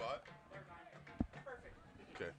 what? Perfect. Okay.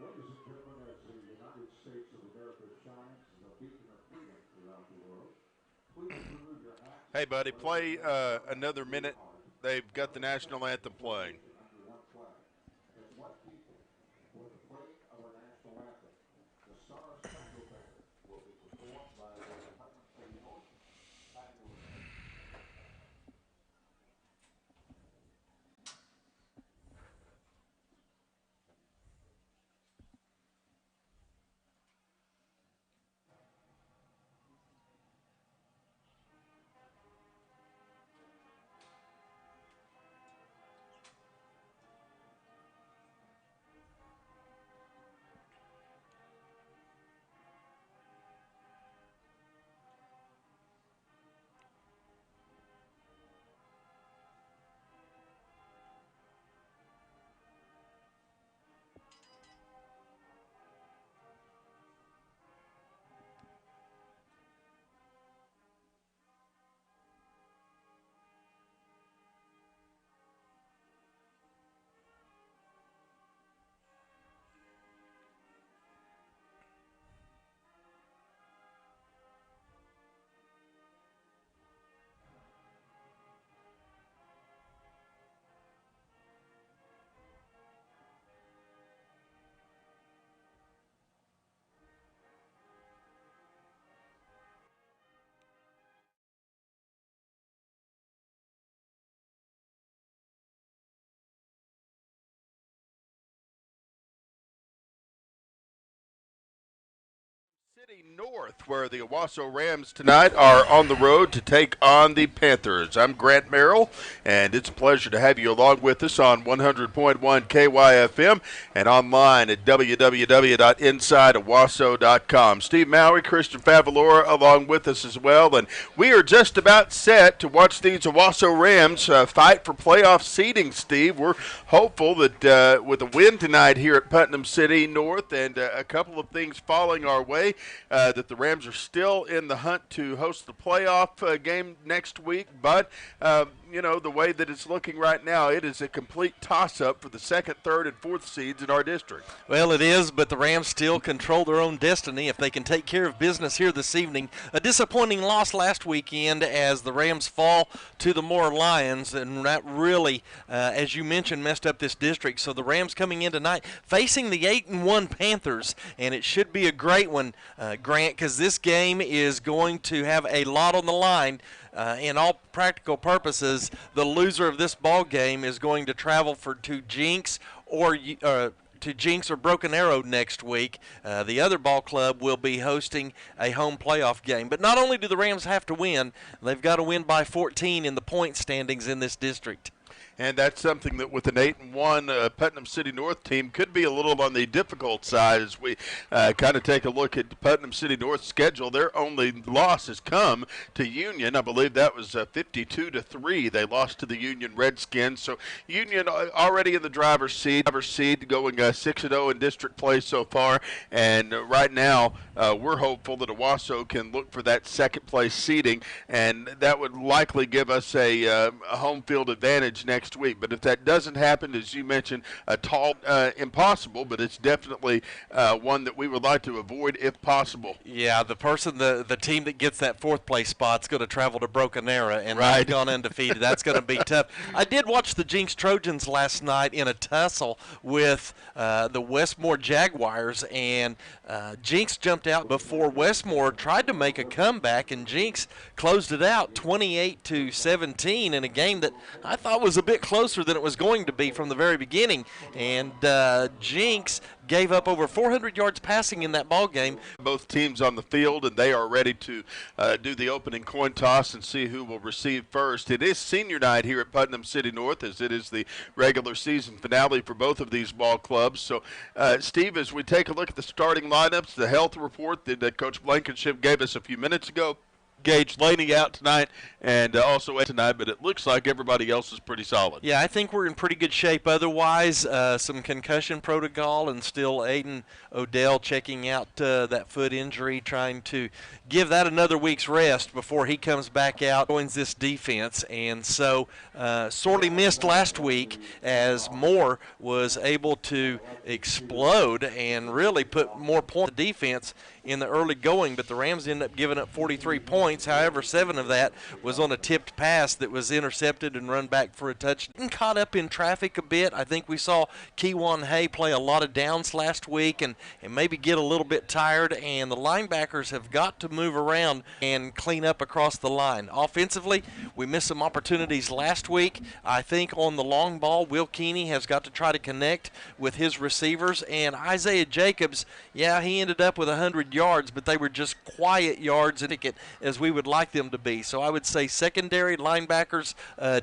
Ladies and gentlemen, as the United States of America shines as a beacon of freedom throughout the world, please remove your hats. Hey, buddy, play another minute. They've got the national anthem playing. Under one flag, as one people, for the playing of our national anthem. The Star Spangled Banner will be performed by the Putnam City North. City North, where the Owasso Rams tonight are on the road to take on the Panthers. I'm Grant Merrill, and it's a pleasure to have you along with us on 100.1 KYFM and online at www.insideowasso.com. Steve Mowry, Christian Favalora along with us as well, and we are just about set to watch these Owasso Rams fight for playoff seeding, Steve. We're hopeful that with a win tonight here at Putnam City North and a couple of things falling our way, that the Rams are still in the hunt to host the playoff game next week. But, the way that it's looking right now, it is a complete toss-up for the second, third, and fourth seeds in our district. Well, it is, but the Rams still control their own destiny if they can take care of business here this evening. A disappointing loss last weekend as the Rams fall to the Moore Lions, and that really, as you mentioned, messed up this district. So the Rams coming in tonight facing the 8-1 Panthers, and it should be a great one, Grant, because this game is going to have a lot on the line. In all practical purposes, the loser of this ball game is going to travel to Jinx or Broken Arrow next week. The other ball club will be hosting a home playoff game. But not only do the Rams have to win, they've got to win by 14 in the point standings in this district. And that's something that with an 8-1 Putnam City North team could be a little on the difficult side as we kind of take a look at Putnam City North's schedule. Their only loss has come to Union. I believe that was 52-3. They lost to the Union Redskins. So Union already in the driver's seat going 6-0 in district play so far. And right now we're hopeful that Owasso can look for that second place seeding, and that would likely give us a home field advantage advantage next week. But if that doesn't happen, as you mentioned, a tall impossible, but it's definitely one that we would like to avoid if possible. Yeah, the team that gets that fourth place spot's going to travel to Broken Arrow and Right. not gone undefeated. That's going to be tough. I did watch the Jinx Trojans last night in a tussle with the Westmore Jaguars, and Jinx jumped out before Westmore tried to make a comeback, and Jinx closed it out 28-17 in a game that I thought was a bit closer than it was going to be from the very beginning. And Jinx gave up over 400 yards passing in that ball game. Both teams on the field, and they are ready to do the opening coin toss and see who will receive first. It is senior night here at Putnam City North, as it is the regular season finale for both of these ball clubs. So, Steve, as we take a look at the starting lineups, the health report that Coach Blankenship gave us a few minutes ago, Gage Laney out tonight and also tonight, but it looks like everybody else is pretty solid. Yeah, I think we're in pretty good shape otherwise. Some concussion protocol, and still Aiden Odell checking out that foot injury, trying to give that another week's rest before he comes back out, joins this defense. And so sorely missed last week as Moore was able to explode and really put more points on the defense in the early going, but the Rams ended up giving up 43 points. However, 7 of that was on a tipped pass that was intercepted and run back for a touchdown. Caught up in traffic a bit. I think we saw Keywan Hay play a lot of downs last week and maybe get a little bit tired, and the linebackers have got to move around and clean up across the line. Offensively, we missed some opportunities last week. I think on the long ball, Will Keeney has got to try to connect with his receivers, and Isaiah Jacobs, yeah, he ended up with 100 yards, but they were just quiet yards as we would like them to be. So I would say secondary linebackers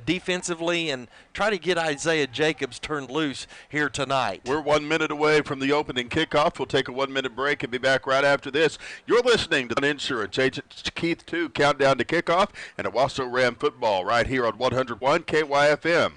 defensively, and try to get Isaiah Jacobs turned loose here tonight. We're 1 minute away from the opening kickoff. We'll take a 1 minute break and be back right after this. You're listening to Insurance Agent Keith 2 Countdown to Kickoff and Owasso Ram Football right here on 101 KYFM.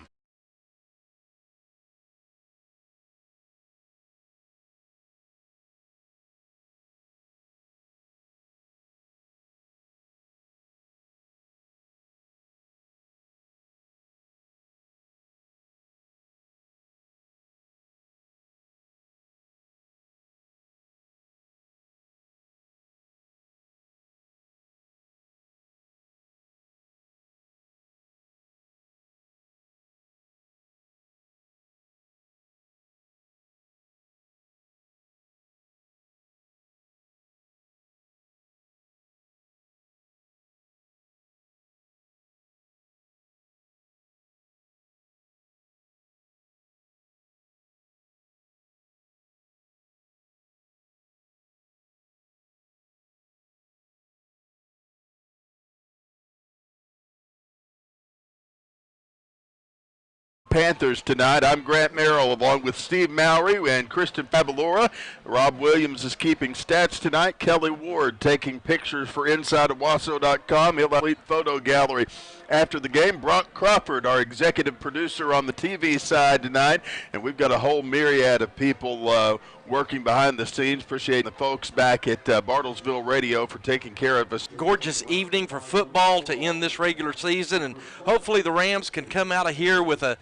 Panthers tonight. I'm Grant Merrill along with Steve Mowry and Kristen Favalora. Rob Williams is keeping stats tonight. Kelly Ward taking pictures for InsideOwasso.com. He'll have a photo gallery after the game. Brock Crawford, our executive producer on the TV side tonight. And we've got a whole myriad of people working behind the scenes. Appreciate the folks back at Bartlesville Radio for taking care of us. Gorgeous evening for football to end this regular season, and hopefully the Rams can come out of here with a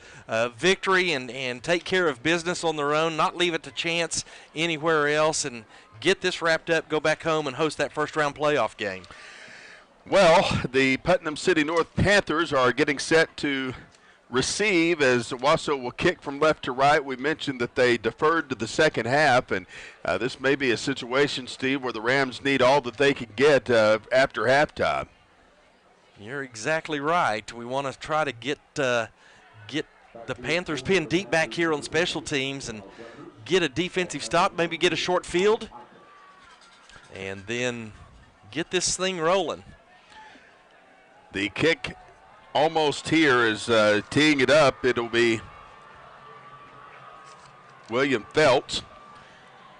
victory and take care of business on their own, not leave it to chance anywhere else, and get this wrapped up, go back home and host that first-round playoff game. Well, the Putnam City North Panthers are getting set to receive as Owasso will kick from left to right. We mentioned that they deferred to the second half, and this may be a situation, Steve, where the Rams need all that they can get after halftime. You're exactly right. We want to try to get the Panthers pinned deep back here on special teams and get a defensive stop, maybe get a short field, and then get this thing rolling. The kick almost here is teeing it up. It'll be William Phelps.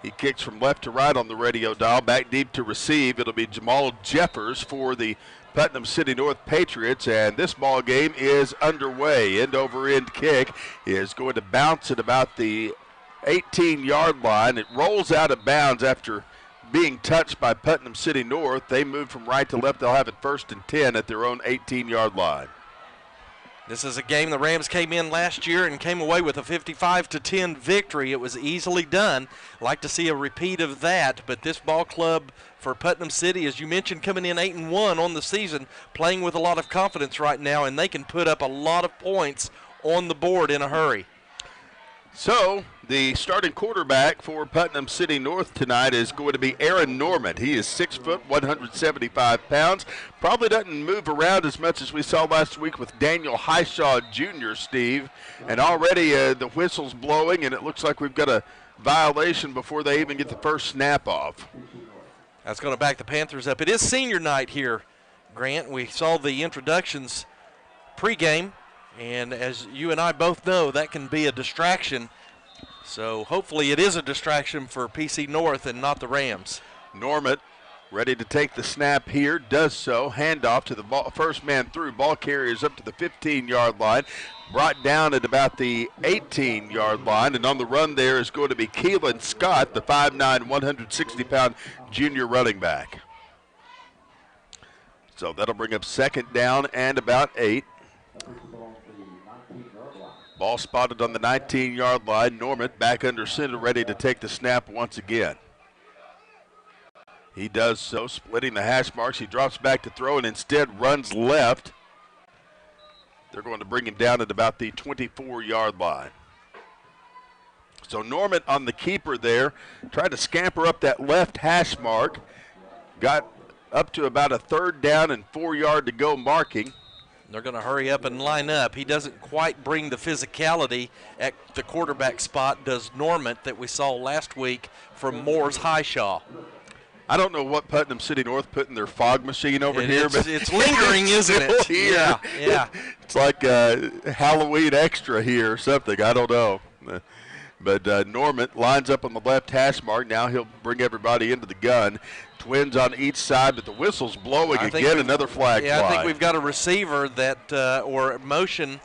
He kicks from left to right on the radio dial, back deep to receive. It'll be Jamal Jeffers for the Putnam City North Patriots, and this ball game is underway. End-over-end kick is going to bounce at about the 18-yard line. It rolls out of bounds after being touched by Putnam City North. They move from right to left. They'll have it 1st and 10 at their own 18-yard line. This is a game the Rams came in last year and came away with a 55-10 victory. It was easily done. Like to see a repeat of that, but this ball club for Putnam City, as you mentioned, coming in 8-1 on the season, playing with a lot of confidence right now, and they can put up a lot of points on the board in a hurry. So the starting quarterback for Putnam City North tonight is going to be Aaron Norman. He is 6 foot, 175 pounds. Probably doesn't move around as much as we saw last week with Daniel Highshaw Jr., Steve. And already the whistle's blowing, and it looks like we've got a violation before they even get the first snap off. That's going to back the Panthers up. It is senior night here, Grant. We saw the introductions pregame. And as you and I both know, that can be a distraction. So hopefully it is a distraction for PC North and not the Rams. Norman ready to take the snap here, does so. Handoff to the first man through. Ball carriers up to the 15-yard line. Brought down at about the 18-yard line. And on the run there is going to be Keelan Scott, the 5'9", 160-pound junior running back. So that'll bring up second down and about 8. Ball spotted on the 19-yard line. Norman back under center, ready to take the snap once again. He does so, splitting the hash marks. He drops back to throw and instead runs left. They're going to bring him down at about the 24-yard line. So Norman on the keeper there, tried to scamper up that left hash mark. Got up to about a 3rd down and 4 yard to go marking. They're going to hurry up and line up. He doesn't quite bring the physicality at the quarterback spot, does Norman, that we saw last week from Moore's Highshaw. I don't know what Putnam City North put in their fog machine over here, but it's lingering, isn't it? Here. Yeah. It's like Halloween extra here or something. I don't know. But Norman lines up on the left hash mark. Now he'll bring everybody into the gun. Twins on each side, but the whistle's blowing again. Another flag fly. I think we've got a receiver that or motion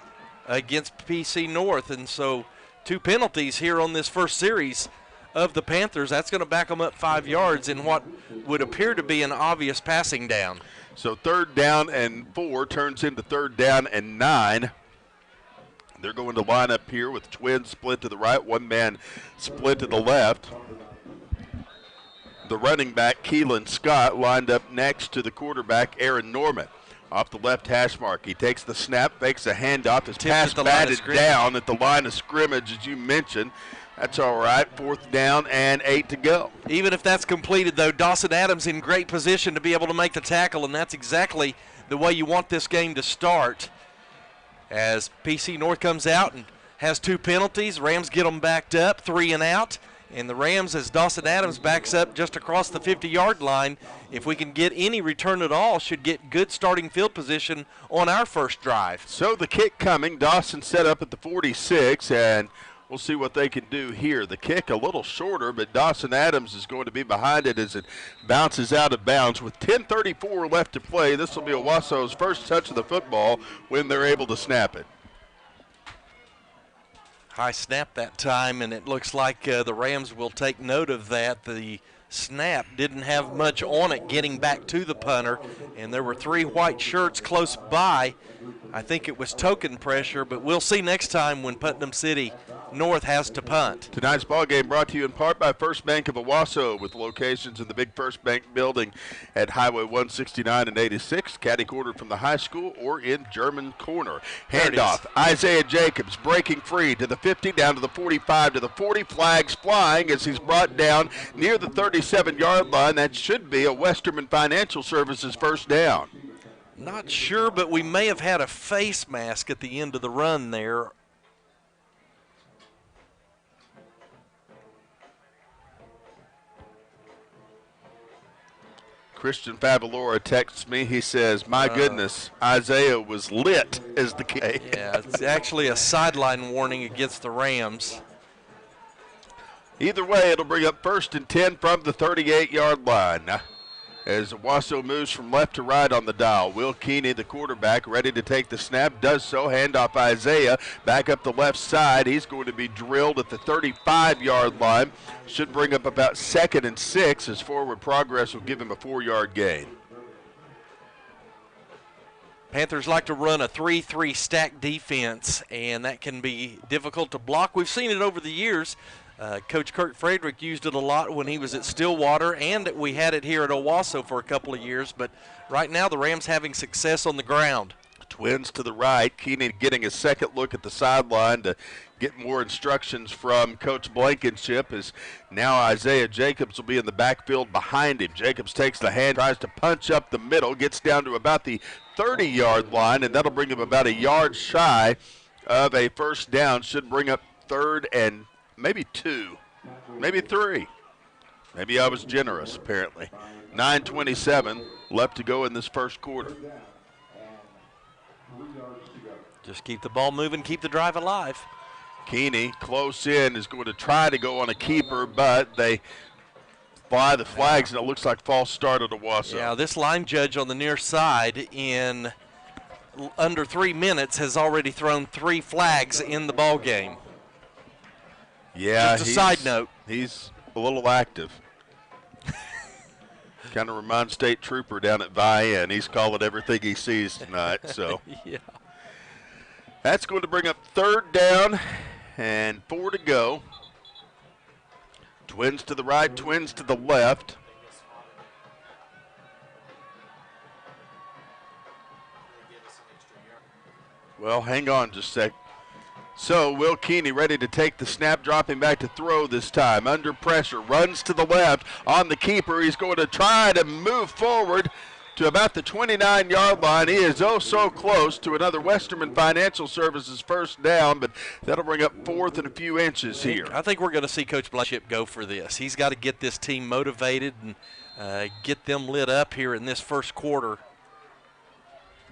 against PC North, and so 2 penalties here on this first series of the Panthers. That's going to back them up 5 yards in what would appear to be an obvious passing down. So 3rd down and 4 turns into 3rd down and 9. They're going to line up here with twins split to the right, 1 man split to the left. The running back, Keelan Scott, lined up next to the quarterback, Aaron Norman. Off the left hash mark. He takes the snap, fakes a handoff. His pass batted down at the line of scrimmage, as you mentioned. That's all right. 4th down and 8 to go. Even if that's completed, though, Dawson Adams in great position to be able to make the tackle, and that's exactly the way you want this game to start. As PC North comes out and has 2 penalties, Rams get them backed up, 3 and out. And the Rams, as Dawson Adams backs up just across the 50-yard line, if we can get any return at all, should get good starting field position on our first drive. So the kick coming. Dawson set up at the 46, and we'll see what they can do here. The kick a little shorter, but Dawson Adams is going to be behind it as it bounces out of bounds. With 10:34 left to play, this will be Owasso's first touch of the football when they're able to snap it. High snap that time, and it looks like the Rams will take note of that. The snap didn't have much on it getting back to the punter, and there were 3 white shirts close by. I think it was token pressure, but we'll see next time when Putnam City North has to punt. Tonight's ball game brought to you in part by First Bank of Owasso, with locations in the big First Bank building at Highway 169 and 86, catty corner from the high school, or in German Corner. Handoff, Isaiah Jacobs breaking free to the 50, down to the 45, to the 40, flags flying as he's brought down near the 37-yard line. That should be a Westerman Financial Services first down. Not sure, but we may have had a face mask at the end of the run there. Christian Favalora texts me. He says, my goodness, Isaiah was lit as the K. Yeah, it's actually a sideline warning against the Rams. Either way, it'll bring up 1st and 10 from the 38-yard line. As Owasso moves from left to right on the dial. Will Keeney, the quarterback, ready to take the snap, does so. Handoff Isaiah back up the left side. He's going to be drilled at the 35-yard line. Should bring up about 2nd and 6 as forward progress will give him a 4-yard gain. Panthers like to run a 3-3 stack defense, and that can be difficult to block. We've seen it over the years. Coach Kurt Friedrich used it a lot when he was at Stillwater, and we had it here at Owasso for a couple of years. But right now the Rams having success on the ground. Twins to the right. Keeney getting a second look at the sideline to get more instructions from Coach Blankenship, as now Isaiah Jacobs will be in the backfield behind him. Jacobs takes the hand, tries to punch up the middle, gets down to about the 30-yard line, and that'll bring him about a yard shy of a first down. Should bring up third and maybe 2, maybe 3. Maybe I was generous, apparently. 9:27 left to go in this first quarter. Just keep the ball moving, keep the drive alive. Keeney, close in, is going to try to go on a keeper, but they fly the flags, and it looks like false start at Owasso. Yeah, this line judge on the near side in under 3 minutes has already thrown 3 flags in the ball game. Yeah, just a side note. He's a little active. Kind of reminds State Trooper down at Vian. He's calling everything he sees tonight. So yeah. That's going to bring up third down and 4 to go. Twins to the right, Twins to the left. Well, hang on just a sec. So Will Keeney ready to take the snap, dropping back to throw this time. Under pressure, runs to the left on the keeper. He's going to try to move forward to about the 29-yard line. He is oh so close to another Westerman Financial Services first down, but that'll bring up 4th and a few inches here. I think we're going to see Coach Blankenship go for this. He's got to get this team motivated and get them lit up here in this first quarter.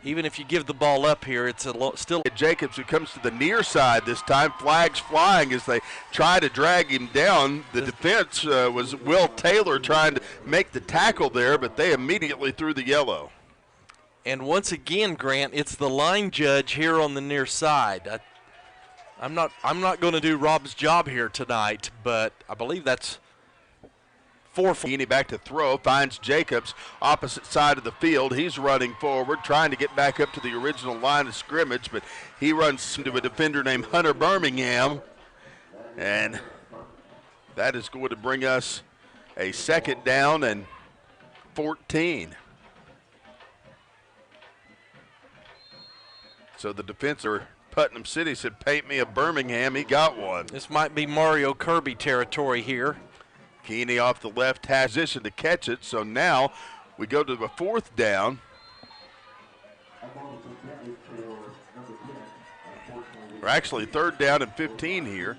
Even if you give the ball up here, it's still. Jacobs, who comes to the near side this time, flags flying as they try to drag him down. The defense was Will Taylor trying to make the tackle there, but they immediately threw the yellow. And once again, Grant, it's the line judge here on the near side. I'm not going to do Rob's job here tonight, but I believe that's 4. Keeney back to throw, finds Jacobs opposite side of the field. He's running forward, trying to get back up to the original line of scrimmage, but he runs into a defender named Hunter Birmingham, and that is going to bring us a second down and 14. So the defender, Putnam City, said, paint me a Birmingham. He got one. This might be Mario Kirby territory here. Keeney off the left hash position to catch it, so now we go to the 4th down. Or actually 3rd down and 15 here.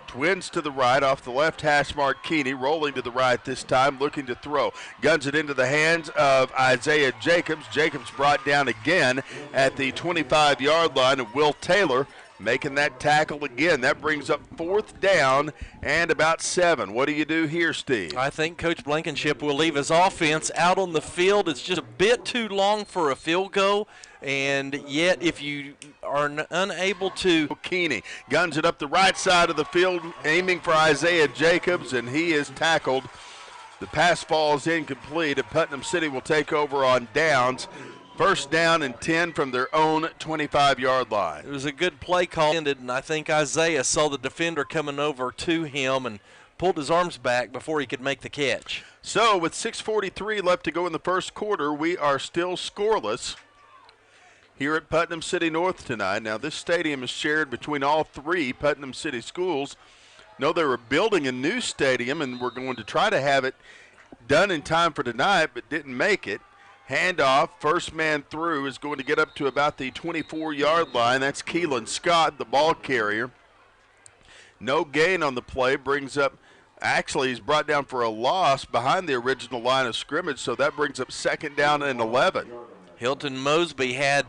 Twins to the right off the left hash mark. Keeney rolling to the right this time, looking to throw. Guns it into the hands of Isaiah Jacobs. Jacobs brought down again at the 25-yard line, and Will Taylor making that tackle again. That brings up 4th down and about 7. What do you do here, Steve? I think Coach Blankenship will leave his offense out on the field. It's just a bit too long for a field goal, and yet if you are unable to. Keeney guns it up the right side of the field, aiming for Isaiah Jacobs, and he is tackled. The pass falls incomplete, and Putnam City will take over on downs. First down and 10 from their own 25-yard line. It was a good play call, and I think Isaiah saw the defender coming over to him and pulled his arms back before he could make the catch. So with 6:43 left to go in the first quarter, we are still scoreless here at Putnam City North tonight. Now this stadium is shared between all 3 Putnam City schools. No, they were building a new stadium, and we're going to try to have it done in time for tonight, but didn't make it. Handoff, first man through, is going to get up to about the 24-yard line. That's Keelan Scott, the ball carrier. No gain on the play, brings up, actually he's brought down for a loss behind the original line of scrimmage, so that brings up 2nd down and 11. Hilton Mosby had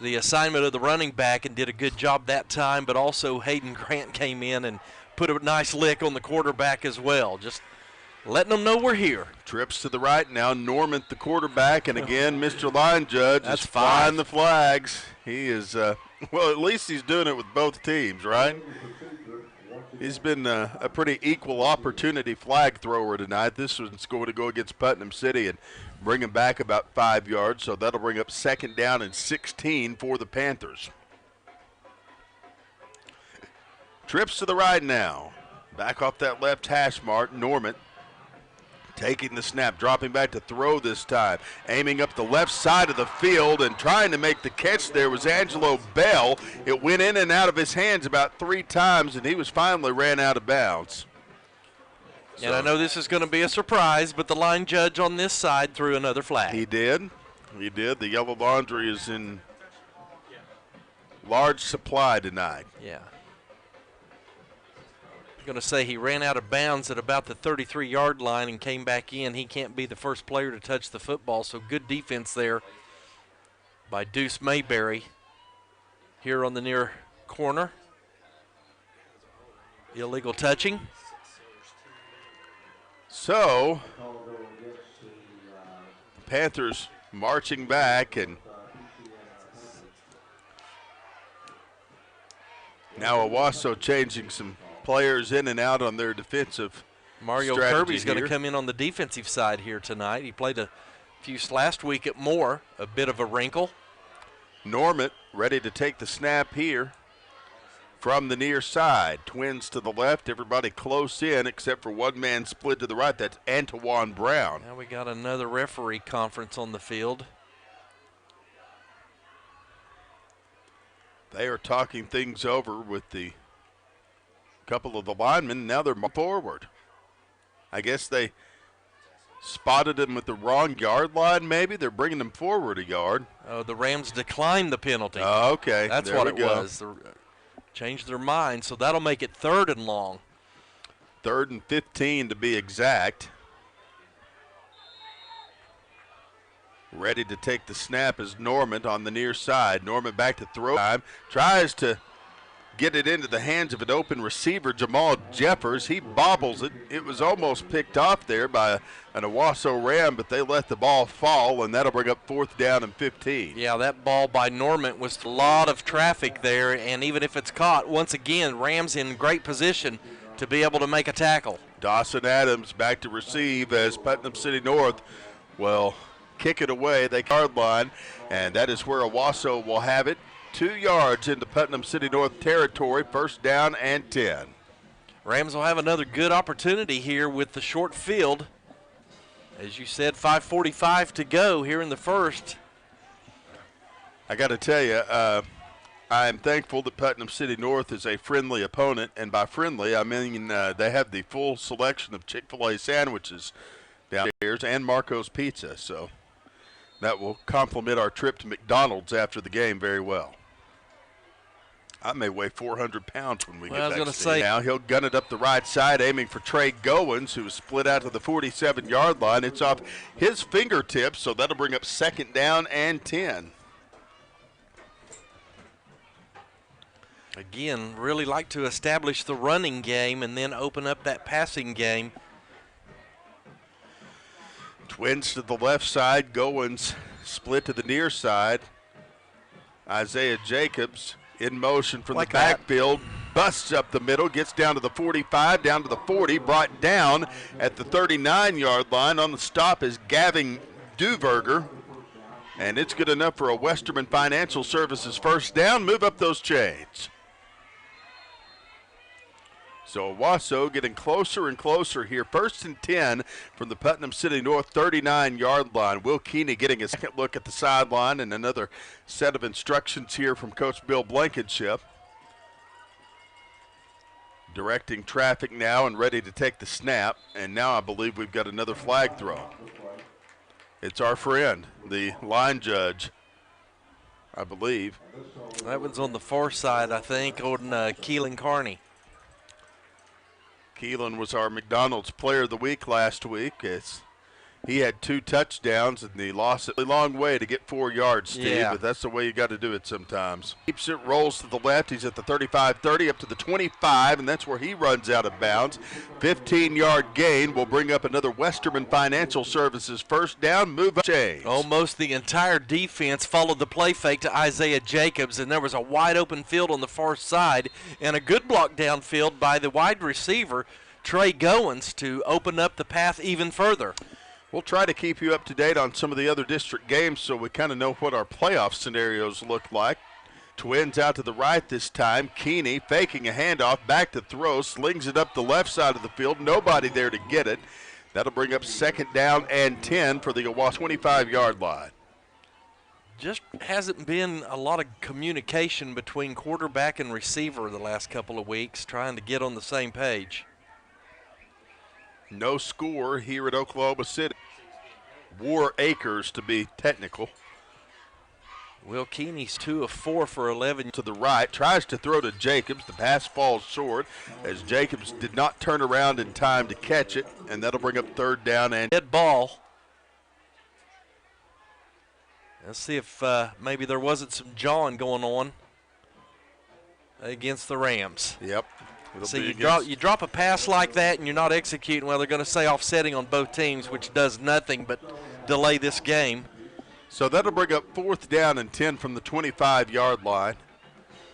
the assignment of the running back and did a good job that time, but also Hayden Grant came in and put a nice lick on the quarterback as well. Just letting them know we're here. Trips to the right now. Norman, the quarterback, and again, Mr. Line Judge That's is flying 5. the flags. He is, well, at least he's doing it with both teams, right? He's been a pretty equal opportunity flag thrower tonight. This one's going to go against Putnam City and bring him back about 5 yards, so that'll bring up 2nd down and 16 for the Panthers. Trips to the right now. Back off that left hash mark, Norman. Taking the snap, dropping back to throw this time. Aiming up the left side of the field and trying to make the catch there was Angelo Bell. It went in and out of his hands about 3 times, and he was finally ran out of bounds. And I know this is going to be a surprise, but the line judge on this side threw another flag. He did. He did. The yellow laundry is in large supply tonight. Yeah. Going to say he ran out of bounds at about the 33-yard line and came back in. He can't be the first player to touch the football, so good defense there by Deuce Mayberry here on the near corner. Illegal touching. So, Panthers marching back, and now Owasso changing some players in and out on their defensive Mario strategy Kirby's going to here. come in on the defensive side here tonight. He played a few last week at Moore, a bit of a wrinkle. Norman ready to take the snap here from the near side. Twins to the left, everybody close in except for one man split to the right. That's Antoine Brown. Now we got another referee conference on the field. They are talking things over with the couple of the linemen. Now they're forward. I guess they spotted him with the wrong yard line, maybe. They're bringing him forward a yard. Oh, the Rams declined the penalty. Oh, okay. That's there what we it go. was. Changed their mind, so that'll make it 3rd and long. 3rd and 15 to be exact. Ready to take the snap is Norman on the near side. Norman back to throw time. Tries to get it into the hands of an open receiver, Jamal Jeffers. He bobbles it. It was almost picked off there by an Owasso Ram, but they let the ball fall, and that'll bring up 4th down and 15. Yeah, that ball by Norman was a lot of traffic there, and even if it's caught, once again, Rams in great position to be able to make a tackle. Dawson Adams back to receive as Putnam City North will kick it away. They yard line, and that is where Owasso will have it. 2 yards into Putnam City North territory, 1st down and 10. Rams will have another good opportunity here with the short field. As you said, 5:45 to go here in the first. I got to tell you, I am thankful that Putnam City North is a friendly opponent, and by friendly, I mean they have the full selection of Chick-fil-A sandwiches downstairs and Marco's Pizza, so that will complement our trip to McDonald's after the game very well. I may weigh 400 pounds when we get back. Now he'll gun it up the right side, aiming for Trey Goins, who is split out to the 47-yard line. It's off his fingertips, so that'll bring up 2nd down and 10. Again, really like to establish the running game and then open up that passing game. Twins to the left side, Goins split to the near side. Isaiah Jacobs in motion from the backfield, busts up the middle, gets down to the 45, down to the 40, brought down at the 39-yard line. On the stop is Gavin Duverger, and it's good enough for a Westerman Financial Services 1st down. Move up those chains. So Owasso getting closer and closer here. 1st and 10 from the Putnam City North 39-yard line. Will Keeney getting a second look at the sideline and another set of instructions here from Coach Bill Blankenship. Directing traffic now and ready to take the snap. And now I believe we've got another flag throw. It's our friend, the line judge, I believe. That one's on the far side, I think, on Keelan Carney. Keelan was our McDonald's Player of the Week last week. He had 2 touchdowns, and he lost it a long way to get 4 yards, Steve, Yeah. but that's the way you got to do it sometimes. Keeps it, rolls to the left. He's at the 35-30 up to the 25, and that's where he runs out of bounds. 15-yard gain will bring up another Westerman Financial Services first down. Move up change. Almost the entire defense followed the play fake to Isaiah Jacobs, and there was a wide open field on the far side and a good block downfield by the wide receiver, Trey Goins, to open up the path even further. We'll try to keep you up to date on some of the other district games so we kind of know what our playoff scenarios look like. Twins out to the right this time. Keeney faking a handoff, back to throw, slings it up the left side of the field. Nobody there to get it. That'll bring up second down and 10 for the Owasso 25-yard line. Just hasn't been a lot of communication between quarterback and receiver the last couple of weeks, trying to get on the same page. No score here at Oklahoma City. War Acres, to be technical. Will Keeney's 2 of 4 for 11. To the right, tries to throw to Jacobs. The pass falls short as Jacobs did not turn around in time to catch it, and that'll bring up third down and Dead ball. Let's see if maybe there wasn't some jawing going on against the Rams. Yep. See, you drop a pass like that and you're not executing, well, they're going to say offsetting on both teams, which does nothing but delay this game. So that'll bring up fourth down and 10 from the 25-yard line.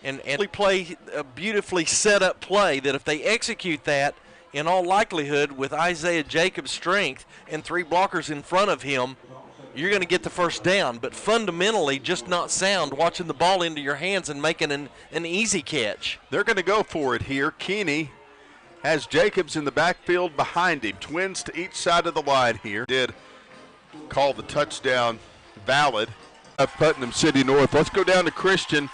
And we play a beautifully set up play that if they execute that, in all likelihood, with Isaiah Jacobs' strength and 3 blockers in front of him, you're going to get the first down. But fundamentally, just not sound, watching the ball into your hands and making an easy catch. They're going to go for it here. Keeney has Jacobs in the backfield behind him. Twins to each side of the line here. Did call the touchdown valid of Putnam City North. Let's go down to Christian.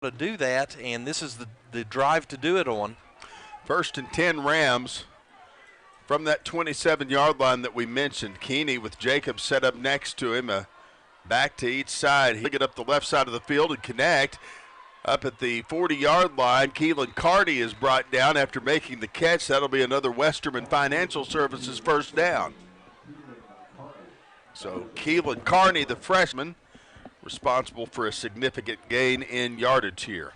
To do that, and this is the drive to do it on. First and 10 Rams from that 27-yard line that we mentioned. Keeney with Jacobs set up next to him. Back to each side. He'll get up the left side of the field and connect. Up at the 40-yard line, Keelan Carney is brought down after making the catch. That'll be another Westerman Financial Services first down. So Keelan Carney, the freshman, responsible for a significant gain in yardage here.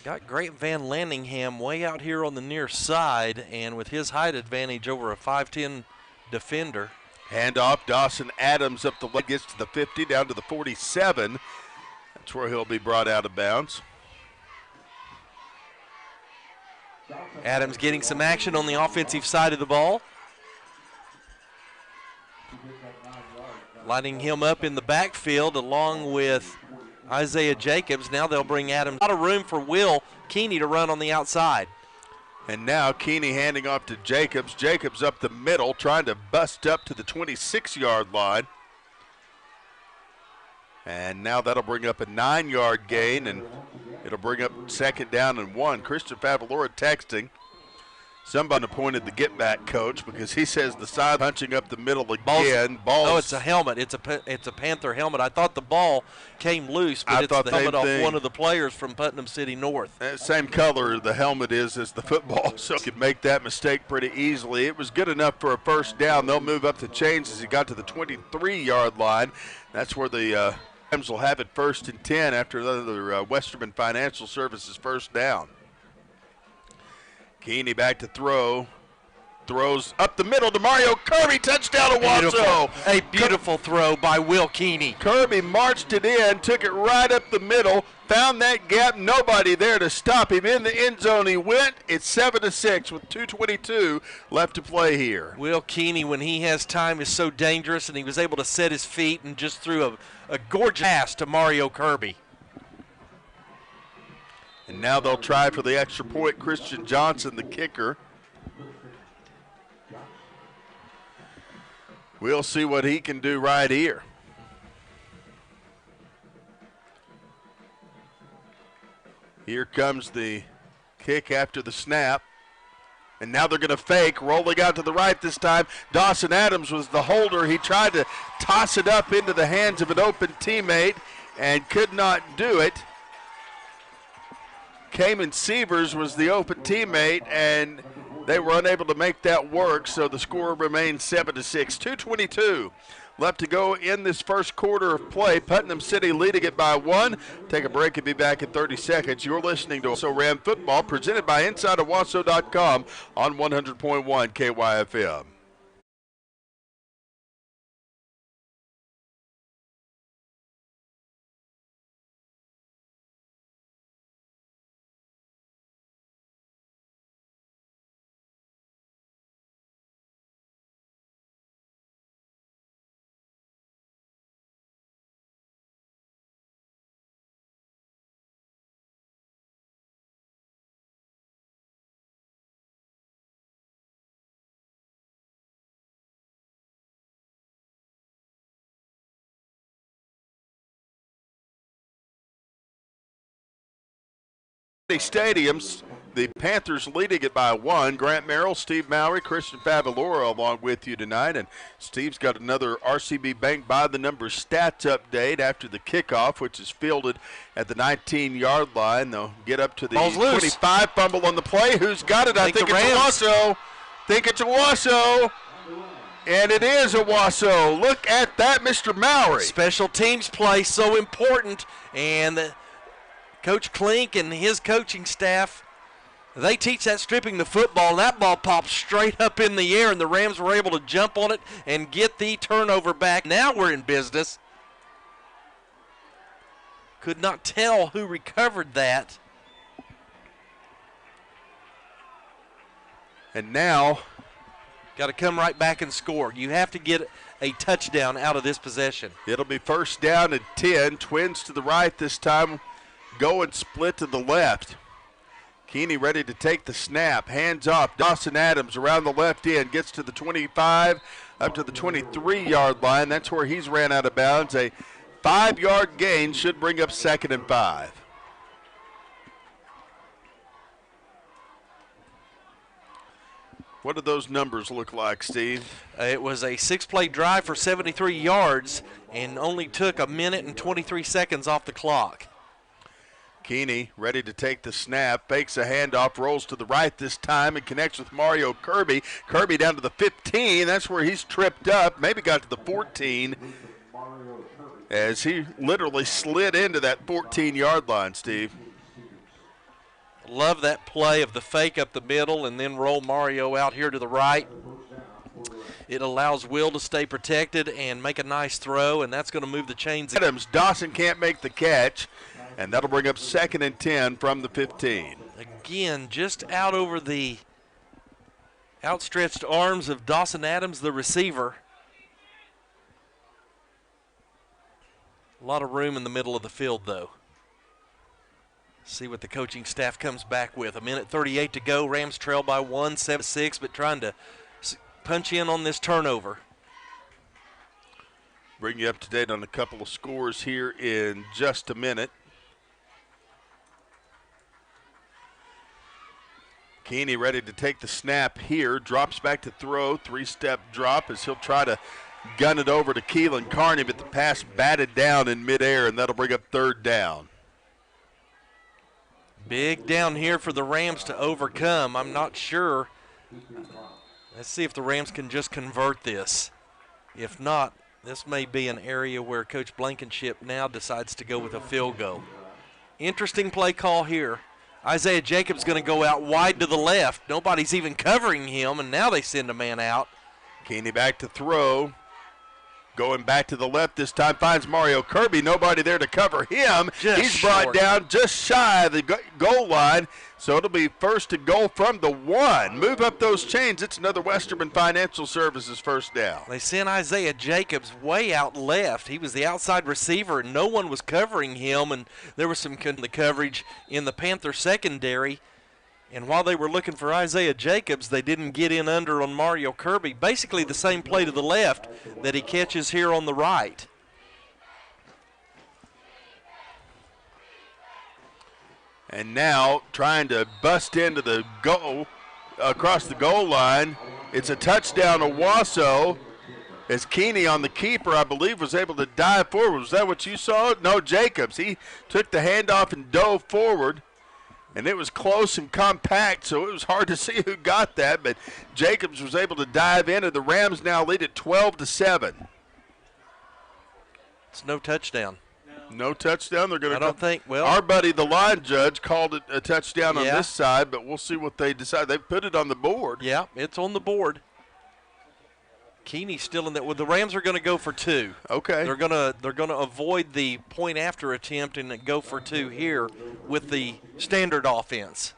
Got Grant Van Landingham way out here on the near side, and with his height advantage over a 5'10" defender. Handoff, Dawson Adams up the leg, gets to the 50, down to the 47. That's where he'll be brought out of bounds. Adams getting some action on the offensive side of the ball. Lining him up in the backfield along with Isaiah Jacobs. Now they'll bring Adams. A lot of room for Will Keeney to run on the outside. And now Keeney handing off to Jacobs. Jacobs up the middle, trying to bust up to the 26-yard line. And now that'll bring up a 9-yard gain, and it'll bring up second down and 1. Christian Favalora texting. Somebody appointed the get-back coach because he says the side punching up the middle again. Oh, it's a helmet. It's a Panther helmet. I thought the ball came loose, but it's the helmet off one of the players from Putnam City North. Same color the helmet is as the football, so you could make that mistake pretty easily. It was good enough for a first down. They'll move up the chains as he got to the 23-yard line. That's where the Rams will have it first and 10 after another Westerman Financial Services first down. Keeney back to throw. Throws up the middle to Mario Kirby. Touchdown Owasso. A beautiful throw by Will Keeney. Kirby marched it in, took it right up the middle, found that gap. Nobody there to stop him. In the end zone he went. It's 7-6 with 2:22 left to play here. Will Keeney, when he has time, is so dangerous, and he was able to set his feet and just threw a gorgeous pass to Mario Kirby. And now they'll try for the extra point. Christian Johnson, the kicker. We'll see what he can do right here. Here comes the kick after the snap. And now they're going to fake, rolling out to the right this time. Dawson Adams was the holder. He tried to toss it up into the hands of an open teammate and could not do it. Cayman Sievers was the open teammate, and they were unable to make that work, so the score remains 7-6. 2:22 left to go in this first quarter of play. Putnam City leading it by 1. Take a break and be back in 30 seconds. You're listening to Owasso Ram Football, presented by InsideOwasso.com on 100.1 KYFM. Stadiums, the Panthers leading it by 1. Grant Merrill, Steve Mowry, Christian Favalora along with you tonight. And Steve's got another RCB Bank by the numbers stats update after the kickoff, which is fielded at the 19-yard line. They'll get up to the 25, fumble on the play. Who's got it? I think it's Owasso. Think it's Owasso. And it is Owasso. Look at that, Mr. Mowry. Special teams play so important, and Coach Klink and his coaching staff, they teach that stripping the football, and that ball pops straight up in the air, and the Rams were able to jump on it and get the turnover back. Now we're in business. Could not tell who recovered that. And now got to come right back and score. You have to get a touchdown out of this possession. It'll be first down and 10. Twins to the right this time. Go and split to the left. Keeney ready to take the snap. Hands off. Dawson Adams around the left end. Gets to the 25, up to the 23-yard line. That's where he's ran out of bounds. A 5-yard gain should bring up 2nd and 5. What do those numbers look like, Steve? It was a 6-play drive for 73 yards and only took 1 minute and 23 seconds off the clock. Keeney ready to take the snap, fakes a handoff, rolls to the right this time and connects with Mario Kirby. Kirby down to the 15. That's where he's tripped up, maybe got to the 14 as he literally slid into that 14-yard line, Steve. Love that play of the fake up the middle and then roll Mario out here to the right. It allows Will to stay protected and make a nice throw, and that's going to move the chains. Adams, Dawson can't make the catch, and that'll bring up 2nd and 10 from the 15. Again, just out over the outstretched arms of Dawson Adams, the receiver. A lot of room in the middle of the field, though. See what the coaching staff comes back with. 1:38 to go. Rams trail by 1, 7-6, but trying to punch in on this turnover. Bring you up to date on a couple of scores here in just a minute. Keeney ready to take the snap here. Drops back to throw. 3-step drop as he'll try to gun it over to Keelan Carney, but the pass batted down in midair, and that'll bring up 3rd down. Big down here for the Rams to overcome. I'm not sure. Let's see if the Rams can just convert this. If not, this may be an area where Coach Blankenship now decides to go with a field goal. Interesting play call here. Isaiah Jacobs going to go out wide to the left. Nobody's even covering him, and now they send a man out. Keeney back to throw. Going back to the left this time, finds Mario Kirby. Nobody there to cover him. He's brought down just shy of the goal line. So it'll be 1st and goal from the 1. Move up those chains. It's another Westerman Financial Services first down. They sent Isaiah Jacobs way out left. He was the outside receiver, and no one was covering him, and there was some the coverage in the Panther secondary. And while they were looking for Isaiah Jacobs, they didn't get in under on Mario Kirby. Basically the same play to the left that he catches here on the right. And now trying to bust into the goal across the goal line. It's a touchdown, Owasso. As Keeney on the keeper, I believe, was able to dive forward. Was that what you saw? No, Jacobs. He took the handoff and dove forward, and it was close and compact, so it was hard to see who got that. But Jacobs was able to dive in, and the Rams now lead at 12-7. It's no touchdown. No touchdown. They're going to. I don't think. Well, our buddy, the line judge, called it a touchdown on this side, but we'll see what they decide. They put it on the board. Yeah, it's on the board. Keeney's still in that. Well, the Rams are going to go for 2. Okay. They're gonna avoid the point after attempt and go for 2 here with the standard offense.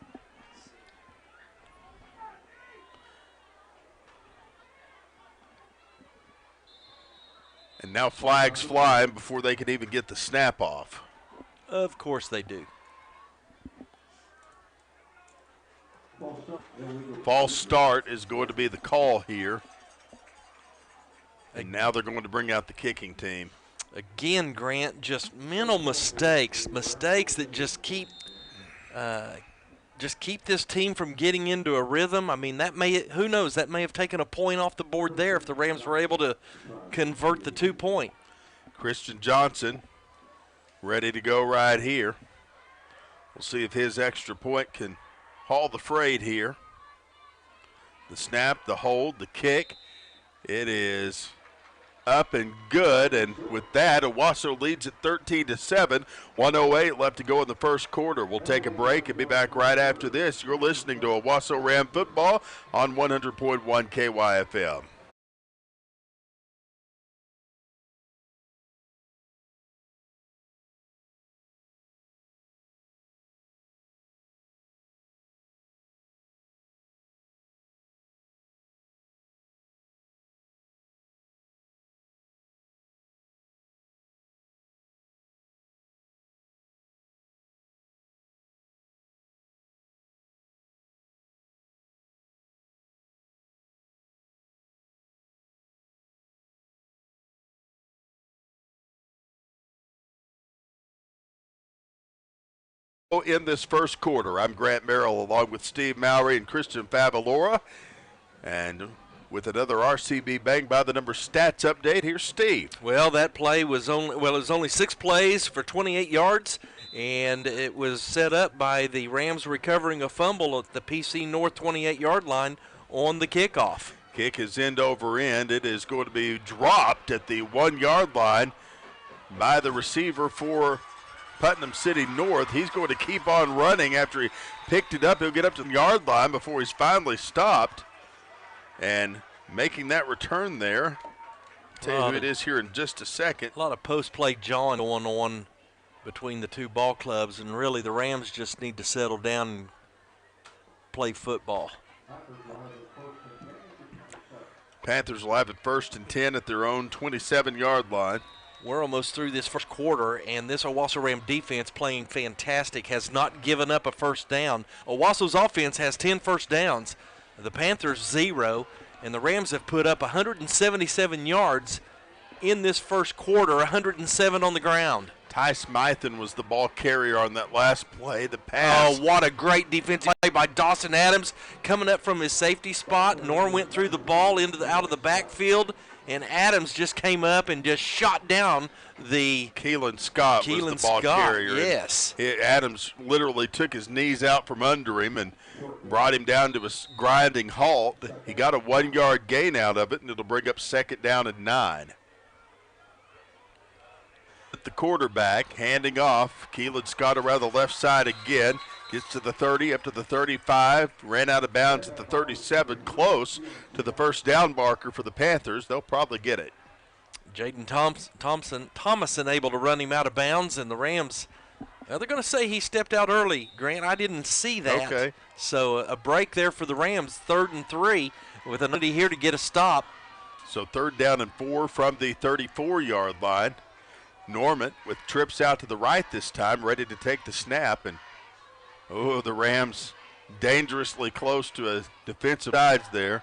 And now flags flying before they can even get the snap off. Of course they do. False start is going to be the call here. And now they're going to bring out the kicking team. Again, Grant, just mental mistakes that just keep this team from getting into a rhythm. I mean, who knows, that may have taken a point off the board there if the Rams were able to convert the 2-point. Christian Johnson ready to go right here. We'll see if his extra point can haul the freight here. The snap, the hold, the kick. It is up and good, and with that, Owasso leads at 13-7. 1:08 left to go in the first quarter. We'll take a break and be back right after this. You're listening to Owasso Ram Football on 100.1 KYFM. In this first quarter, I'm Grant Merrill along with Steve Mowry and Christian Favalora. And with another RCB Bang by the Number stats update, here's Steve. Well, that play was only 6 plays for 28 yards, and it was set up by the Rams recovering a fumble at the PC North 28-yard line on the kickoff. Kick is end over end. It is going to be dropped at the 1-yard line by the receiver for Putnam City North. He's going to keep on running after he picked it up. He'll get up to the yard line before he's finally stopped. And making that return there. I'll tell you who it is here in just a second. A lot of post-play jawing going on between the two ball clubs, and really the Rams just need to settle down and play football. Panthers will have it 1st and 10 at their own 27-yard line. We're almost through this first quarter, and this Owasso Ram defense playing fantastic, has not given up a first down. Owasso's offense has 10 first downs, the Panthers 0, and the Rams have put up 177 yards in this first quarter, 107 on the ground. Ty Smythen was the ball carrier on that last play. The pass. Oh, what a great defensive play by Dawson Adams coming up from his safety spot. Norm went through the ball out of the backfield, and Adams just came up and just shot down the Keelan Scott was the ball carrier. Yes. Adams literally took his knees out from under him and brought him down to a grinding halt. He got a 1-yard gain out of it, and it'll bring up 2nd down and 9. The quarterback handing off. Keelan Scott around the left side again. Gets to the 30, up to the 35. Ran out of bounds at the 37, close to the first down marker for the Panthers. They'll probably get it. Jaden Thomason able to run him out of bounds, and the Rams, they're going to say he stepped out early, Grant. I didn't see that. Okay. So a break there for the Rams, 3rd and 3, with an opportunity here to get a stop. So 3rd down and 4 from the 34-yard line. Norman with trips out to the right this time, ready to take the snap. And, the Rams dangerously close to a defensive sides there.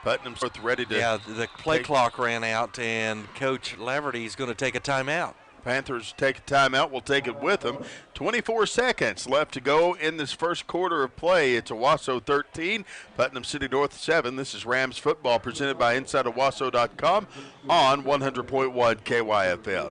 Putnam's ready to. Yeah, the play clock ran out, and Coach Laverty is going to take a timeout. Panthers take a timeout. We'll take it with them. 24 seconds left to go in this first quarter of play. It's Owasso 13, Putnam City North 7. This is Rams football presented by InsideOwasso.com on 100.1 KYFM.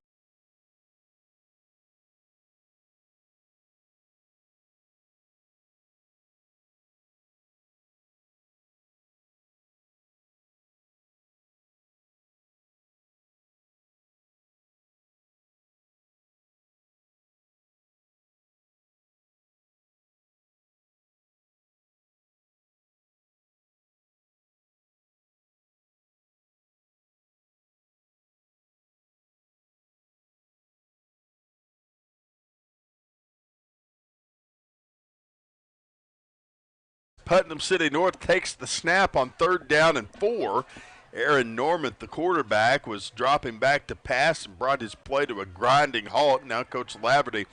Putnam City North takes the snap on 3rd down and 4. Aaron Norman, the quarterback, was dropping back to pass and brought his play to a grinding halt. Now Coach Laverty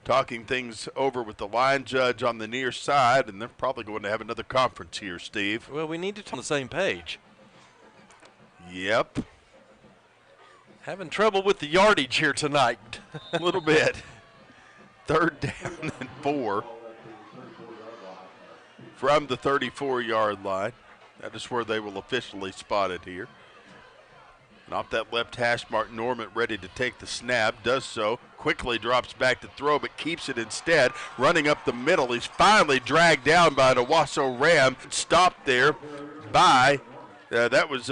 talking things over with the line judge on the near side, and they're probably going to have another conference here, Steve. Well, we need to be on the same page. Yep. Having trouble with the yardage here tonight. A little bit. 3rd down and 4. From the 34-yard line. That is where they will officially spot it here. And off that left hash mark, Norman ready to take the snap. Does so. Quickly drops back to throw, but keeps it instead. Running up the middle. He's finally dragged down by an Owasso Ram. Stopped there by, that was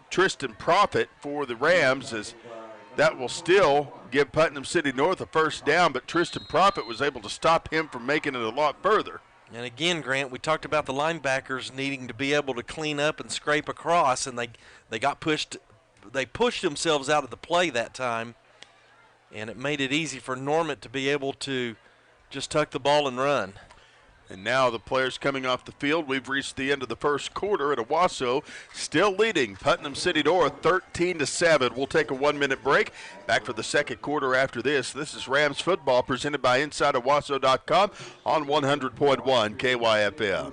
Tristan Profit for the Rams, as that will still give Putnam City North a first down, but Tristan Profit was able to stop him from making it a lot further. And again, Grant, we talked about the linebackers needing to be able to clean up and scrape across, and they got pushed. They pushed themselves out of the play that time, and it made it easy for Norman to be able to just tuck the ball and run. And now the players coming off the field. We've reached the end of the first quarter at Owasso, still leading Putnam City North 13-7. We'll take a 1-minute break. Back for the second quarter after this. This is Rams football presented by InsideOwasso.com on 100.1 KYFM.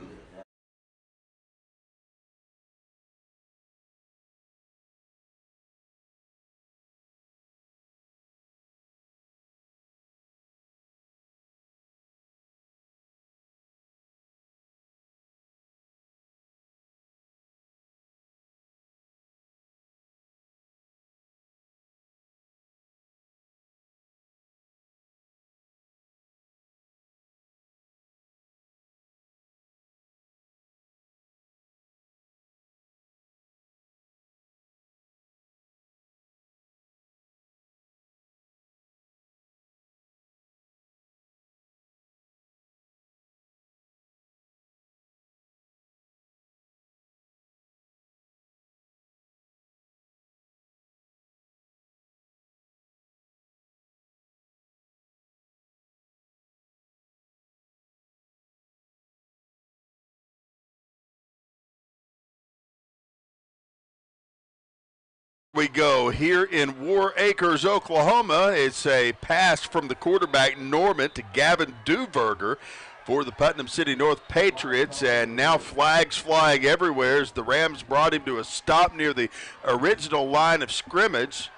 We go here in War Acres, Oklahoma. It's a pass from the quarterback Norman to Gavin Duverger for the Putnam City North Patriots, and now flags flying everywhere as the Rams brought him to a stop near the original line of scrimmage.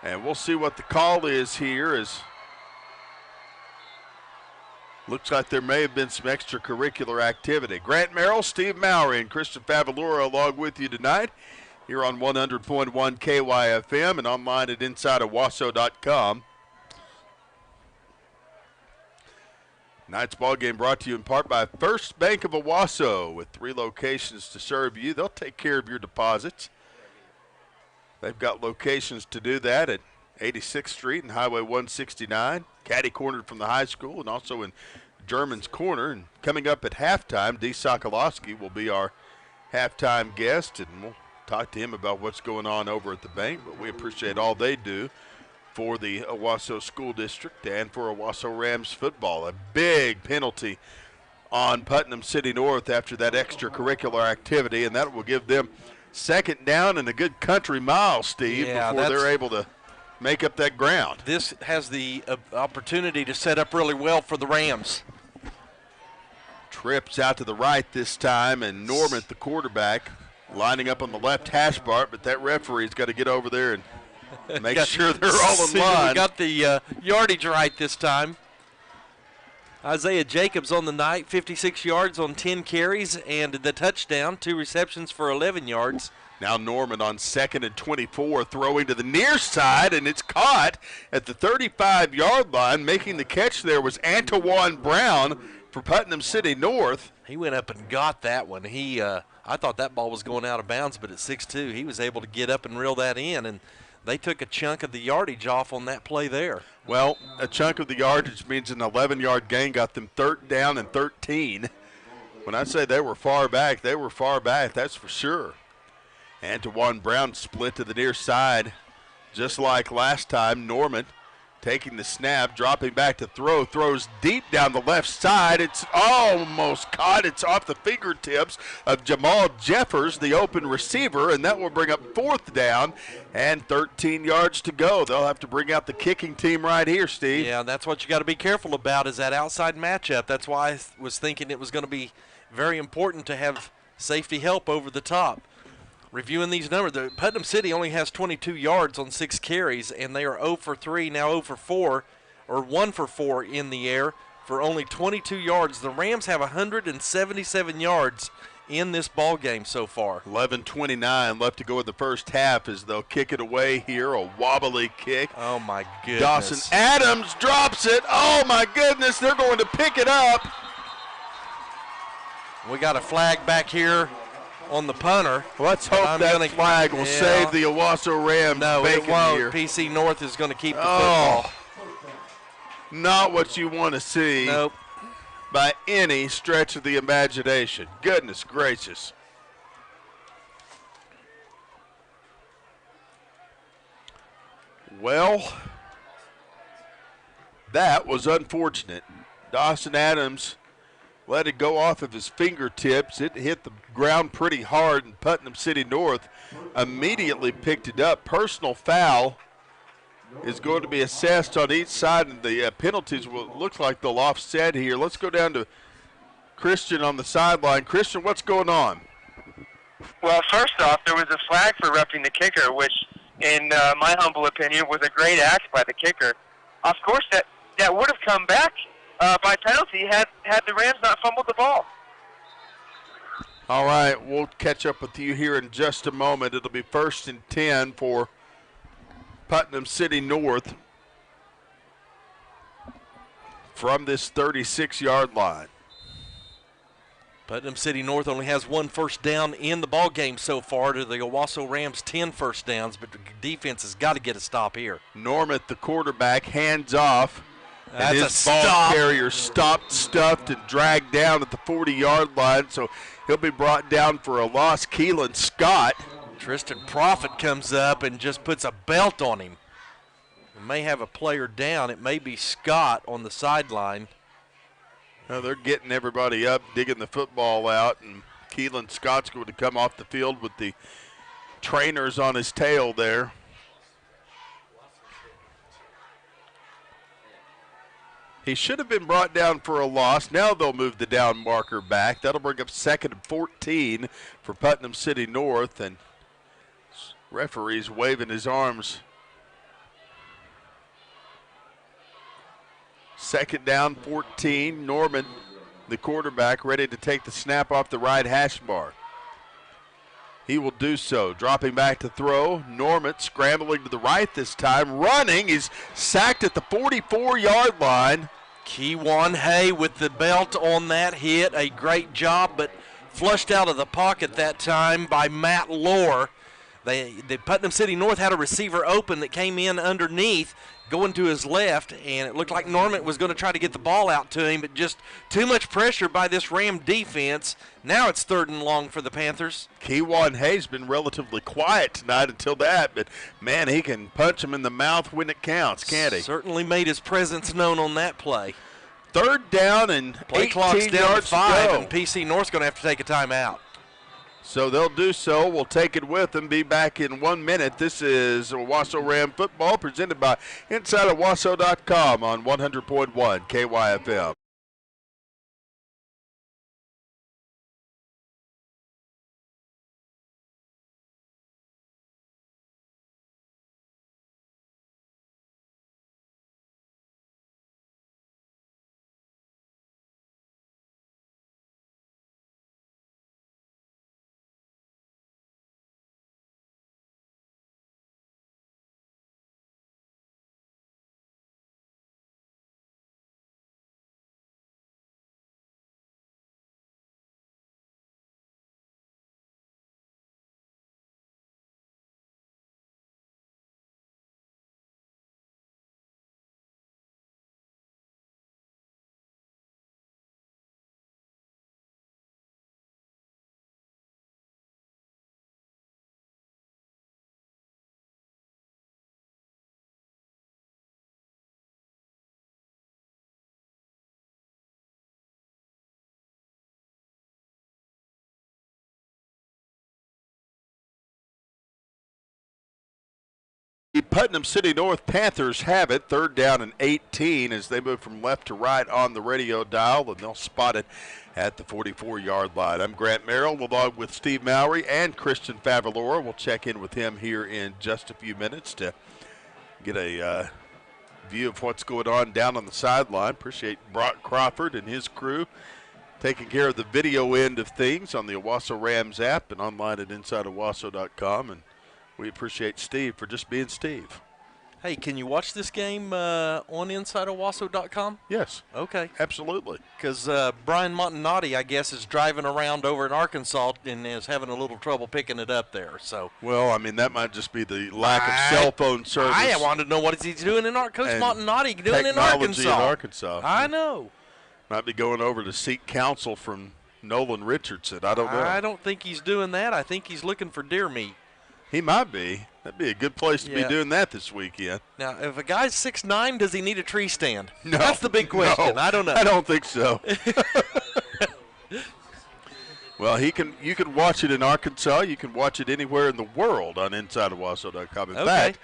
And we'll see what the call is here, as looks like there may have been some extracurricular activity. Grant Merrill, Steve Mowry, and Christian Favalora along with you tonight here on 100.1 KYFM and online at InsideOwasso.com. Tonight's ball game brought to you in part by First Bank of Owasso. With 3 locations to serve you, they'll take care of your deposits. They've got locations to do that at 86th Street and Highway 169, catty-cornered from the high school, and also in German's Corner. And coming up at halftime, Dee Sokolowski will be our halftime guest, and we'll talk to him about what's going on over at the bank. But we appreciate all they do for the Owasso School District and for Owasso Rams football. A big penalty on Putnam City North after that extracurricular activity, and that will give them second down and a good country mile, Steve, before they're able to make up that ground. This has the opportunity to set up really well for the Rams. Trips out to the right this time, and Norman, the quarterback, lining up on the left hash mark, but that referee's got to get over there and Make sure they're all in line. We got the yardage right this time. Isaiah Jacobs on the night, 56 yards on 10 carries, and the touchdown, 2 receptions for 11 yards. Now Norman on 2nd and 24, throwing to the near side, and it's caught at the 35-yard line. Making the catch there was Antoine Brown for Putnam City North. He went up and got that one. I thought that ball was going out of bounds, but at 6'2", he was able to get up and reel that in, and they took a chunk of the yardage off on that play there. Well, a chunk of the yardage means an 11-yard gain got them 3rd down and 13. When I say they were far back, that's for sure. Antoine Brown split to the near side, just like last time. Norman taking the snap, dropping back to throw, throws deep down the left side. It's almost caught. It's off the fingertips of Jamal Jeffers, the open receiver, and that will bring up 4th down and 13 yards to go. They'll have to bring out the kicking team right here, Steve. Yeah, that's what you got to be careful about is that outside matchup. That's why I was thinking it was going to be very important to have safety help over the top. Reviewing these numbers, Putnam City only has 22 yards on 6 carries, and they are 0 for 3, now 0 for 4, or 1 for 4 in the air for only 22 yards. The Rams have 177 yards in this ball game so far. 11:29 left to go in the first half as they'll kick it away here, a wobbly kick. Oh, my goodness. Dawson Adams drops it. Oh, my goodness, they're going to pick it up. We got a flag back here on the punter. Let's hope that flag will save the Owasso Rams. No, it won't. Here. PC North is going to keep the football. Not what you want to see. Nope. By any stretch of the imagination. Goodness gracious. Well, that was unfortunate. Dawson Adams let it go off of his fingertips. It hit the ground pretty hard, and Putnam City North immediately picked it up. Personal foul is going to be assessed on each side, and the penalties will look like they'll offset here. Let's go down to Christian on the sideline. Christian, what's going on? Well, first off, there was a flag for roughing the kicker, which, in my humble opinion, was a great act by the kicker. Of course, that would have come back by penalty had the Rams not fumbled the ball. All right, we'll catch up with you here in just a moment. It'll be 1st and 10 for Putnam City North from this 36-yard line. Putnam City North only has 1 first down in the ball game so far to the Owasso Rams 10 first downs, but the defense has got to get a stop here. Norman, the quarterback, hands off. That's and his ball carrier stuffed, and dragged down at the 40-yard line, so he'll be brought down for a loss. Keelan Scott. Tristan Profit comes up and just puts a belt on him. We may have a player down. It may be Scott on the sideline. Now they're getting everybody up, digging the football out, and Keelan Scott's going to come off the field with the trainers on his tail there. He should have been brought down for a loss. Now they'll move the down marker back. That'll bring up 2nd and 14 for Putnam City North, and referee's waving his arms. 2nd down, 14. Norman, the quarterback, ready to take the snap off the right hash bar. He will do so, dropping back to throw. Norman scrambling to the right this time, running. He's sacked at the 44-yard line. Keywan Hay with the belt on that hit. A great job, but flushed out of the pocket that time by Matt Lohr. The Putnam City North had a receiver open that came in underneath, going to his left, and it looked like Norman was going to try to get the ball out to him, but just too much pressure by this Ram defense. Now it's 3rd and long for the Panthers. Keywan Hay's been relatively quiet tonight until that, but, man, he can punch him in the mouth when it counts, can't he? Certainly made his presence known on that play. 3rd down and play 18 clock's down yards to 5, to go. and PC North's going to have to take a timeout. So they'll do so. We'll take it with them. Be back in 1 minute. This is Owasso Ram football presented by InsideOwasso.com on 100.1 KYFM. Putnam City North Panthers have it. 3rd down and 18 as they move from left to right on the radio dial, and they'll spot it at the 44-yard line. I'm Grant Merrill along with Steve Mowry and Christian Favalora. We'll check in with him here in just a few minutes to get a view of what's going on down on the sideline. Appreciate Brock Crawford and his crew taking care of the video end of things on the Owasso Rams app and online at InsideOwasso.com. And we appreciate Steve for just being Steve. Hey, can you watch this game on InsideOwasso.com? Yes. Okay. Absolutely. Because Brian Montanati, I guess, is driving around over in Arkansas and is having a little trouble picking it up there. So. Well, I mean, that might just be the lack of cell phone service. I wanted to know what he's doing in Coach Montanati doing in Arkansas. Arkansas. I know. Might be going over to seek counsel from Nolan Richardson. I don't know. I don't think he's doing that. I think he's looking for deer meat. He might be. That'd be a good place to be doing that this weekend. Now, if a guy's 6'9", does he need a tree stand? No. That's the big question. No, I don't know. I don't think so. Well, you can watch it in Arkansas. You can watch it anywhere in the world on InsideOwasso.com. In fact,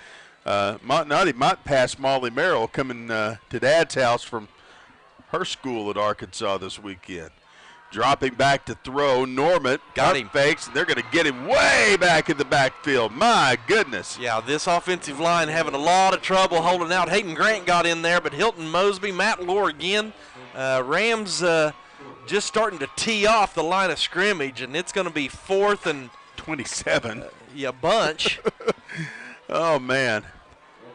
Montanati might pass Molly Merrill coming to Dad's house from her school at Arkansas this weekend. Dropping back to throw, Norman got him fakes, and they're going to get him way back in the backfield. My goodness. Yeah, this offensive line having a lot of trouble holding out. Hayden Grant got in there, but Hilton Mosby, Matt Lohr again. Rams just starting to tee off the line of scrimmage, and it's going to be 4th and 27. Bunch. Oh, man.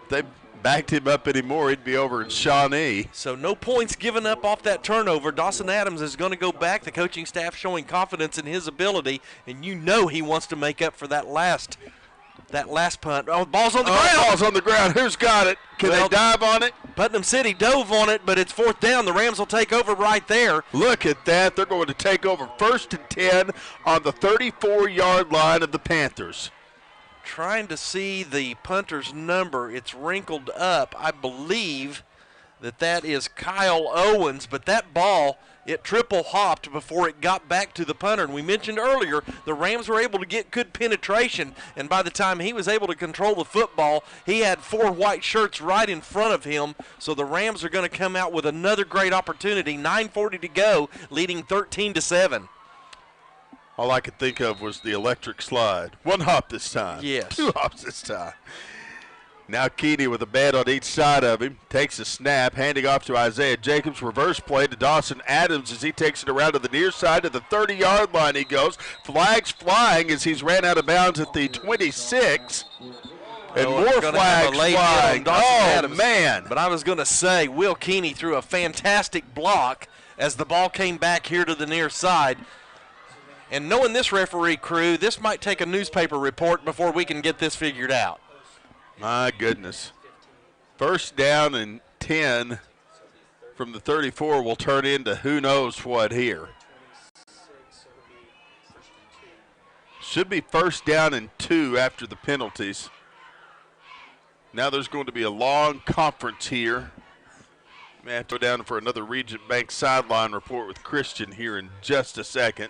If they backed him up anymore, he'd be over in Shawnee. So no points given up off that turnover. Dawson Adams is going to go back. The coaching staff showing confidence in his ability, and you know he wants to make up for that last punt. Oh, the ball's on the ground. Ball's on the ground. Who's got it? Can they dive on it? Putnam City dove on it, but it's 4th down. The Rams will take over right there. Look at that. They're going to take over 1st and 10 on the 34-yard line of the Panthers. Trying to see the punter's number. It's wrinkled up. I believe that is Kyle Owens, but that ball, it triple hopped before it got back to the punter. And we mentioned earlier the Rams were able to get good penetration, and by the time he was able to control the football, he had 4 white shirts right in front of him. So the Rams are going to come out with another great opportunity. 9:40 to go, leading 13-7. All I could think of was the electric slide. 1 hop this time. Yes. 2 hops this time. Now Keeney with a bad on each side of him. Takes a snap, handing off to Isaiah Jacobs. Reverse play to Dawson Adams as he takes it around to the near side to the 30-yard line he goes. Flags flying as he's ran out of bounds at the 26. And more flags flying. Adams. Man. But I was going to say, Will Keeney threw a fantastic block as the ball came back here to the near side. And knowing this referee crew, this might take a newspaper report before we can get this figured out. My goodness. 1st down and 10 from the 34 will turn into who knows what here. Should be 1st down and 2 after the penalties. Now there's going to be a long conference here. May have to go down for another Regent Bank sideline report with Christian here in just a second.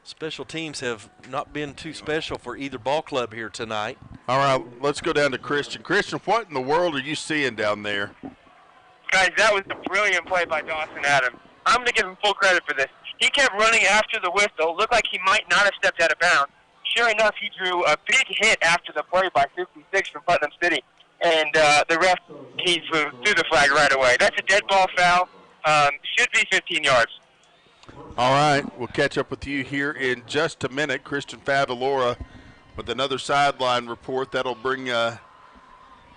Special teams have not been too special for either ball club here tonight. All right, let's go down to Christian. Christian, what in the world are you seeing down there? Guys, that was a brilliant play by Dawson Adams. I'm going to give him full credit for this. He kept running after the whistle. Looked like he might not have stepped out of bounds. Sure enough, he drew a big hit after the play by 56 from Putnam City. And the ref, he threw the flag right away. That's a dead ball foul. Should be 15 yards. All right, we'll catch up with you here in just a minute. Christian Favalora with another sideline report. That'll bring the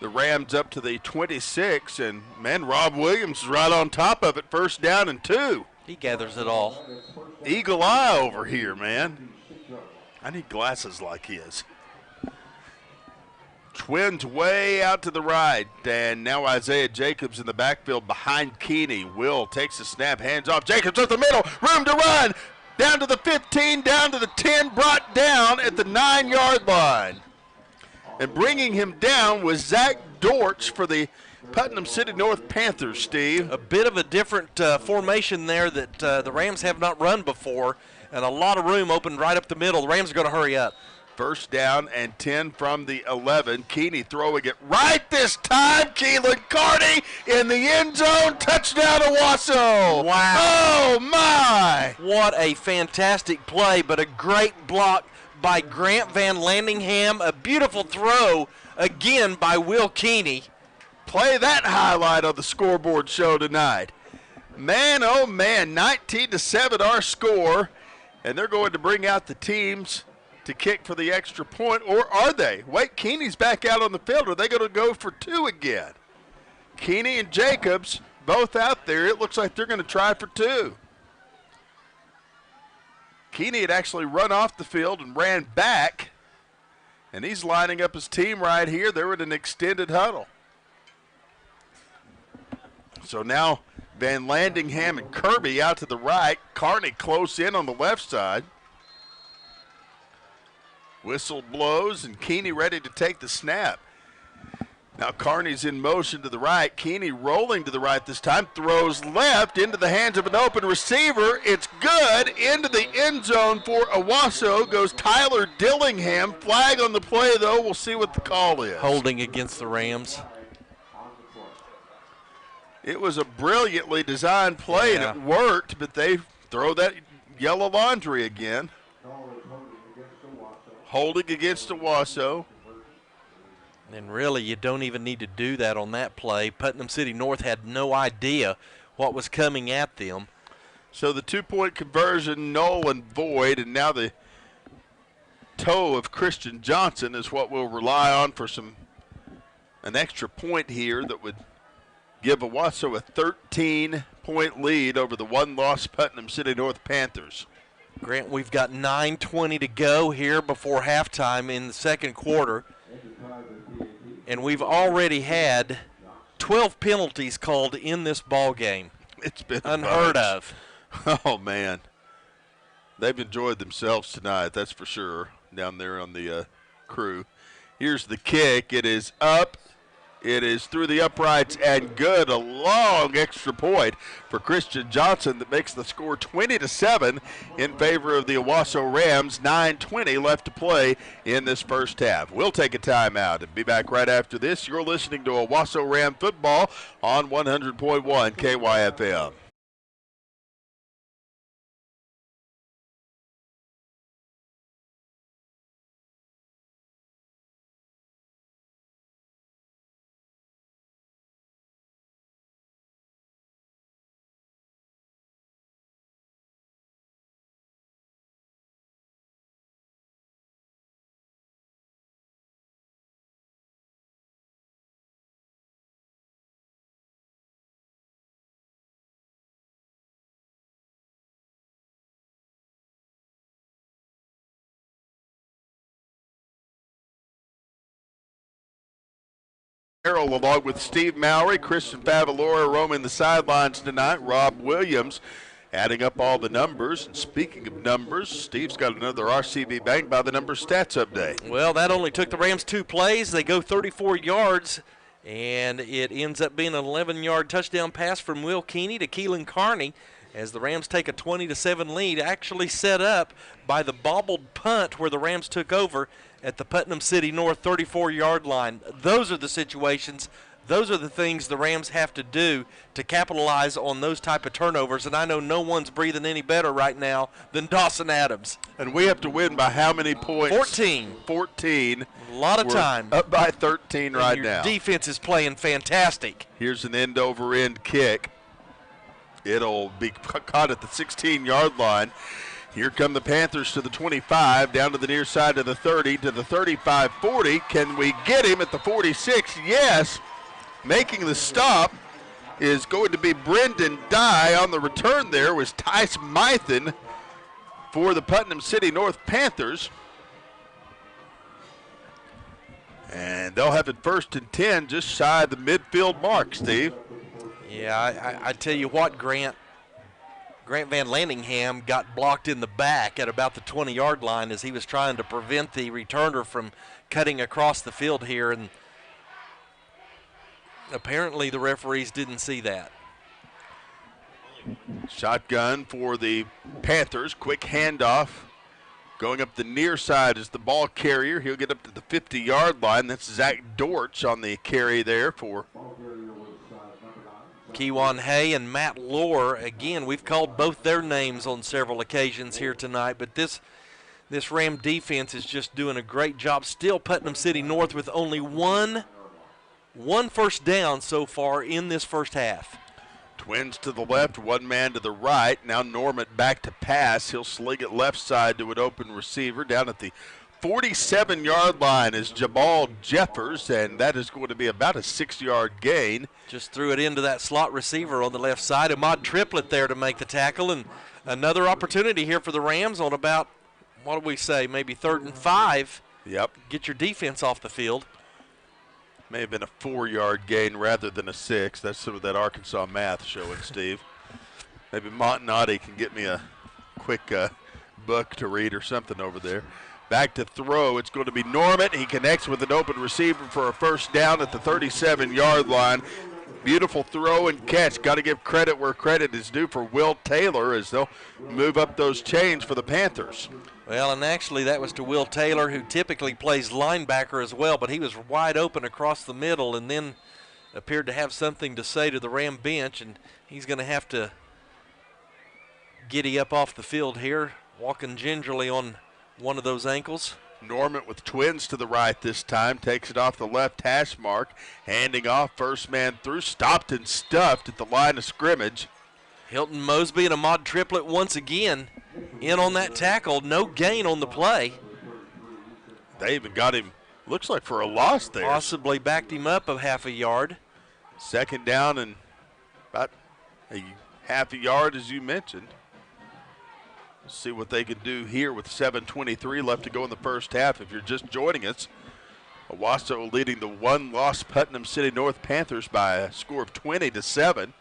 Rams up to the 26. And, man, Rob Williams is right on top of it. 1st down and 2. He gathers it all. Eagle eye over here, man. I need glasses like his. Twins way out to the right, and now Isaiah Jacobs in the backfield behind Keeney. Will takes the snap, hands off. Jacobs at the middle, room to run. Down to the 15, down to the 10, brought down at the 9-yard line. And bringing him down was Zach Dortch for the Putnam City North Panthers, Steve. A bit of a different formation there that the Rams have not run before, and a lot of room open right up the middle. The Rams are going to hurry up. First down and 10 from the 11. Keeney throwing it right this time. Keelan Carney in the end zone. Touchdown, Owasso. Wow. Oh, my. What a fantastic play, but a great block by Grant Van Landingham. A beautiful throw again by Will Keeney. Play that highlight on the scoreboard show tonight. Man, oh, man, 19-7 our score, and they're going to bring out the teams to kick for the extra point, or are they? Wait, Keeney's back out on the field. Are they going to go for two again? Keeney and Jacobs both out there. It looks like they're going to try for two. Keeney had actually run off the field and ran back, and he's lining up his team right here. They're in an extended huddle. So now Van Landingham and Kirby out to the right. Carney close in on the left side. Whistle blows, and Keeney ready to take the snap. Now Carney's in motion to the right. Keeney rolling to the right this time. Throws left into the hands of an open receiver. It's good. Into the end zone for Owasso goes Tyler Dillingham. Flag on the play, though. We'll see what the call is. Holding against the Rams. It was a brilliantly designed play, and it worked, but they throw that yellow laundry again. Holding against Owasso. And really, you don't even need to do that on that play. Putnam City North had no idea what was coming at them. So the two-point conversion, null and void, and now the toe of Christian Johnson is what we'll rely on for an extra point here that would give Owasso a 13-point lead over the one-loss Putnam City North Panthers. Grant, we've got 9:20 to go here before halftime in the second quarter, and we've already had 12 penalties called in this ball game. It's been unheard of. Oh, man. They've enjoyed themselves tonight, that's for sure, down there on the crew. Here's the kick. It is up. It is through the uprights and good. A long extra point for Christian Johnson that makes the score 20-7 in favor of the Owasso Rams. 9:20 left to play in this first half. We'll take a timeout and be back right after this. You're listening to Owasso Ram football on 100.1 KYFM. Along with Steve Mowry, Christian Favalora roaming the sidelines tonight. Rob Williams adding up all the numbers. And speaking of numbers, Steve's got another RCB Bank by the numbers stats update. Well, that only took the Rams 2 plays. They go 34 yards, and it ends up being an 11-yard touchdown pass from Will Keeney to Keelan Carney as the Rams take a 20-7 lead, actually set up by the bobbled punt where the Rams took over at the Putnam City North 34-yard line. Those are the situations, those are the things the Rams have to do to capitalize on those type of turnovers, and I know no one's breathing any better right now than Dawson Adams. And we have to win by how many points? 14. 14. A lot of time. Up by 13 and right your now. Defense is playing fantastic. Here's an end-over-end kick. It'll be caught at the 16-yard line. Here come the Panthers to the 25, down to the near side of the 30, to the 35-40. Can we get him at the 46? Yes. Making the stop is going to be Brendan Dye. On the return there was Tice Mythen for the Putnam City North Panthers. And they'll have it 1st and 10 just shy of the midfield mark, Steve. Yeah, I tell you what, Grant Van Landingham got blocked in the back at about the 20-yard line as he was trying to prevent the returner from cutting across the field here. And Apparently the referees didn't see that. Shotgun for the Panthers. Quick handoff. Going up the near side is the ball carrier. He'll get up to the 50-yard line. That's Zach Dortch on the carry there for Keewan Hay and Matt Lohr. Again, we've called both their names on several occasions here tonight, but this Ram defense is just doing a great job. Still Putnam City North with only one first down so far in this first half. Twins to the left, one man to the right. Now Norman back to pass. He'll sling it left side to an open receiver. Down at the 47-yard line is Jamal Jeffers, and that is going to be about a 6-yard gain. Just threw it into that slot receiver on the left side. Ahmad Triplett there to make the tackle, and another opportunity here for the Rams on about, what do we say, maybe 3rd and 5. Yep. Get your defense off the field. May have been a 4-yard gain rather than a 6. That's some of that Arkansas math showing, Steve. Maybe Montanati can get me a quick book to read or something over there. Back to throw. It's going to be Norman. He connects with an open receiver for a first down at the 37-yard line. Beautiful throw and catch. Got to give credit where credit is due for Will Taylor as they'll move up those chains for the Panthers. Well, and actually that was to Will Taylor, who typically plays linebacker as well, but he was wide open across the middle and then appeared to have something to say to the Ram bench, and he's going to have to giddy up off the field here, walking gingerly on one of those ankles. Norman with twins to the right this time, takes it off the left hash mark, handing off, first man through, stopped and stuffed at the line of scrimmage. Hilton Mosby and Ahmad Triplett once again in on that tackle. No gain on the play. They even got him, looks like for a loss there. Possibly backed him up a half a yard. Second down and about a half a yard, as you mentioned. Let's see what they can do here with 7:23 left to go in the first half. If you're just joining us, Owasso leading the one-loss Putnam City North Panthers by a score of 20-7.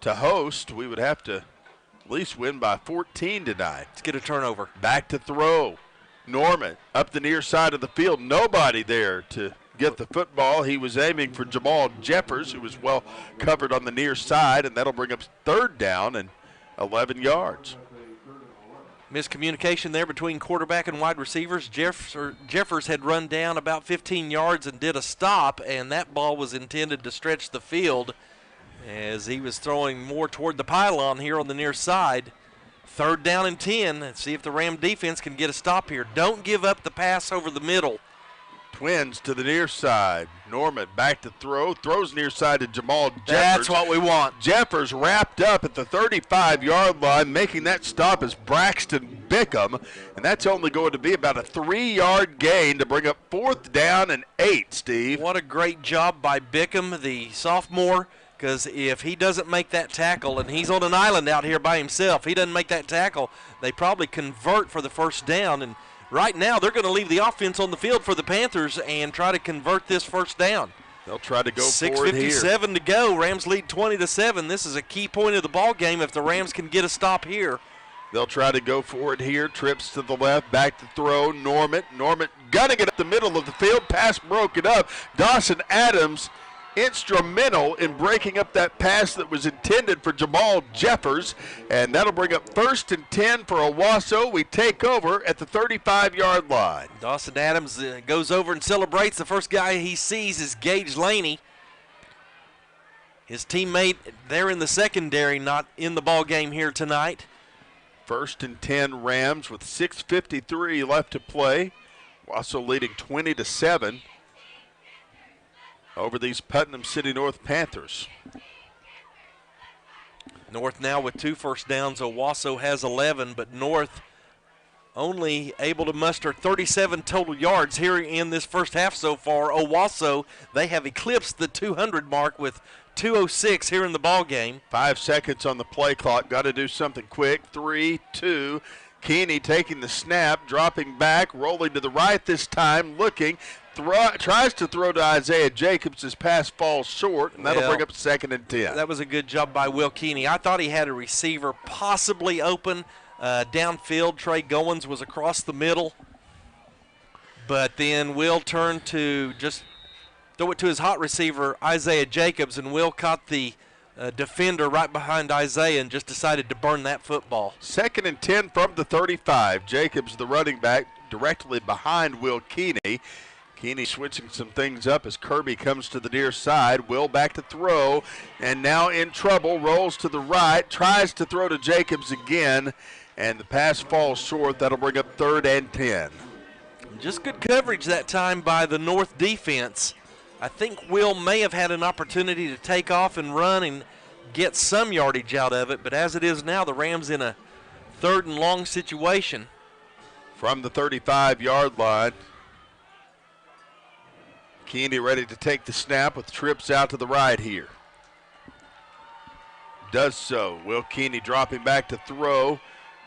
To host, we would have to at least win by 14 tonight. Let's get a turnover. Back to throw. Norman up the near side of the field. Nobody there to get the football. He was aiming for Jamal Jeffers, who was well covered on the near side, and that'll bring up third down and 11 yards. Miscommunication there between quarterback and wide receivers. Jeffers had run down about 15 yards and did a stop, and that ball was intended to stretch the field as he was throwing more toward the pylon here on the near side. Third down and 10. Let's see if the Ram defense can get a stop here. Don't give up the pass over the middle. Twins to the near side. Norman back to throw. Throws near side to Jamal Jeffers. That's what we want. Jeffers wrapped up at the 35-yard line. Making that stop is Braxton Bickham. And that's only going to be about a 3-yard gain to bring up 4th down and 8, Steve. What a great job by Bickham, the sophomore. Because if he doesn't make that tackle, and he's on an island out here by himself, he doesn't make that tackle, they probably convert for the first down. And right now they're going to leave the offense on the field for the Panthers and try to convert this first down. They'll try to go for it here. 6:57 to go. Rams lead 20-7. This is a key point of the ball game if the Rams can get a stop here. They'll try to go for it here. Trips to the left, back to throw. Norman gunning it up the middle of the field. Pass broken up. Dawson Adams instrumental in breaking up that pass that was intended for Jamal Jeffers, and that'll bring up 1st and 10 for Owasso. We take over at the 35-yard line. Dawson Adams goes over and celebrates. The first guy he sees is Gage Laney, his teammate there in the secondary, not in the ball game here tonight. 1st and 10 Rams with 6:53 left to play. Owasso leading 20-7 over these Putnam City North Panthers. North now with 2 first downs. Owasso has 11, but North only able to muster 37 total yards here in this first half so far. Owasso, they have eclipsed the 200 mark with 2:06 here in the ball game. 5 seconds on the play clock. Got to do something quick. 3, 2. Keeney taking the snap, dropping back, rolling to the right this time, looking. Tries to throw to Isaiah Jacobs. His pass falls short, and that'll bring up 2nd and 10. That was a good job by Will Keeney. I thought he had a receiver possibly open downfield. Trey Goins was across the middle. But then Will turned to just throw it to his hot receiver, Isaiah Jacobs, and Will caught the defender right behind Isaiah and just decided to burn that football. 2nd and 10 from the 35. Jacobs, the running back, directly behind Will Keeney. Keeney switching some things up as Kirby comes to the near side. Will back to throw, and now in trouble. Rolls to the right, tries to throw to Jacobs again, and the pass falls short. That'll bring up 3rd and 10. Just good coverage that time by the North defense. I think Will may have had an opportunity to take off and run and get some yardage out of it, but as it is now, the Rams in a 3rd and long situation. From the 35-yard line, Keeney ready to take the snap with trips out to the right here. Does so. Will Keeney dropping back to throw.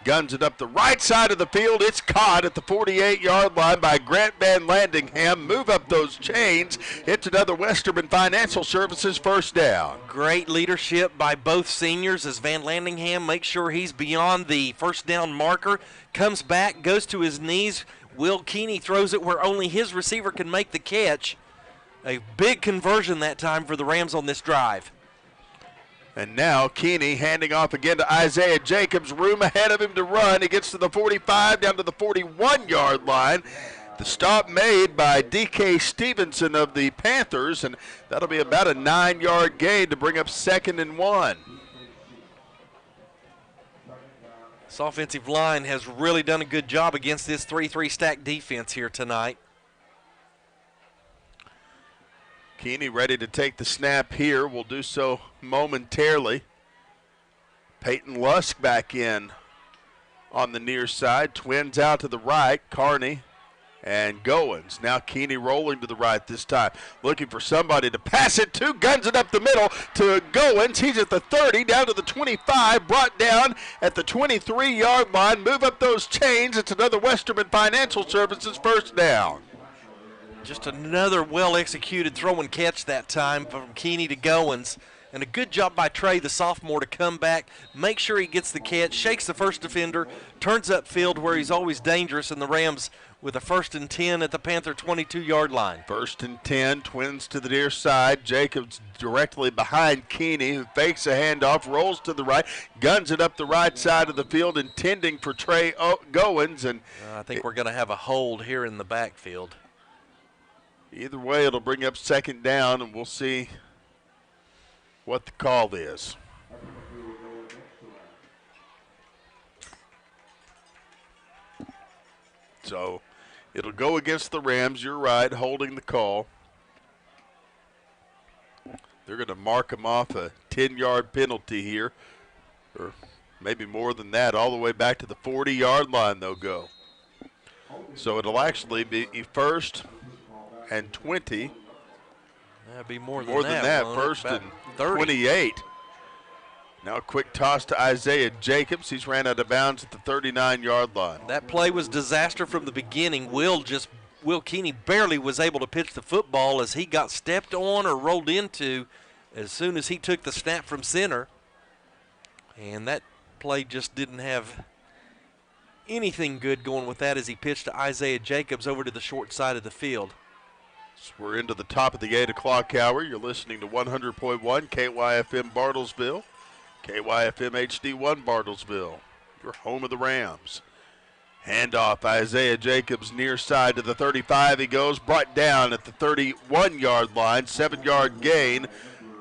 Guns it up the right side of the field. It's caught at the 48-yard line by Grant Van Landingham. Move up those chains. It's another Westerman Financial Services first down. Great leadership by both seniors as Van Landingham makes sure he's beyond the first down marker. Comes back, goes to his knees. Will Keeney throws it where only his receiver can make the catch. A big conversion that time for the Rams on this drive. And now Keeney handing off again to Isaiah Jacobs. Room ahead of him to run. He gets to the 45, down to the 41-yard line. The stop made by D.K. Stevenson of the Panthers, and that'll be about a 9-yard gain to bring up 2nd and 1. This offensive line has really done a good job against this 3-3 stack defense here tonight. Keeney ready to take the snap here. Will do so momentarily. Peyton Lusk back in on the near side. Twins out to the right. Carney and Goins. Now Keeney rolling to the right this time. Looking for somebody to pass it to. Guns it up the middle to Goins. He's at the 30, down to the 25. Brought down at the 23-yard line. Move up those chains. It's another Westerman Financial Services first down. Just another well-executed throw and catch that time from Keeney to Goins. And a good job by Trey, the sophomore, to come back, make sure he gets the catch, shakes the first defender, turns upfield where he's always dangerous, and the Rams with a 1st and 10 at the Panther 22-yard line. 1st and 10, Twins to the near side. Jacobs directly behind Keeney, who fakes a handoff, rolls to the right, guns it up the right side of the field, intending for Trey Goins. And I think we're going to have a hold here in the backfield. Either way, it'll bring up 2nd down, and we'll see what the call is. So it'll go against the Rams. You're right, holding the call. They're going to mark them off a 10-yard penalty here, or maybe more than that. All the way back to the 40-yard line they'll go. So it'll actually be 1st and 20. That'd be more than that. 1st and 28. Now a quick toss to Isaiah Jacobs. He's ran out of bounds at the 39-yard line. That play was disaster from the beginning. Will Keeney barely was able to pitch the football as he got stepped on or rolled into as soon as he took the snap from center. And that play just didn't have anything good going with that as he pitched to Isaiah Jacobs over to the short side of the field. So we're into the top of the 8 o'clock hour. You're listening to 100.1 KYFM Bartlesville, KYFM HD1 Bartlesville, your home of the Rams. Handoff, Isaiah Jacobs near side to the 35. He goes, brought down at the 31-yard line. 7-yard gain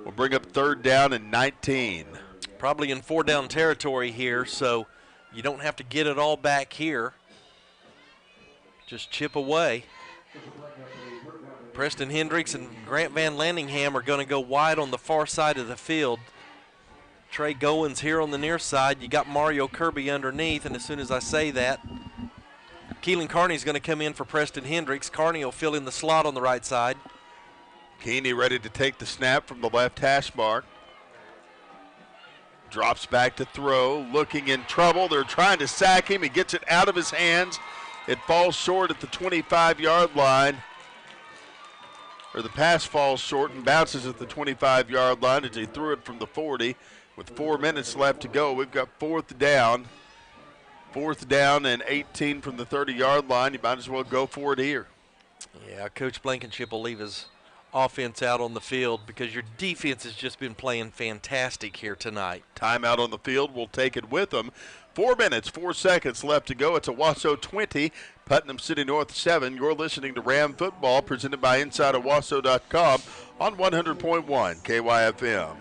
will bring up 3rd down and 19. Probably in 4-down territory here, so you don't have to get it all back here. Just chip away. Preston Hendricks and Grant Van Landingham are going to go wide on the far side of the field. Trey Goins here on the near side. You got Mario Kirby underneath, and as soon as I say that, Keelan Carney's going to come in for Preston Hendricks. Carney will fill in the slot on the right side. Keeney ready to take the snap from the left hash mark. Drops back to throw, looking in trouble. They're trying to sack him. He gets it out of his hands. It falls short at the 25-yard line. Or the pass falls short and bounces at the 25-yard line as he threw it from the 40. With 4 minutes left to go, we've got 4th down. 4th down and 18 from the 30-yard line. You might as well go for it here. Yeah, Coach Blankenship will leave his offense out on the field because your defense has just been playing fantastic here tonight. Timeout on the field. We'll take it with them. 4 minutes, 4 seconds left to go. It's Owasso 20, Putnam City North 7. You're listening to Ram Football presented by InsideOwasso.com on 100.1 KYFM.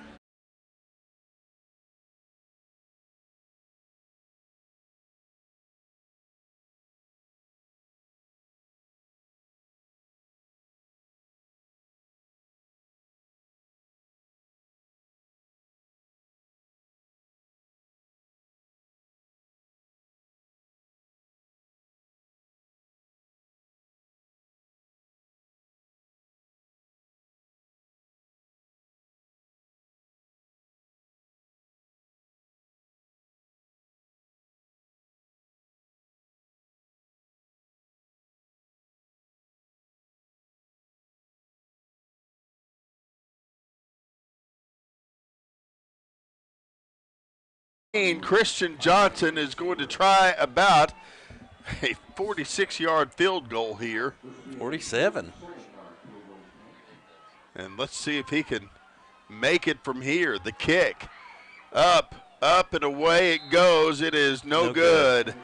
Christian Johnson is going to try about a 46-yard field goal here. 47. And let's see if he can make it from here. The kick. Up, and away it goes. It is no good.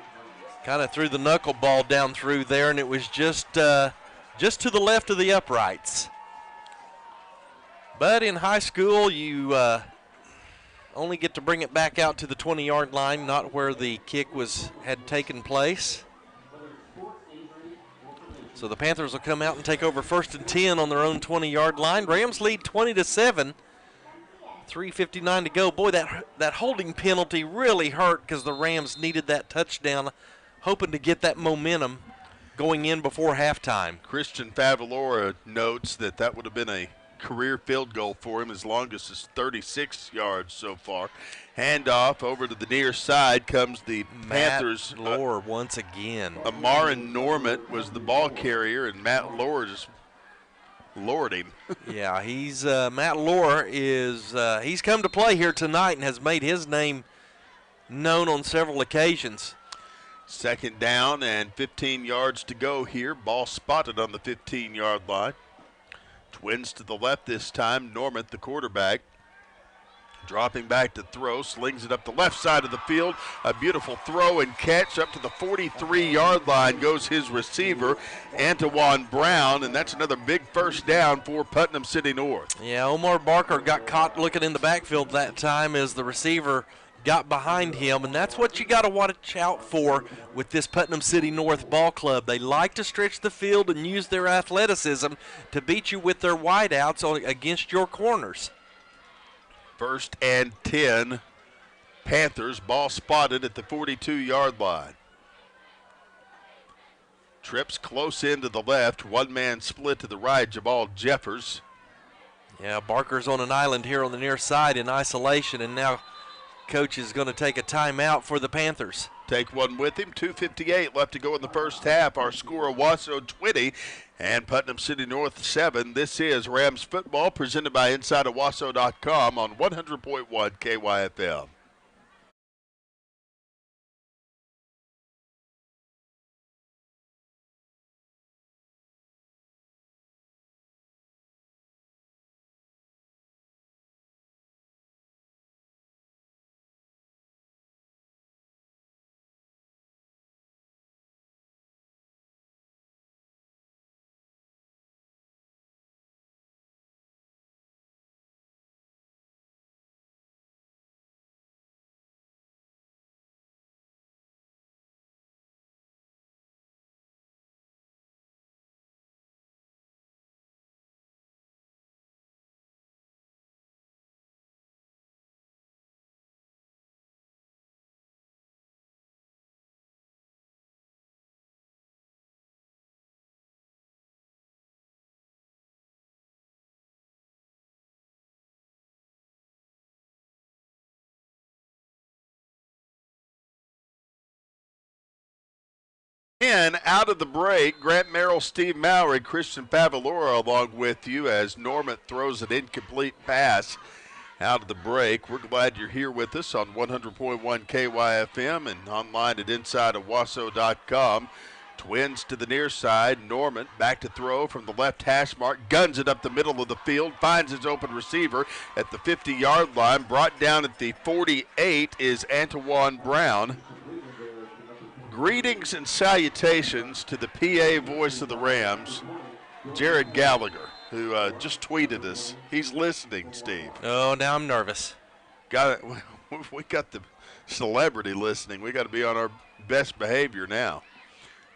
Kind of threw the knuckleball down through there, and it was just to the left of the uprights. But in high school, you only get to bring it back out to the 20-yard line, not where the kick had taken place. So the Panthers will come out and take over 1st and 10 on their own 20-yard line. Rams lead 20-7. 3:59 to go. Boy, that holding penalty really hurt because the Rams needed that touchdown, hoping to get that momentum going in before halftime. Christian Favalora notes that would have been a career field goal for him. His longest is 36 yards so far. Handoff over to the near side comes the Panthers. Matt Lohr once again. Amarin Normant was the ball carrier, and Matt Lohr just lowered him. Yeah, he's Matt Lohr is he's come to play here tonight and has made his name known on several occasions. 2nd down and 15 yards to go here. Ball spotted on the 15-yard line. Twins to the left this time. Normant, the quarterback, dropping back to throw, slings it up the left side of the field. A beautiful throw and catch up to the 43-yard line goes his receiver, Antoine Brown, and that's another big first down for Putnam City North. Yeah, Omar Barker got caught looking in the backfield that time as the receiver got behind him, and that's what you got to watch out for with this Putnam City North ball club. They like to stretch the field and use their athleticism to beat you with their wideouts against your corners. 1st and 10, Panthers. Ball spotted at the 42-yard line. Trips close in to the left. One-man split to the right, Jamal Jeffers. Yeah, Barker's on an island here on the near side in isolation, and now coach is going to take a timeout for the Panthers. Take one with him. 2:58 left to go in the first half. Our score, Owasso 20 and Putnam City North 7. This is Rams football presented by InsideOwasso.com on 100.1 KYFM. And out of the break, Grant Merrill, Steve Mowry, Christian Favalora along with you as Normant throws an incomplete pass out of the break. We're glad you're here with us on 100.1 KYFM and online at InsideOwasso.com. Twins to the near side. Norman back to throw from the left hash mark. Guns it up the middle of the field. Finds his open receiver at the 50-yard line. Brought down at the 48 is Antoine Brown. Greetings and salutations to the PA voice of the Rams, Jared Gallagher, who just tweeted us. He's listening, Steve. Oh, now I'm nervous. Got it. We got the celebrity listening. We got to be on our best behavior now.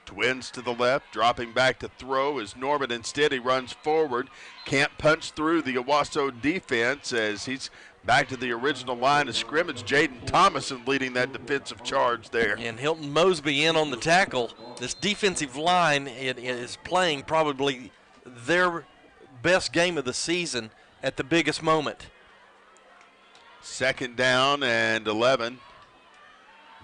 Twins to the left, dropping back to throw is Norman. Instead, he runs forward. Can't punch through the Owasso defense as he's back to the original line of scrimmage. Jaden Thomason leading that defensive charge there. And Hilton Mosby in on the tackle. This defensive line is playing probably their best game of the season at the biggest moment. 2nd down and 11.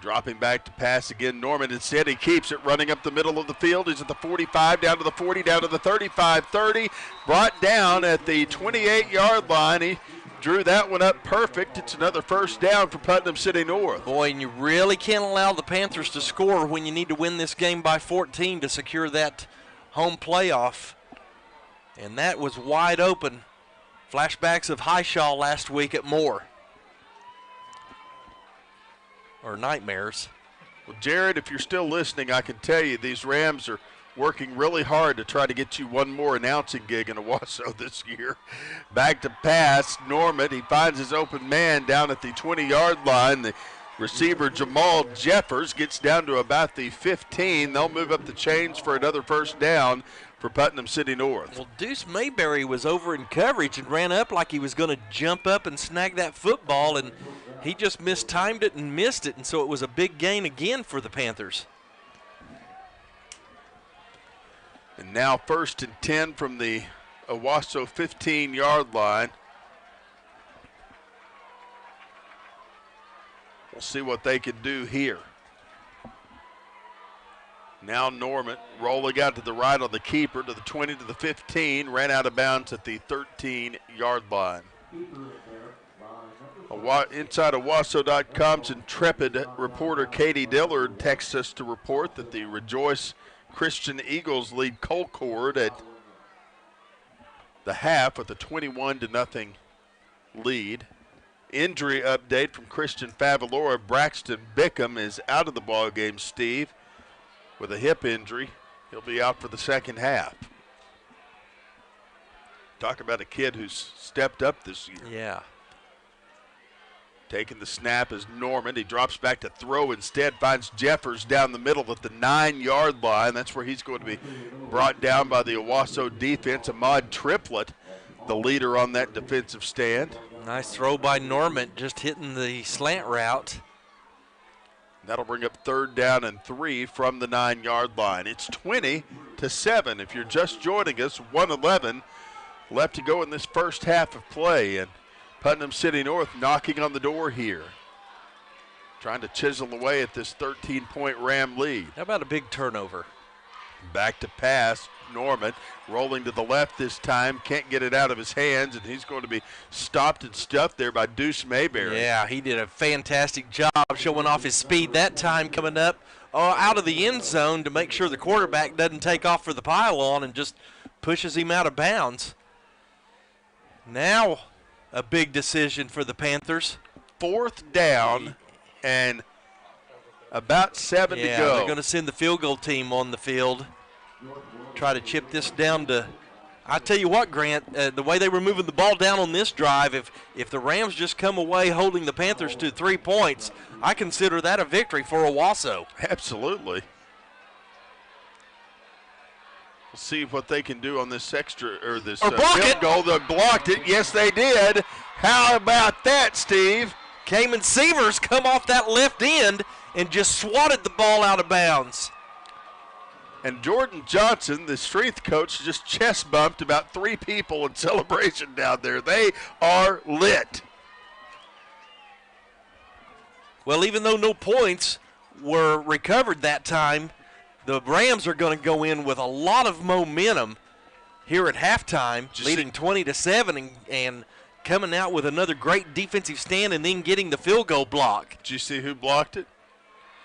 Dropping back to pass again. Norman instead, he keeps it running up the middle of the field. He's at the 45, down to the 40, down to the 35, 30. Brought down at the 28-yard line. He drew that one up perfect. It's another first down for Putnam City North. Boy, and you really can't allow the Panthers to score when you need to win this game by 14 to secure that home playoff. And that was wide open. Flashbacks of Highshaw last week at Moore. Or nightmares. Well, Jared, if you're still listening, I can tell you these Rams are working really hard to try to get you one more announcing gig in Owasso this year. Back to pass, Norman. He finds his open man down at the 20-yard line. The receiver, Jamal Jeffers, gets down to about the 15. They'll move up the chains for another first down for Putnam City North. Well, Deuce Mayberry was over in coverage and ran up like he was going to jump up and snag that football, and he just mistimed it and missed it, and so it was a big gain again for the Panthers. And now 1st and 10 from the Owasso 15-yard line. We'll see what they can do here. Now Norman rolling out to the right on the keeper to the 20 to the 15. Ran out of bounds at the 13-yard line. Inside Owasso.com's intrepid reporter Katie Dillard texts us to report that the Rejoice Christian Eagles lead Colcord at the half with a 21-0 lead. Injury update from Christian Favalora. Braxton Bickham is out of the ball game, Steve, with a hip injury. He'll be out for the second half. Talk about a kid who's stepped up this year. Yeah. Taking the snap is Norman. He drops back to throw instead, finds Jeffers down the middle at the 9-yard line. That's where he's going to be brought down by the Owasso defense. Ahmad Triplett, the leader on that defensive stand. Nice throw by Norman, just hitting the slant route. That'll bring up 3rd down and 3 from the 9-yard line. It's 20-7. If you're just joining us, 1:11 left to go in this first half of play. And Putnam City North knocking on the door here, trying to chisel away at this 13-point Ram lead. How about a big turnover? Back to pass, Norman rolling to the left this time, can't get it out of his hands, and he's going to be stopped and stuffed there by Deuce Mayberry. Yeah, he did a fantastic job showing off his speed that time, coming up out of the end zone to make sure the quarterback doesn't take off for the pylon and just pushes him out of bounds. Now a big decision for the Panthers. 4th down and about 7 to go. They're going to send the field goal team on the field. Try to chip this down to, I tell you what, Grant, the way they were moving the ball down on this drive, if the Rams just come away holding the Panthers to 3 points, I consider that a victory for Owasso. Absolutely. We'll see what they can do on this extra or this Or block field it. goal. They blocked it. Yes, they did. How about that, Steve? Cayman Sievers come off that left end and just swatted the ball out of bounds. And Jordan Johnson, the strength coach, just chest bumped about 3 people in celebration down there. They are lit. Well, even though no points were recovered that time, the Rams are going to go in with a lot of momentum here at halftime, leading 20-7 and coming out with another great defensive stand and then getting the field goal block. Did you see who blocked it?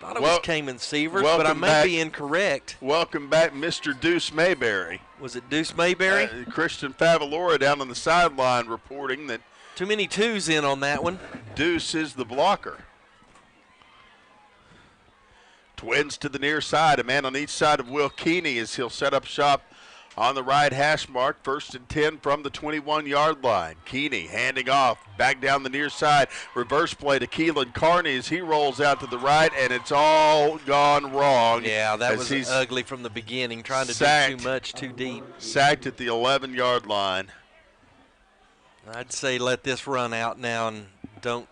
Thought it was Cayman Sievers, but I welcome may back. be incorrect. Welcome back, Mr. Deuce Mayberry. Was it Deuce Mayberry? Christian Favalora down on the sideline reporting that Too many twos in on that one. Deuce is the blocker. Twins to the near side. A man on each side of Will Keeney as he'll set up shop on the right hash mark. 1st and 10 from the 21-yard line. Keeney handing off back down the near side. Reverse play to Keelan Carney as he rolls out to the right, and it's all gone wrong. Yeah, that was ugly from the beginning, trying to do too much, too deep. Sacked at the 11-yard line. I'd say let this run out now and don't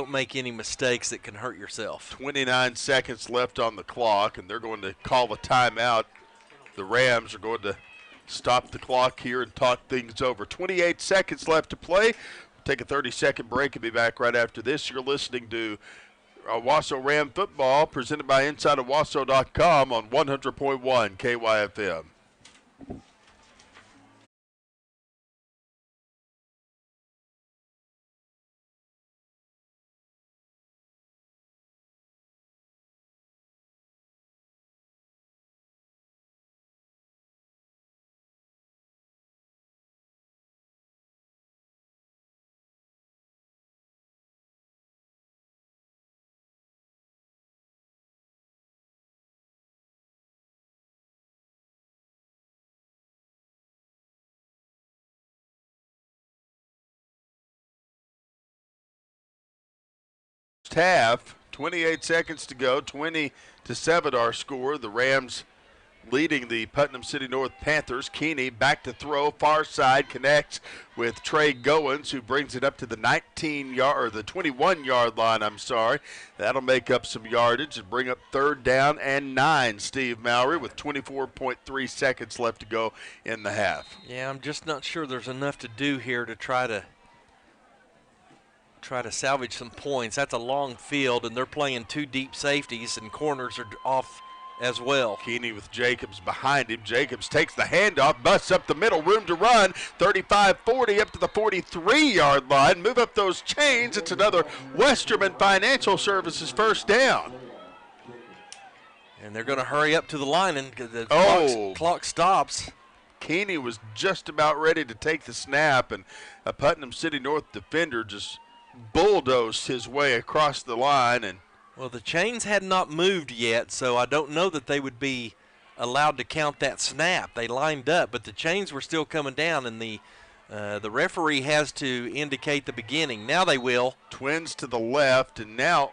make any mistakes that can hurt yourself. 29 seconds left on the clock, and they're going to call a timeout. The Rams are going to stop the clock here and talk things over. 28 seconds left to play. Take a 30-second break and be back right after this. You're listening to Owasso Ram Football, presented by InsideOwasso.com on 100.1 KYFM. Half, 28 seconds to go, 20-7 our score. The Rams leading the Putnam City North Panthers. Keeney back to throw, far side, connects with Trey Goins, who brings it up to the 21-yard line. That'll make up some yardage and bring up 3rd down and 9. Steve Mowry with 24.3 seconds left to go in the half. Yeah, I'm just not sure there's enough to do here to try to salvage some points. That's a long field, and they're playing 2 deep safeties, and corners are off as well. Keeney with Jacobs behind him. Jacobs takes the handoff, busts up the middle, room to run, 35-40 up to the 43-yard line. Move up those chains. It's another Westerman Financial Services 1st down. And they're going to hurry up to the line, and the clock stops. Keeney was just about ready to take the snap, and a Putnam City North defender just bulldozed his way across the line. And well, the chains had not moved yet, so I don't know that they would be allowed to count that snap. They lined up, but the chains were still coming down, and the referee has to indicate the beginning. Now they will. Twins to the left, and now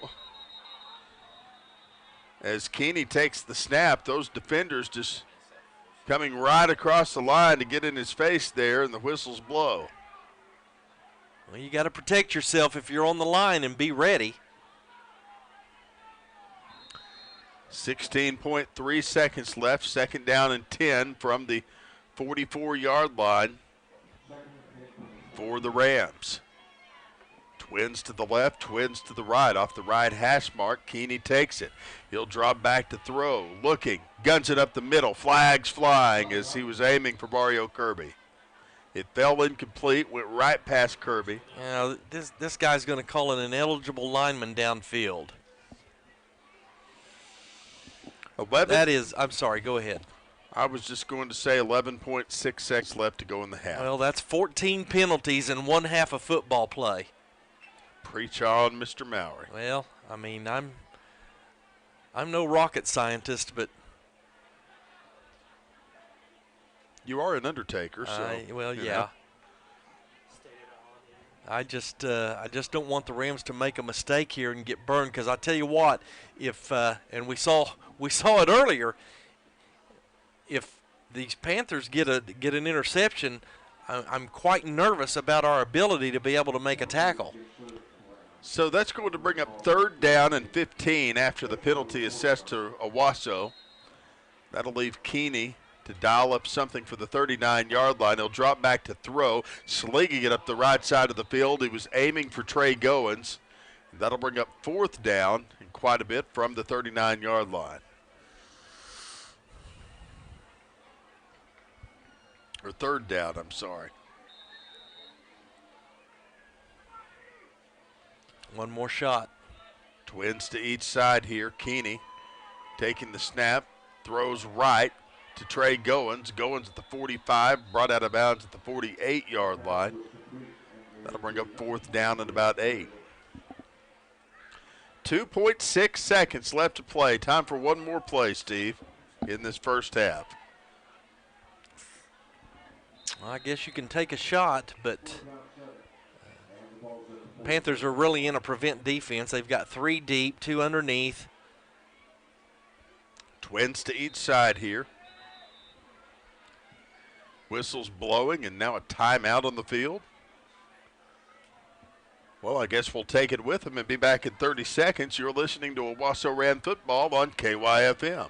as Keeney takes the snap, those defenders just coming right across the line to get in his face there, and the whistles blow. Well, you got to protect yourself if you're on the line and be ready. 16.3 seconds left, 2nd down and 10 from the 44-yard line for the Rams. Twins to the left, twins to the right. Off the right hash mark, Keeney takes it. He'll drop back to throw, looking, guns it up the middle, flags flying as he was aiming for Mario Kirby. It fell incomplete, went right past Kirby. Yeah, this guy's going to call an ineligible lineman downfield. 11. That is, I'm sorry, go ahead. I was just going to say 11.6 seconds left to go in the half. Well, that's 14 penalties in 1 half of football play. Preach on, Mr. Mowry. Well, I mean, I'm no rocket scientist, but you are an undertaker, so. Well, yeah. I just don't want the Rams to make a mistake here and get burned, because I tell you what, if and we saw it earlier, if these Panthers get an interception, I'm quite nervous about our ability to be able to make a tackle. So that's going to bring up 3rd down and 15 after the penalty assessed to Owasso. That'll leave Keeney to dial up something for the 39-yard line. He'll drop back to throw, slinging it up the right side of the field. He was aiming for Trey Goins. That'll bring up 4th down and quite a bit from the 39-yard line. Or 3rd down, I'm sorry. One more shot. Twins to each side here. Keeney taking the snap, throws right to Trey Goins. Goins at the 45, brought out of bounds at the 48-yard line. That'll bring up fourth down and about 8. 2.6 seconds left to play. Time for one more play, Steve, in this first half. I guess you can take a shot, but Panthers are really in a prevent defense. They've got 3 deep, 2 underneath. Twins to each side here. Whistles blowing, and now a timeout on the field. Well, I guess we'll take it with them and be back in 30 seconds. You're listening to Owasso Ram Football on KYFM.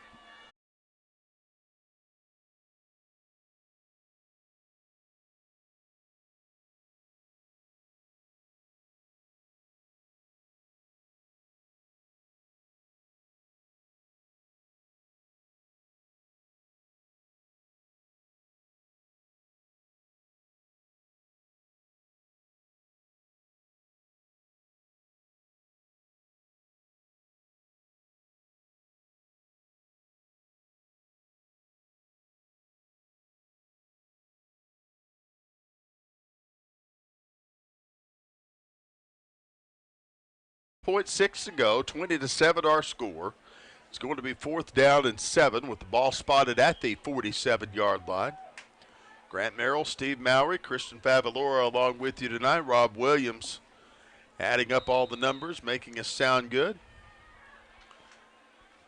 .6 to go, 20-7 our score. It's going to be fourth down and 7 with the ball spotted at the 47-yard line. Grant Merrill, Steve Mowry, Christian Favalora along with you tonight. Rob Williams adding up all the numbers, making us sound good.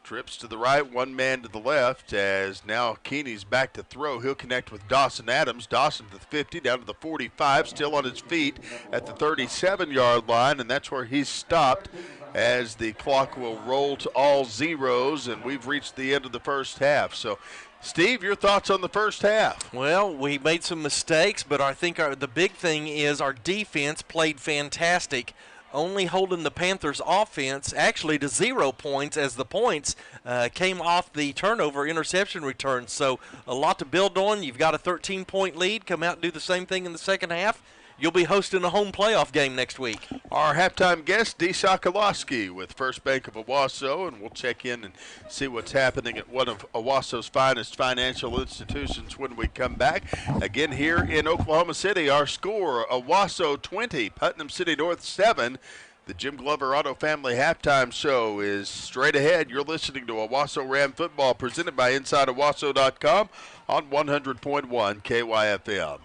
Trips to the right, one man to the left, as now Keeney's back to throw. He'll connect with Dawson Adams. Dawson to the 50, down to the 45, still on his feet at the 37-yard line, and that's where he's stopped as the clock will roll to all zeros, and we've reached the end of the first half. So, Steve, your thoughts on the first half? Well, we made some mistakes, but I think the big thing is our defense played fantastic, only holding the Panthers' offense actually to 0 points, as the points came off the turnover interception returns. So a lot to build on. You've got a 13-point lead. Come out and do the same thing in the second half. You'll be hosting a home playoff game next week. Our halftime guest, Dee Sokolowski with First Bank of Owasso, and we'll check in and see what's happening at one of Owasso's finest financial institutions when we come back. Again, here in Oklahoma City, our score, Owasso 20, Putnam City North 7. The Jim Glover Auto Family Halftime Show is straight ahead. You're listening to Owasso Ram Football, presented by InsideOwasso.com on 100.1 KYFM.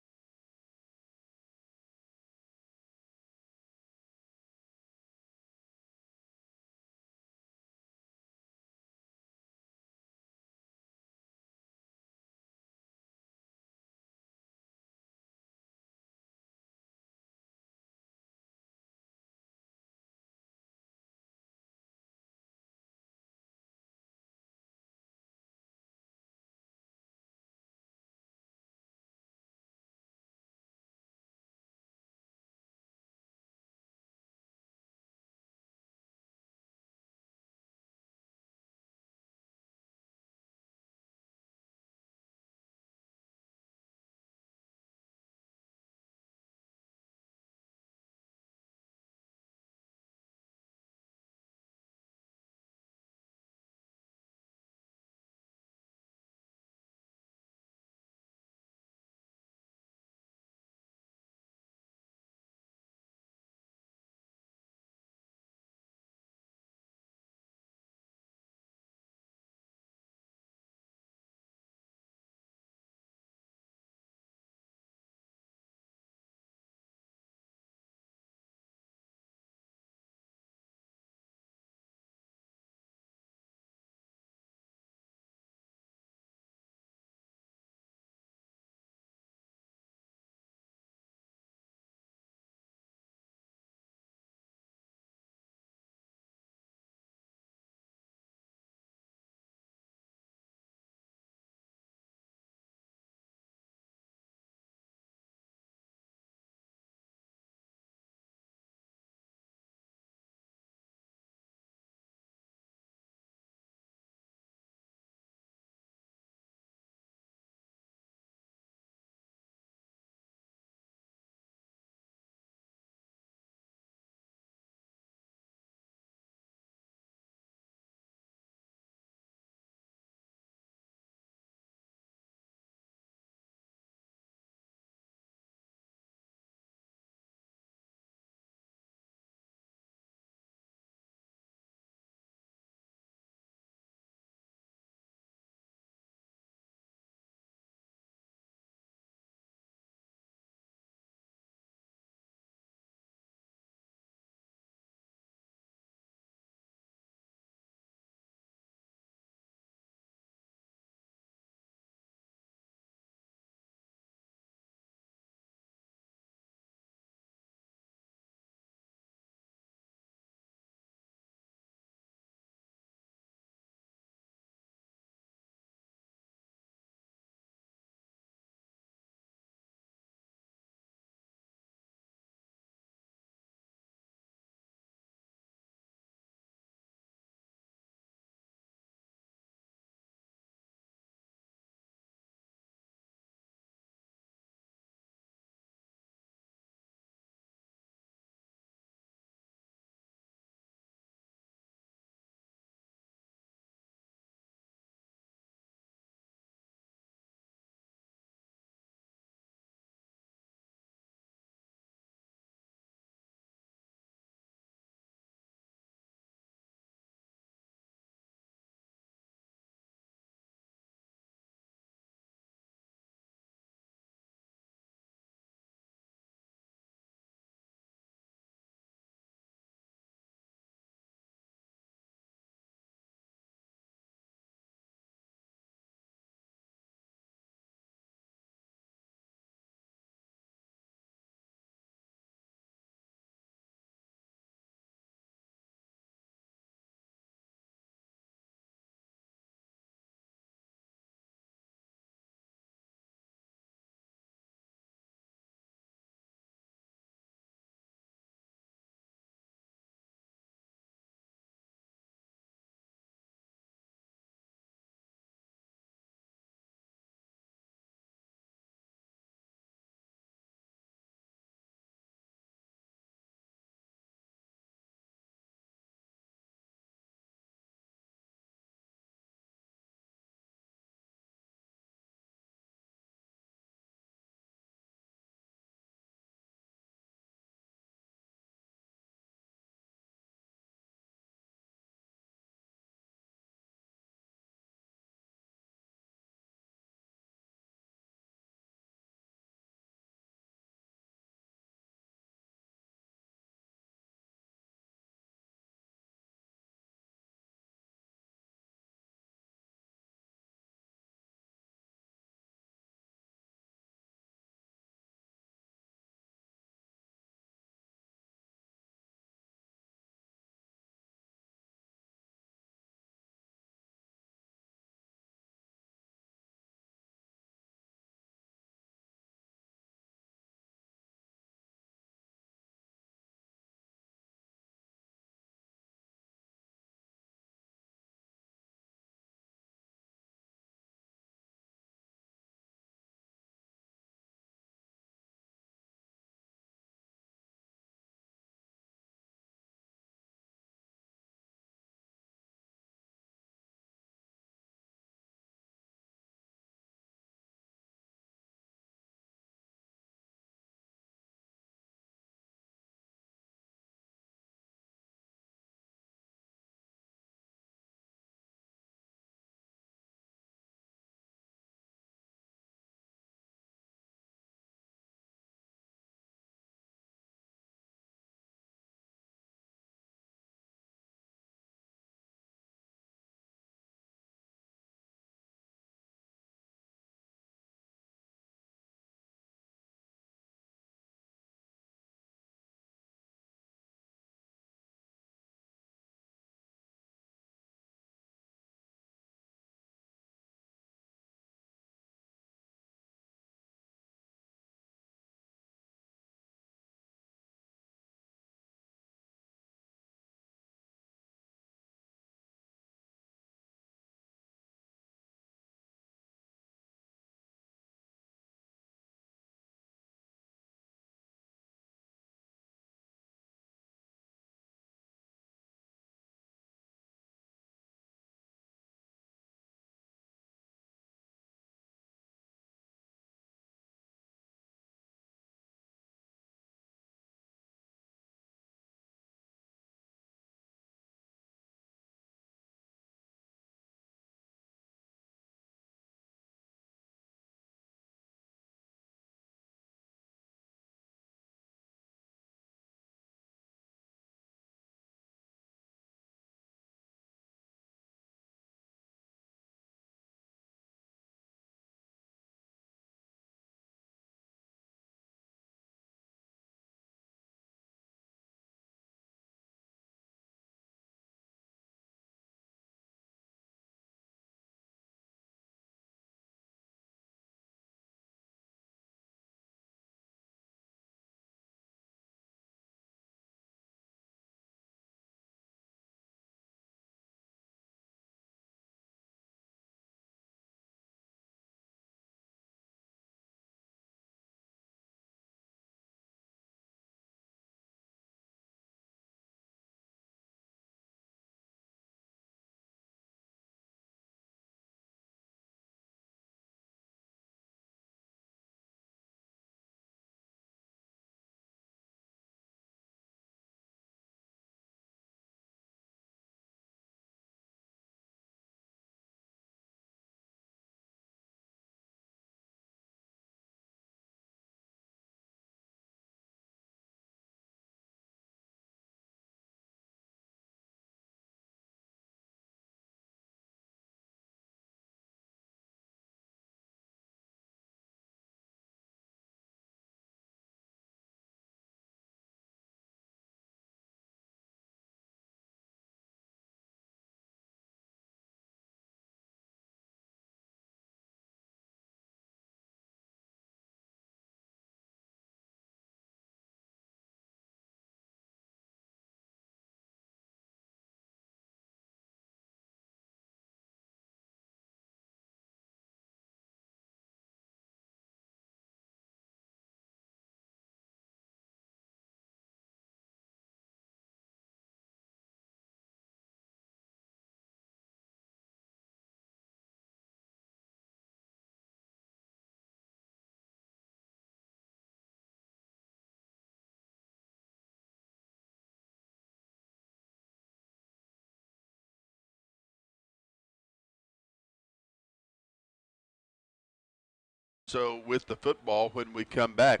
So with the football when we come back.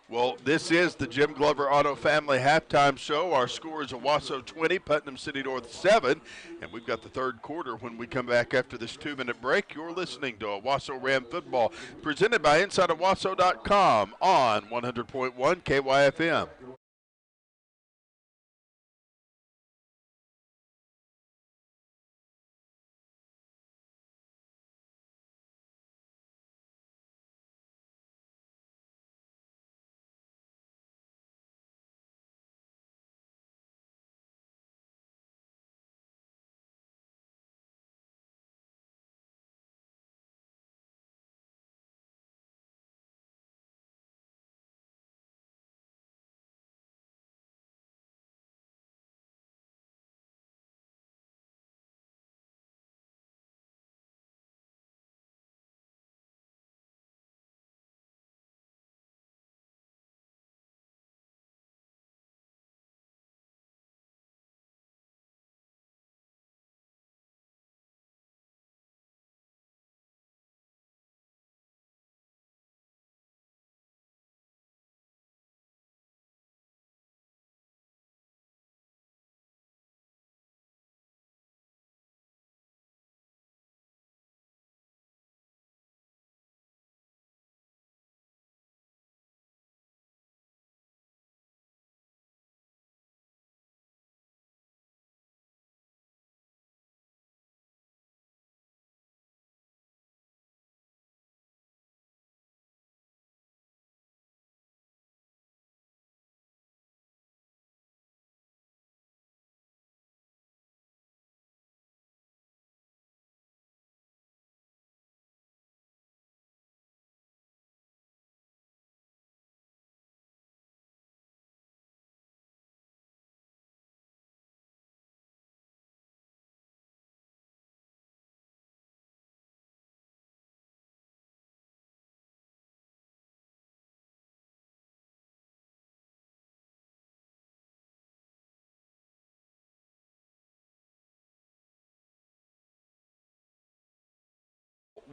Well, this is the Jim Glover Auto Family Halftime Show. Our score is Owasso 20, Putnam City North 7, and we've got the third quarter when we come back after this 2-minute break. You're listening to Owasso Ram Football, presented by InsideOwasso.com on 100.1 KYFM.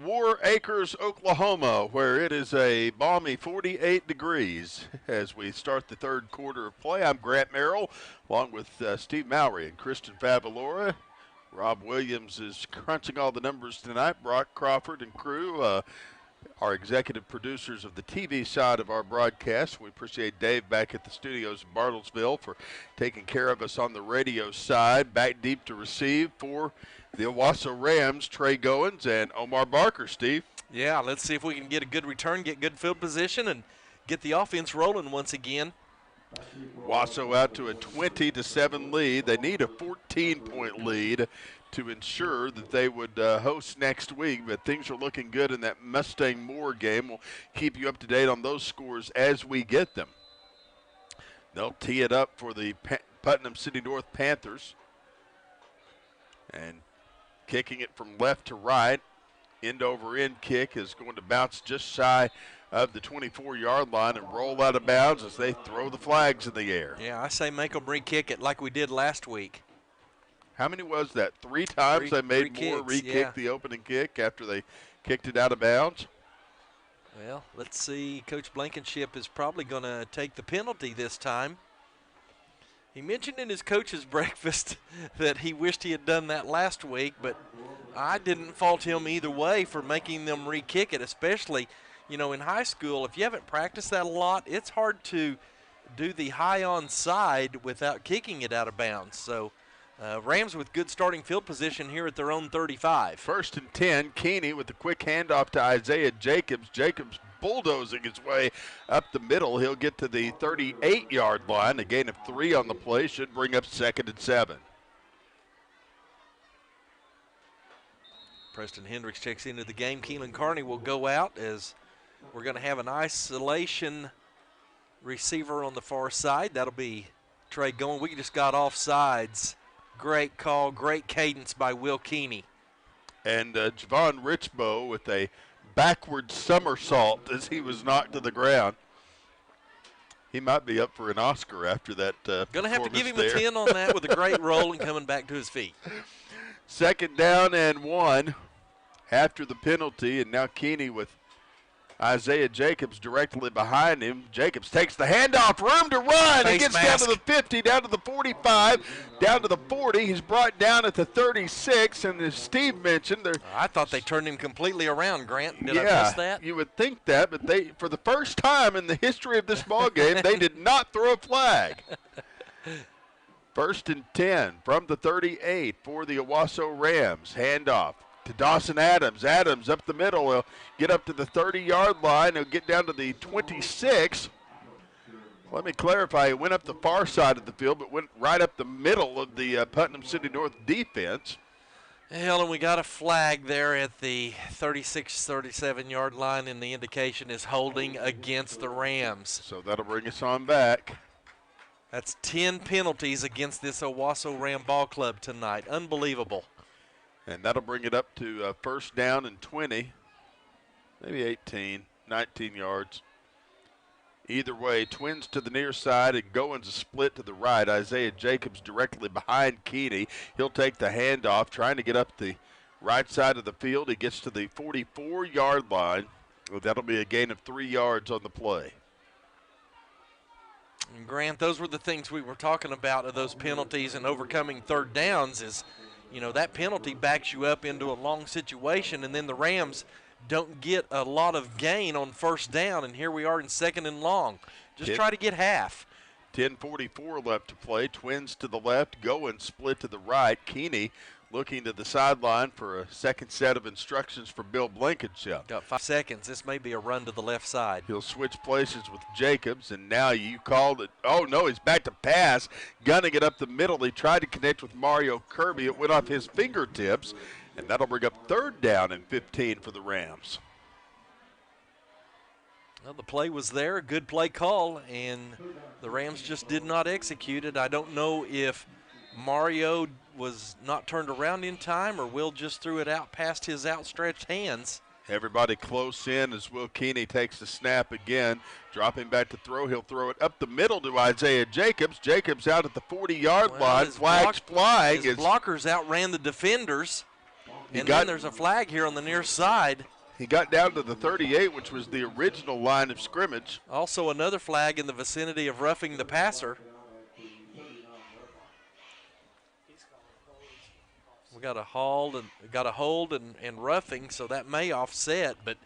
War Acres, Oklahoma, where it is a balmy 48 degrees as we start the third quarter of play. I'm Grant Merrill, along with Steve Mowry and Kristen Favalora. Rob Williams is crunching all the numbers tonight. Brock Crawford and crew, our executive producers of the TV side of our broadcast. We appreciate Dave back at the studios in Bartlesville for taking care of us on the radio side. Back deep to receive for the Owasso Rams, Trey Goins and Omar Barker, Steve. Yeah, let's see if we can get a good return, get good field position, and get the offense rolling once again. Owasso out to a 20-7 lead. They need a 14-point lead to ensure that they would host next week, but things are looking good in that Mustang-Moore game. We'll keep you up to date on those scores as we get them. They'll tee it up for the Putnam City North Panthers. And kicking it from left to right, end-over-end kick is going to bounce just shy of the 24-yard line and roll out of bounds as they throw the flags in the air. Yeah, I say make them re-kick it like we did last week. How many was that? Three times they made Moore re-kick the opening kick after they kicked it out of bounds? Well, let's see. Coach Blankenship is probably going to take the penalty this time. He mentioned in his coach's breakfast that he wished he had done that last week, but I didn't fault him either way for making them re-kick it, especially, you know, in high school. If you haven't practiced that a lot, it's hard to do the high onside without kicking it out of bounds. So Rams with good starting field position here at their own 35. 1st and 10, Keeney with the quick handoff to Isaiah Jacobs. Jacobs bulldozing his way up the middle. He'll get to the 38-yard line. A gain of 3 on the play should bring up 2nd and 7. Preston Hendricks checks into the game. Keelan Carney will go out as we're going to have an isolation receiver on the far side. That'll be Trey Goins. We just got offsides. Great call, great cadence by Will Keeney. And Javon Richbow with a backward somersault as he was knocked to the ground. He might be up for an Oscar after that. Going to have to give him a 10 on that with a great roll and coming back to his feet. 2nd down and 1 after the penalty, and now Keeney with Isaiah Jacobs directly behind him. Jacobs takes the handoff, room to run. He Face gets mask. down to the 50, down to the 45, down to the 40. He's brought down at the 36, and as Steve mentioned, I thought they turned him completely around, Grant. Did I miss that? You would think that, but they, for the first time in the history of this ball game, they did not throw a flag. 1st and 10 from the 38 for the Owasso Rams. Handoff to Dawson Adams. Adams up the middle. He'll get up to the 30-yard line. He'll get down to the 26. Let me clarify. He went up the far side of the field, but went right up the middle of the Putnam City North defense. Hell, and we got a flag there at the 36, 37-yard line, and the indication is holding against the Rams. So that'll bring us on back. That's 10 penalties against this Owasso Ram ball club tonight. Unbelievable. And that'll bring it up to 1st down and 20, maybe 18, 19 yards. Either way, Twins to the near side and Goins a split to the right. Isaiah Jacobs directly behind Keeney. He'll take the handoff, trying to get up the right side of the field. He gets to the 44-yard line. Well, that'll be a gain of 3 yards on the play. And Grant, those were the things we were talking about of those penalties and overcoming 3rd downs is, you know, that penalty backs you up into a long situation, and then the Rams don't get a lot of gain on 1st down, and here we are in 2nd and long. Just try to get half. 10:44 left to play. Twins to the left, Goins split to the right. Keeney looking to the sideline for a second set of instructions for Bill Blankenship. Got 5 seconds. This may be a run to the left side. He'll switch places with Jacobs, and now you called it. Oh, no, he's back to pass. Gunning it up the middle. He tried to connect with Mario Kirby. It went off his fingertips, and that'll bring up 3rd down and 15 for the Rams. Well, the play was there, a good play call, and the Rams just did not execute it. I don't know if Mario was not turned around in time or Will just threw it out past his outstretched hands. Everybody close in as Will Keeney takes the snap again. Dropping back to throw. He'll throw it up the middle to Isaiah Jacobs. Jacobs out at the 40-yard line. Flags flying. His blockers outran the defenders. And then there's a flag here on the near side. He got down to the 38, which was the original line of scrimmage. Also another flag in the vicinity of roughing the passer. We got a hold and roughing, so that may offset. But,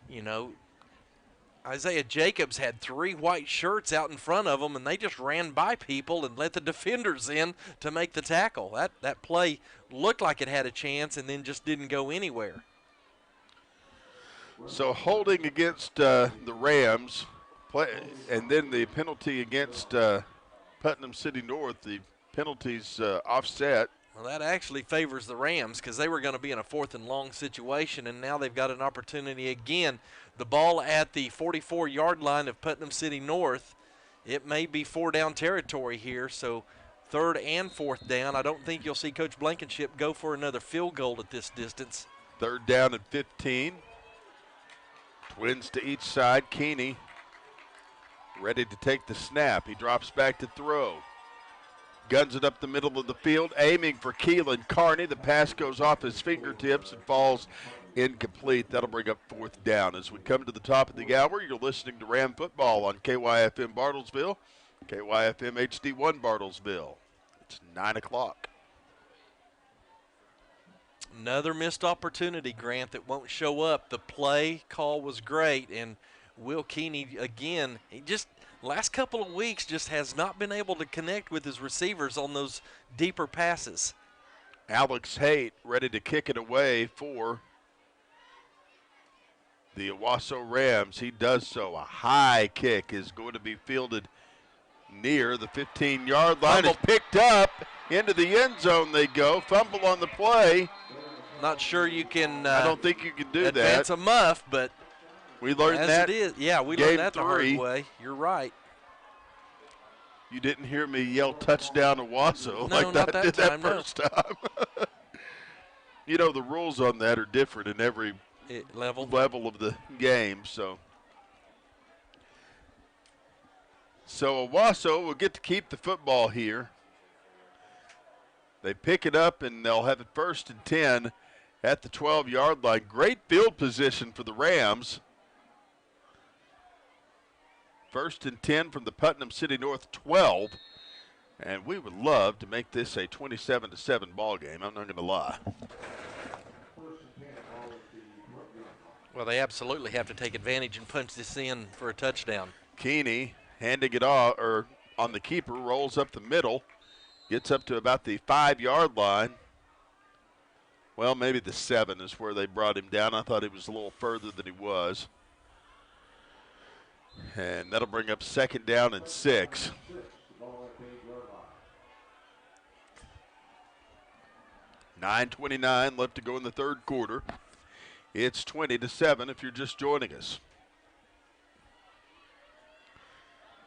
you know, Isaiah Jacobs had 3 white shirts out in front of him, and they just ran by people and let the defenders in to make the tackle. That play looked like it had a chance and then just didn't go anywhere. So holding against the Rams, and then the penalty against Putnam City North, the penalties offset. Well, that actually favors the Rams because they were going to be in a 4th and long situation, and now they've got an opportunity again. The ball at the 44-yard line of Putnam City North. It may be 4-down territory here, so 3rd and 4th down. I don't think you'll see Coach Blankenship go for another field goal at this distance. 3rd down and 15. Twins to each side. Keeney ready to take the snap. He drops back to throw. Guns it up the middle of the field, aiming for Keelan Carney. The pass goes off his fingertips and falls incomplete. That'll bring up 4th down. As we come to the top of the hour, you're listening to Ram Football on KYFM Bartlesville, KYFM HD1 Bartlesville. It's 9 o'clock. Another missed opportunity, Grant, that won't show up. The play call was great, and Will Keeney, again, he just – last couple of weeks just has not been able to connect with his receivers on those deeper passes. Alex Haight ready to kick it away for the Owasso Rams. He does so. A high kick is going to be fielded near the 15-yard line. It's picked up into the end zone they go. Fumble on the play. Not sure you can I don't think you can do advance that. a muff, but we learned as that. it is. Yeah, we Game learned that the hard 3. way. You're right. You didn't hear me yell touchdown Owasso No, like not that did time, that first time. You know, the rules on that are different in every level of the game. So Owasso will get to keep the football here. They pick it up, and they'll have it 1st and 10 at the 12-yard line. Great field position for the Rams. First and 10 from the Putnam City North 12. And we would love to make this a 27-7 ball game. I'm not going to lie. Well, they absolutely have to take advantage and punch this in for a touchdown. Keeney handing it off, or on the keeper, rolls up the middle, gets up to about the 5-yard line. Well, maybe the 7 is where they brought him down. I thought he was a little further than he was. And that'll bring up second down and 6. $9:29 left to go in the third quarter. It's 20-7 if you're just joining us.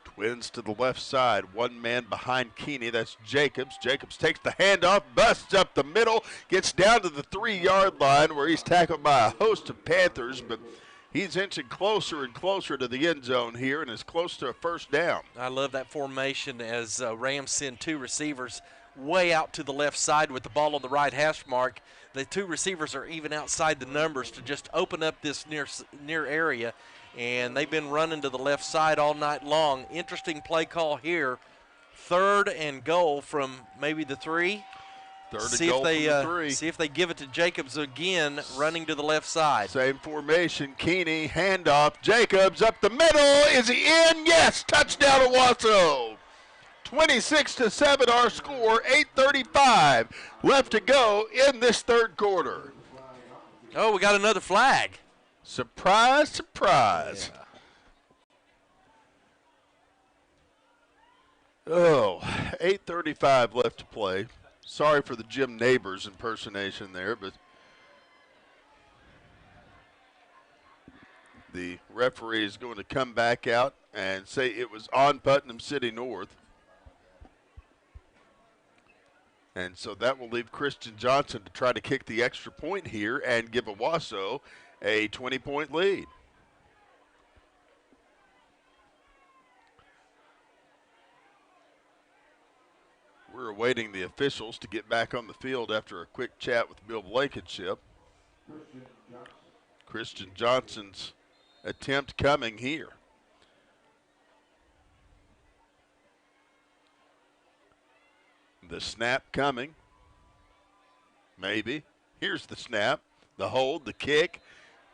Twins to the left side, one man behind Keeney, that's Jacobs. Jacobs takes the handoff, busts up the middle, gets down to the 3-yard line where he's tackled by a host of Panthers, but he's inching closer and closer to the end zone here and is close to a first down. I love that formation as Rams send 2 receivers way out to the left side with the ball on the right hash mark. The 2 receivers are even outside the numbers to just open up this near area, and they've been running to the left side all night long. Interesting play call here. 3rd and goal from maybe the 3. See if they give it to Jacobs again, running to the left side. Same formation. Keeney, handoff. Jacobs up the middle. Is he in? Yes. Touchdown Owasso. 26-7 our score. 8:35 left to go in this third quarter. Oh, we got another flag. Surprise, surprise. Yeah. Oh, 8:35 left to play. Sorry for the Jim Neighbors impersonation there, but the referee is going to come back out and say it was on Putnam City North. And so that will leave Christian Johnson to try to kick the extra point here and give Owasso a 20-point lead. We're awaiting the officials to get back on the field after a quick chat with Bill Blankenship. Christian Johnson's attempt coming here. The snap coming. Maybe. Here's the snap, the hold, the kick.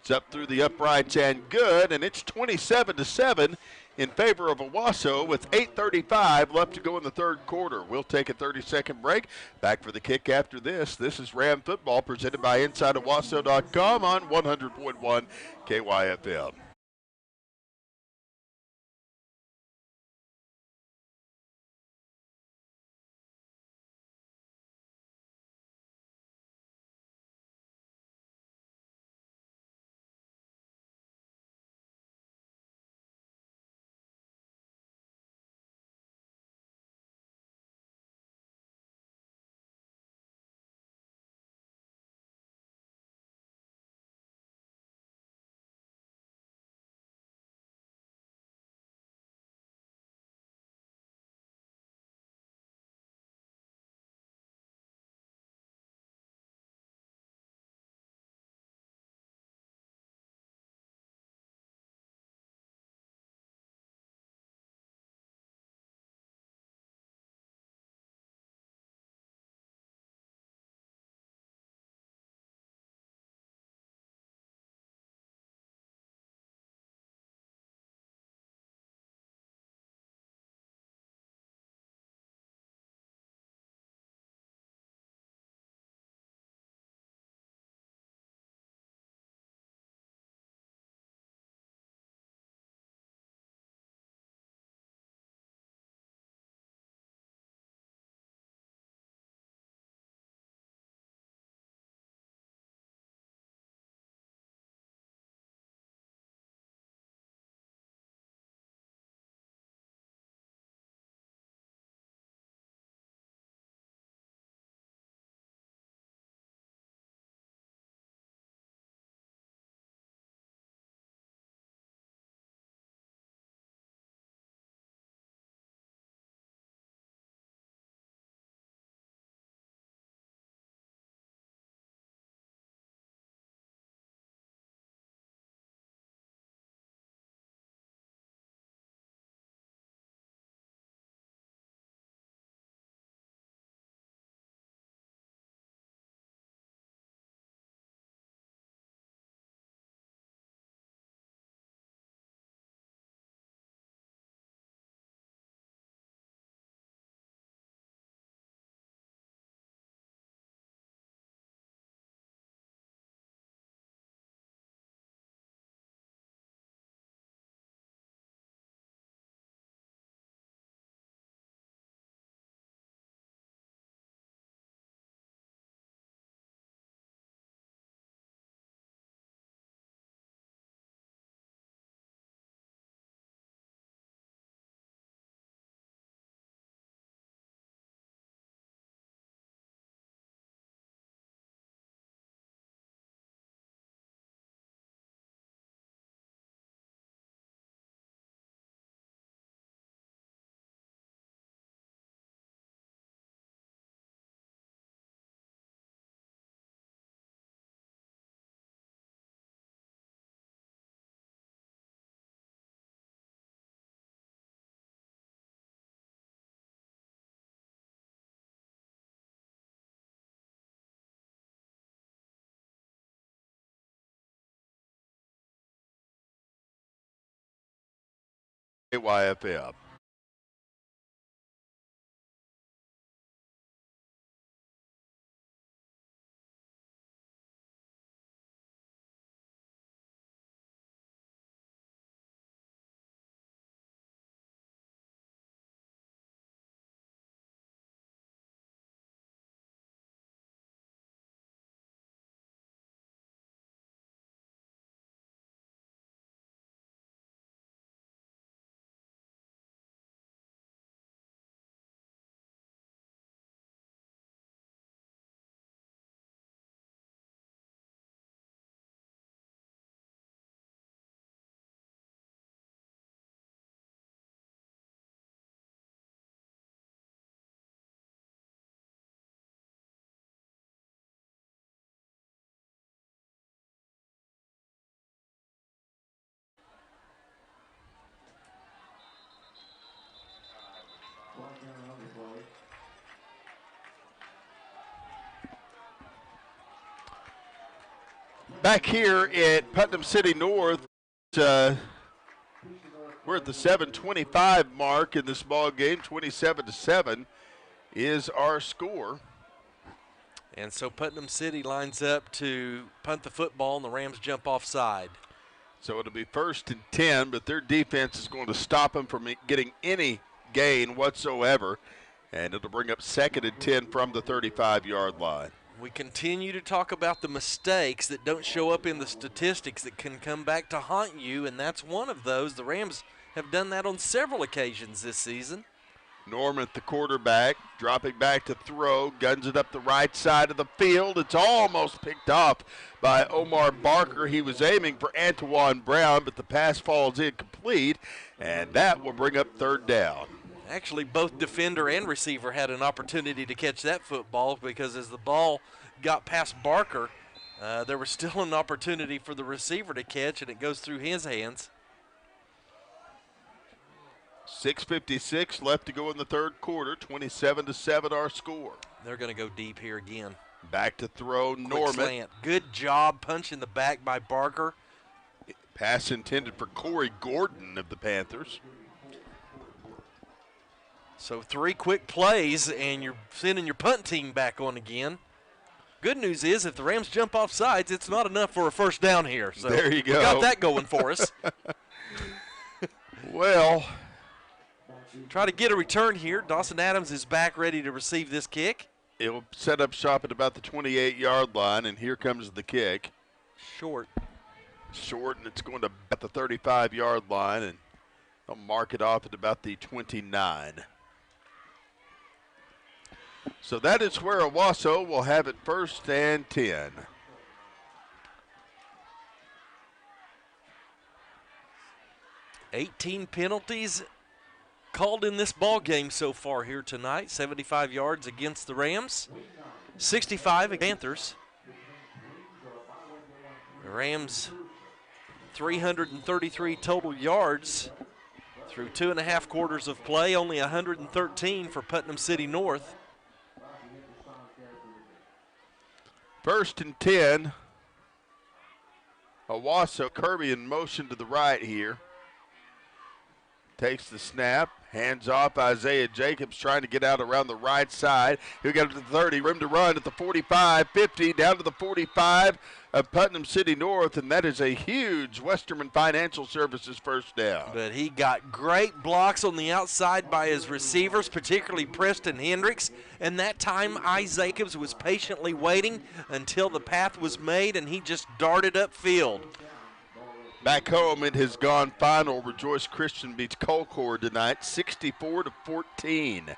It's up through the uprights and good, and it's 27-7 in favor of Owasso with 8:35 left to go in the third quarter. We'll take a 30-second break. Back for the kick after this. This is Ram Football presented by InsideOwasso.com on 100.1 KYFM. AYFM. Back here at Putnam City North, we're at the 7:25 mark in this ball game. 27-7 is our score. And so Putnam City lines up to punt the football, and the Rams jump offside. So it'll be 1st and 10, but their defense is going to stop them from getting any gain whatsoever, and it'll bring up 2nd and 10 from the 35-yard line. We continue to talk about the mistakes that don't show up in the statistics that can come back to haunt you, and that's one of those. The Rams have done that on several occasions this season. Norman at the quarterback, dropping back to throw, guns it up the right side of the field. It's almost picked off by Omar Barker. He was aiming for Antoine Brown, but the pass falls incomplete, and that will bring up 3rd down. Actually, both defender and receiver had an opportunity to catch that football, because as the ball got past Barker, there was still an opportunity for the receiver to catch, and it goes through his hands. 6:56 left to go in the 3rd quarter. 27-7 our score. They're going to go deep here again. Back to throw, Quick Norman. Slant. Good job, punch in the back by Barker. Pass intended for Corey Gordon of the Panthers. So 3 quick plays, and you're sending your punt team back on again. Good news is, if the Rams jump off sides, it's not enough for a 1st down here. So there you go. We got that going for us. Well, try to get a return here. Dawson Adams is back ready to receive this kick. it'll set up shop at about the 28-yard line, and here comes the kick. Short, and it's going to at the 35-yard line, and they'll mark it off at about the 29. So that is where Owasso will have it 1st and 10. $18 penalties called in this ball game so far here tonight. 75 yards against the Rams, 65 against Panthers. The Rams 333 total yards through 2.5 quarters of play, only 113 for Putnam City North. 1st and 10. Owasso, Kirby in motion to the right here. Takes the snap, hands off. Isaiah Jacobs trying to get out around the right side. He'll get up to the 30, room to run at the 45, 50, down to the 45 of Putnam City North, and that is a huge Westerman Financial Services 1st down. But he got great blocks on the outside by his receivers, particularly Preston Hendricks, and that time Isaiah Jacobs was patiently waiting until the path was made, and he just darted upfield. Back home, it has gone final. Rejoice Christian beats Colcord tonight, 64-14.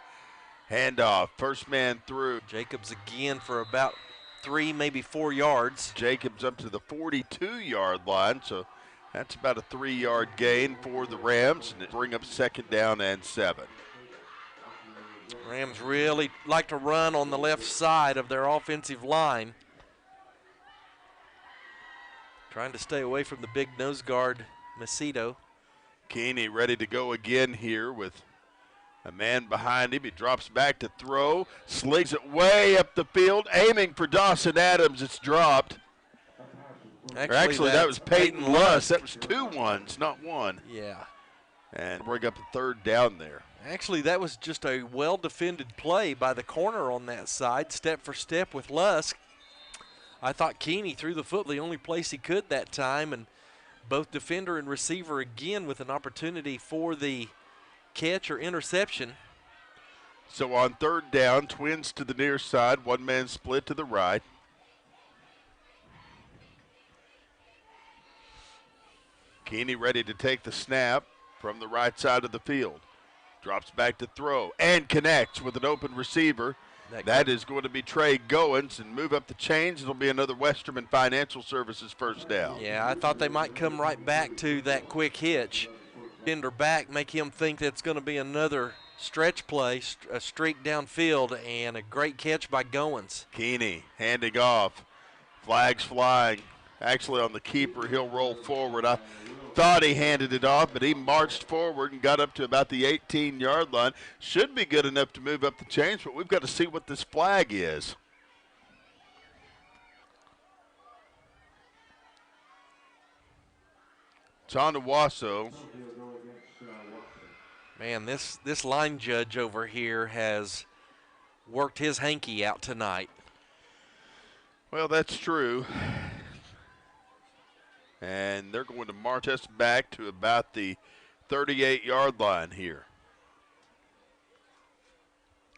Handoff, first man through. Jacobs again for about 3, maybe 4 yards. Jacobs up to the 42-yard line, so that's about a 3-yard gain for the Rams, and it bring up 2nd down and 7. Rams really like to run on the left side of their offensive line. Trying to stay away from the big nose guard, Macedo. Keeney ready to go again here with a man behind him. He drops back to throw, slings it way up the field, aiming for Dawson Adams. It's dropped. Actually that was Peyton Luss. That was 2 ones, not 1. Yeah. And bring up a third down there. Actually, that was just a well-defended play by the corner on that side, step for step with Lusk. I thought Keeney threw the foot the only place he could that time, and both defender and receiver again with an opportunity for the catch or interception. So on third down, Twins to the near side, one man split to the right. Keeney ready to take the snap from the right side of the field. Drops back to throw and connects with an open receiver. That is going to be Trey Goins, and move up the chains. It'll be another Westerman Financial Services first down. Yeah, I thought they might come right back to that quick hitch. Defender back, make him think that's going to be another stretch play, a streak downfield, and a great catch by Goins. Keeney handing off. Flags flying. Actually on the keeper, he'll roll forward. I thought he handed it off, but he marched forward and got up to about the 18-yard line. Should be good enough to move up the chains, but we've got to see what this flag is. It's on to Owasso. Man, this line judge over here has worked his hanky out tonight. Well, that's true. And they're going to march us back to about the 38-yard line here.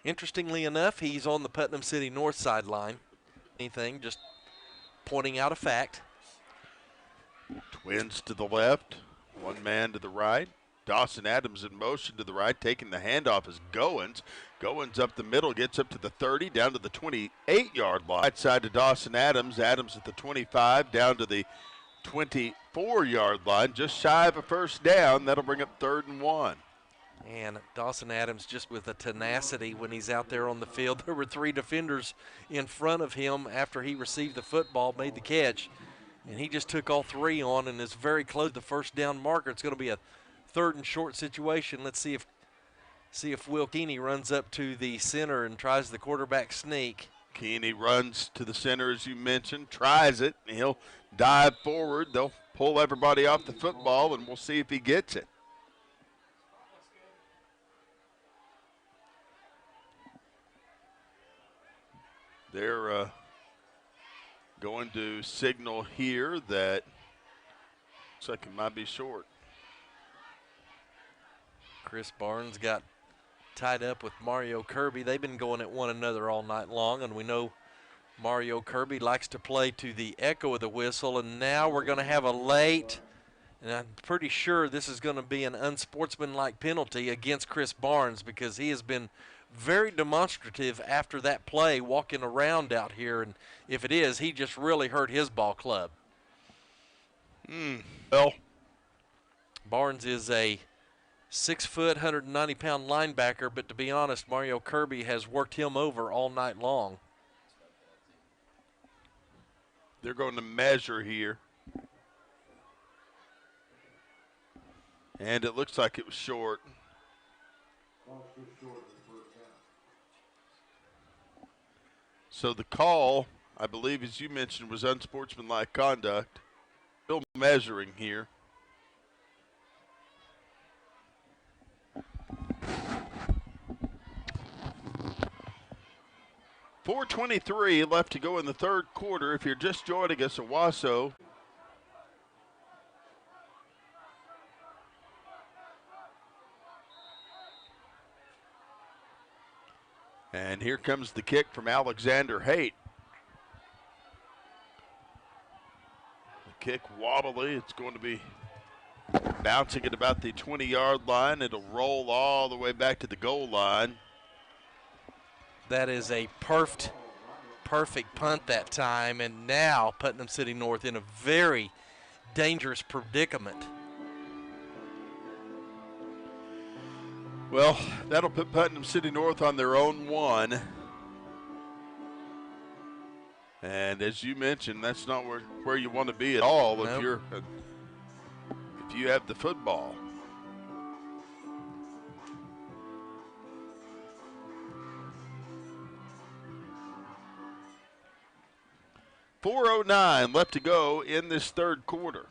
Interestingly enough, he's on the Putnam City north sideline. Anything, just pointing out a fact. Twins to the left, one man to the right. Dawson Adams in motion to the right, taking the handoff is Goins. Goins up the middle, gets up to the 30, down to the 28-yard line. Right side to Dawson Adams. Adams at the 25, down to the 24-yard line, just shy of a first down. That'll bring up 3rd and 1. And Dawson Adams just with a tenacity when he's out there on the field. There were 3 defenders in front of him after he received the football, made the catch, and he just took all 3 on and is very close to the first down marker. It's going to be a 3rd and short situation. Let's see if Will Keeney runs up to the center and tries the quarterback sneak. Keeney runs to the center, as you mentioned, tries it, and he'll dive forward. They'll pull everybody off the football, and we'll see if he gets it. They're going to signal here that looks like it might be short. Chris Barnes got tied up with Mario Kirby. They've been going at one another all night long, and we know Mario Kirby likes to play to the echo of the whistle, and now we're going to have a late, and I'm pretty sure this is going to be an unsportsmanlike penalty against Chris Barnes because he has been very demonstrative after that play walking around out here, and if it is, he just really hurt his ball club. Well, Barnes is a 6-foot, 190-pound linebacker, but to be honest, Mario Kirby has worked him over all night long. they're going to measure here. And it looks like it was short. So the call, I believe, as you mentioned, was unsportsmanlike conduct. Still measuring here. .423 left to go in the third quarter. If you're just joining us, Owasso and here comes the kick from Alexander Haight. The kick wobbly. It's going to be bouncing at about the 20-yard line. It'll roll all the way back to the goal line. That is a perfect punt that time, and now Putnam City North in a very dangerous predicament. Well, that'll put Putnam City North on their own one. And as you mentioned, that's not where you want to be at all. Nope. If you have the football. .409 left to go in this third quarter.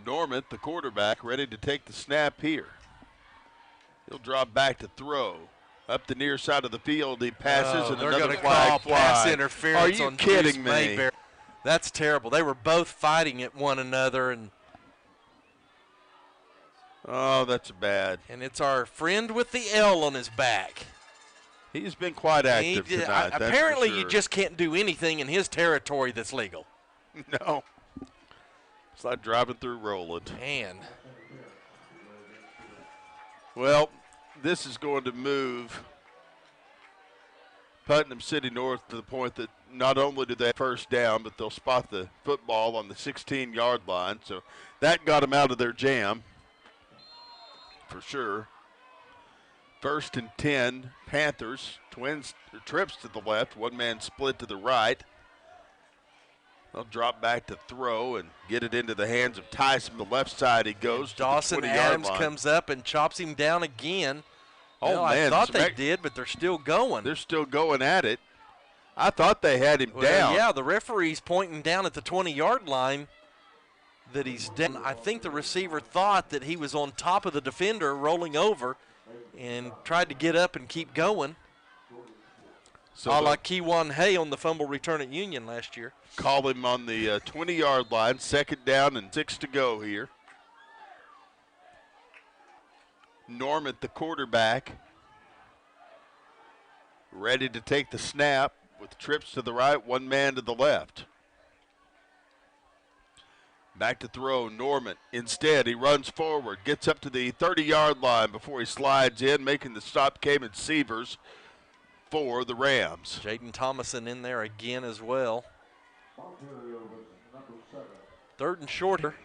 Norman, the quarterback, ready to take the snap here. He'll drop back to throw. Up the near side of the field, he passes, and they're another going to flag call flies. pass interference Are you on kidding Deuce me? Mayberry. That's terrible. They were both fighting at one another, and That's bad. And it's our friend with the L on his back. He's been quite active tonight. That's apparently, for sure. you just can't do anything in his territory that's legal. No. It's like driving through Roland. Man. Well, this is going to move Putnam City North to the point that not only do they have first down, but they'll spot the football on the 16-yard line. So that got them out of their jam for sure. 1st and 10, Panthers. Twins trips to the left, one man split to the right. They'll drop back to throw and get it into the hands of Tyson. The left side he goes. Dawson to the 20-yard Adams line. comes up and chops him down again. Oh, well, man. I thought they did, but they're still going. They're still going at it. I thought they had him Well, down. yeah, the referee's pointing down at the 20-yard line that he's down. I think the receiver thought that he was on top of the defender rolling over and tried to get up and keep going. So a la Kewan Hay on the fumble return at Union last year. Call him on the 20-yard line. 2nd down and 6 to go here. Norman, the quarterback, ready to take the snap with trips to the right, one man to the left. Back to throw, Norman. Instead, he runs forward, gets up to the 30-yard line before he slides in, making the stop came in Sievers for the Rams. Jaden Thomason in there again as well. 3rd and shorter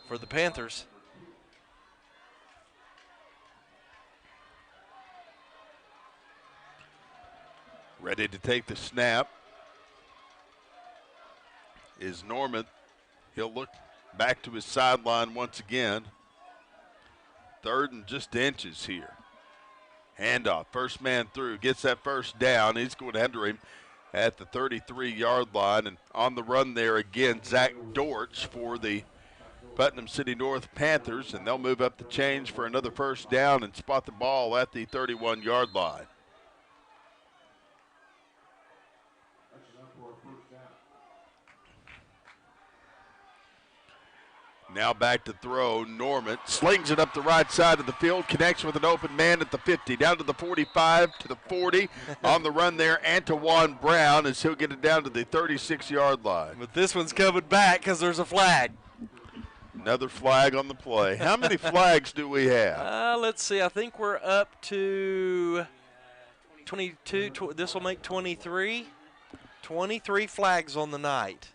for the Panthers. Ready to take the snap is Norman. He'll look back to his sideline once again. 3rd and just inches here. Handoff, first man through, gets that first down. He's going to enter him at the 33-yard line. And on the run there again, Zach Dortch for the Putnam City North Panthers. And they'll move up the change for another first down and spot the ball at the 31-yard line. Now back to throw. Norman slings it up the right side of the field, connects with an open man at the 50, down to the 45, to the 40. On the run there, Antoine Brown, as he'll get it down to the 36-yard line. But this one's coming back because there's a flag. Another flag on the play. How many flags do we have? Let's see. I think we're up to 22. This will make 23. 23 flags on the night.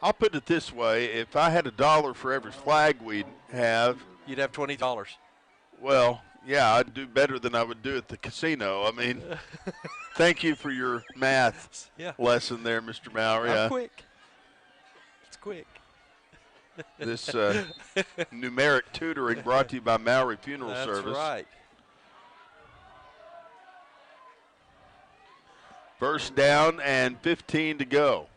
I'll put it this way. If I had $1 for every flag we'd have, you'd have $20. Well, yeah, I'd do better than I would do at the casino. I mean, thank you for your math lesson there, Mr. Mowry. I'm quick. It's quick. This numeric tutoring brought to you by Mowry Funeral Service. That's right. First down and 15 to go.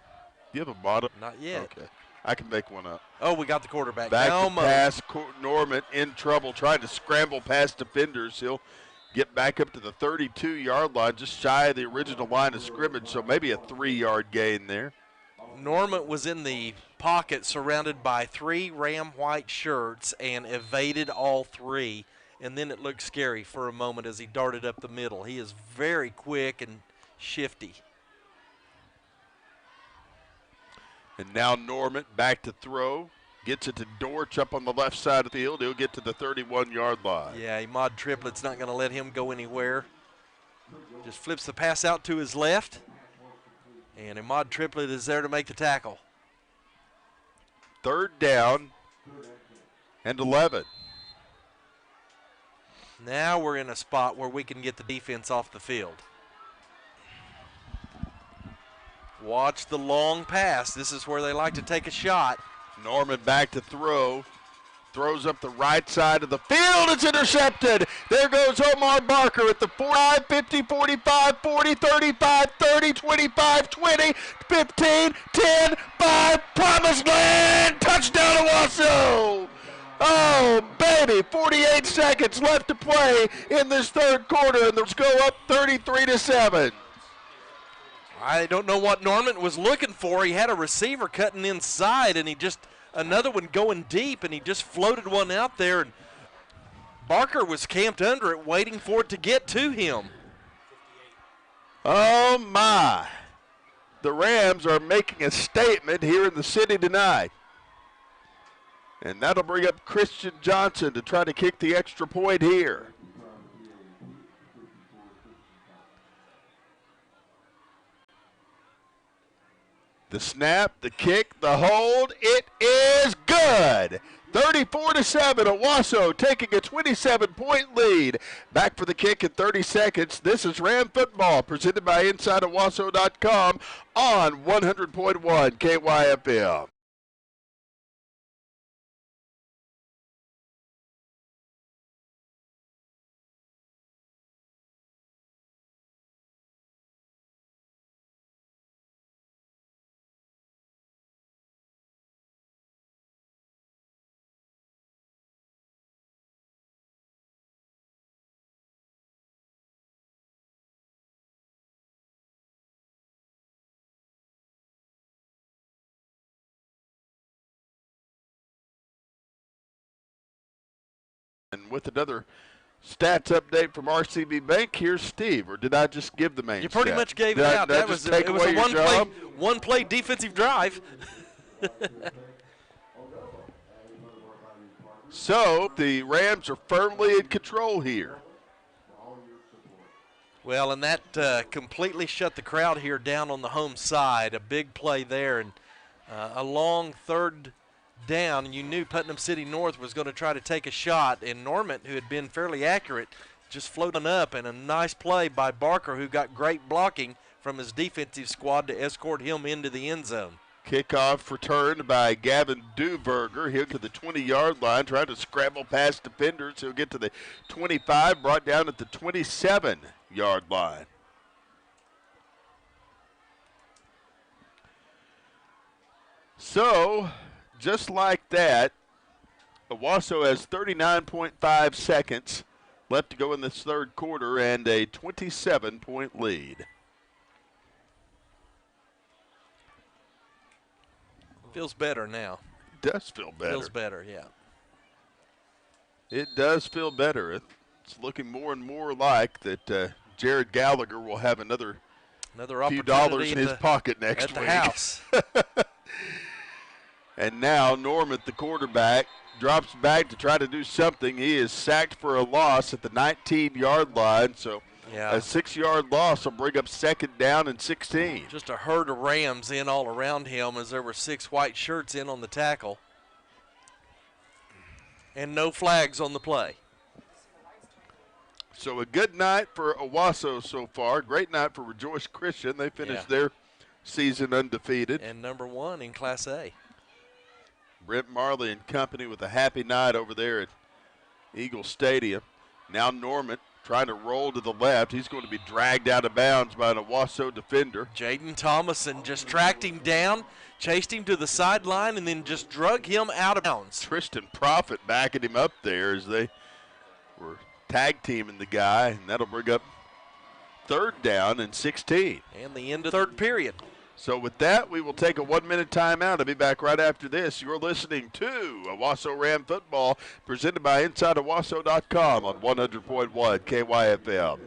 Do you have a bottom? Not yet. Okay. I can make one up. Oh, we got the quarterback. Back to pass. Norman in trouble, trying to scramble past defenders. He'll get back up to the 32-yard line, just shy of the original line of scrimmage, so maybe a 3-yard gain there. Norman was in the pocket surrounded by 3 Ram white shirts and evaded all 3, and then it looked scary for a moment as he darted up the middle. He is very quick and shifty. And now Norman back to throw. Gets it to Dortch up on the left side of the field. He'll get to the 31-yard line. Yeah, Ahmad Triplett's not going to let him go anywhere. Just flips the pass out to his left. And Ahmad Triplett is there to make the tackle. 3rd down and 11. Now we're in a spot where we can get the defense off the field. Watch the long pass. This is where they like to take a shot. Norman back to throw. Throws up the right side of the field. It's intercepted. There goes Omar Barker at the 45, 50, 45, 40, 35, 30, 25, 20, 15, 10, 5. Promised land. Touchdown, Owasso. Oh, baby. 48 seconds left to play in this third quarter, and the Rams go up 33-7. I don't know what Norman was looking for. He had a receiver cutting inside, and he just another one going deep, and he just floated one out there, and Barker was camped under it waiting for it to get to him. Oh, my. The Rams are making a statement here in the city tonight. And that'll bring up Christian Johnson to try to kick the extra point here. The snap, the kick, the hold, it is good. 34-7, Owasso taking a 27-point lead. Back for the kick in 30 seconds. This is Ram Football, presented by InsideOwasso.com on 100.1 KYFM. And with another stats update from RCB Bank, here's Steve. Or did I just give the main You pretty stat? much gave it out. It was a one-play defensive drive. So the Rams are firmly in control here. Well, and that completely shut the crowd here down on the home side. A big play there, and a long third down. You knew Putnam City North was going to try to take a shot, and Norman, who had been fairly accurate, just floating up, and a nice play by Barker, who got great blocking from his defensive squad to escort him into the end zone. Kickoff returned by Gavin Duverger. He'll get to the 20-yard line, trying to scramble past defenders. He'll get to the 25, brought down at the 27-yard line. So, just like that, Owasso has 39.5 seconds left to go in this third quarter and a 27-point lead. Feels better now. It does feel better. Feels better, yeah. It does feel better. It's looking more and more like that Jared Gallagher will have another few dollars in his pocket next week. At the house. And now Norman, the quarterback, drops back to try to do something. He is sacked for a loss at the 19-yard line. So a 6-yard loss will bring up second down and 16. Just a herd of Rams in all around him as there were 6 white shirts in on the tackle. And no flags on the play. So a good night for Owasso so far. Great night for Rejoice Christian. They finished their season undefeated. And number 1 in Class A. Brent Marley and company with a happy night over there at Eagle Stadium. Now Norman trying to roll to the left. He's going to be dragged out of bounds by an Owasso defender. Jaden Thomason just tracked him down, chased him to the sideline, and then just drug him out of bounds. Tristan Profit backing him up there as they were tag teaming the guy, and that'll bring up third down and 16. And the end of third period. So with that, we will take a 1-minute timeout. I'll be back right after this. You're listening to Owasso Ram Football, presented by InsideOwasso.com on 100.1 KYFM.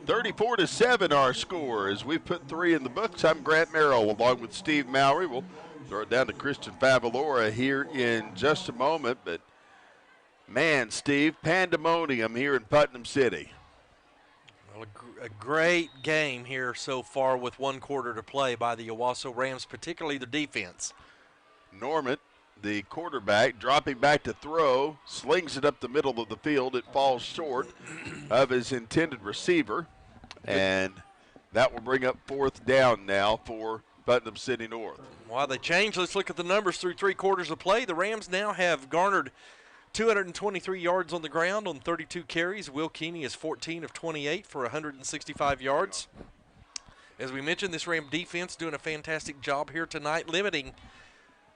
34-7 our score as we put 3 in the books. I'm Grant Merrill along with Steve Mowry. We'll throw it down to Christian Favalora here in just a moment. But, man, Steve, pandemonium here in Putnam City. Well, a great game here so far with 1 quarter to play by the Owasso Rams, particularly the defense. Norman, the quarterback, dropping back to throw, slings it up the middle of the field. It falls short of his intended receiver, and that will bring up 4th down now for Putnam City North. While they change, let's look at the numbers through 3 quarters of play. The Rams now have garnered 223 yards on the ground on 32 carries. Will Keeney is 14 of 28 for 165 yards. As we mentioned, this Ram defense doing a fantastic job here tonight, limiting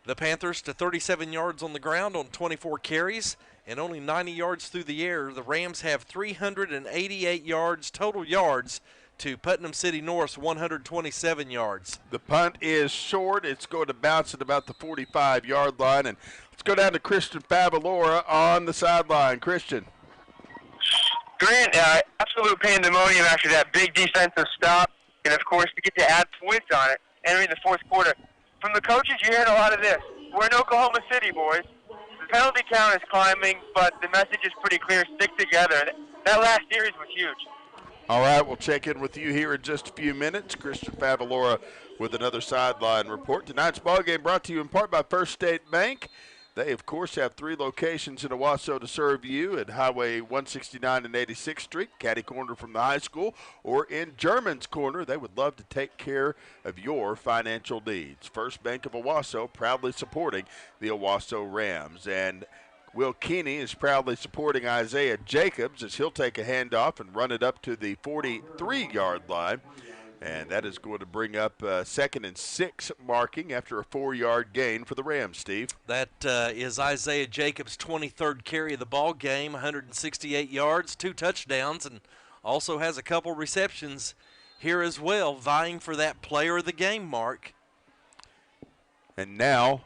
the Panthers to 37 yards on the ground on 24 carries and only 90 yards through the air. The Rams have 388 yards, total yards, to Putnam City North's 127 yards. The punt is short. It's going to bounce at about the 45-yard line. And let's go down to Christian Favalora on the sideline. Christian. Grant, absolute pandemonium after that big defensive stop, and of course to get to add points on it entering the 4th quarter. From the coaches, you heard a lot of this. We're in Oklahoma City, boys. The penalty count is climbing, but the message is pretty clear. Stick together. That last series was huge. All right, we'll check in with you here in just a few minutes. Christian Favalora with another sideline report. Tonight's ballgame brought to you in part by First State Bank. They, of course, have 3 locations in Owasso to serve you at Highway 169 and 86th Street, catty corner from the high school, or in German's Corner. They would love to take care of your financial needs. First Bank of Owasso, proudly supporting the Owasso Rams. And Will Keeney is proudly supporting Isaiah Jacobs as he'll take a handoff and run it up to the 43-yard line. And that is going to bring up 2nd and 6 marking after a 4-yard gain for the Rams, Steve. That is Isaiah Jacobs' 23rd carry of the ball game, 168 yards, 2 touchdowns, and also has a couple receptions here as well, vying for that player of the game mark. And now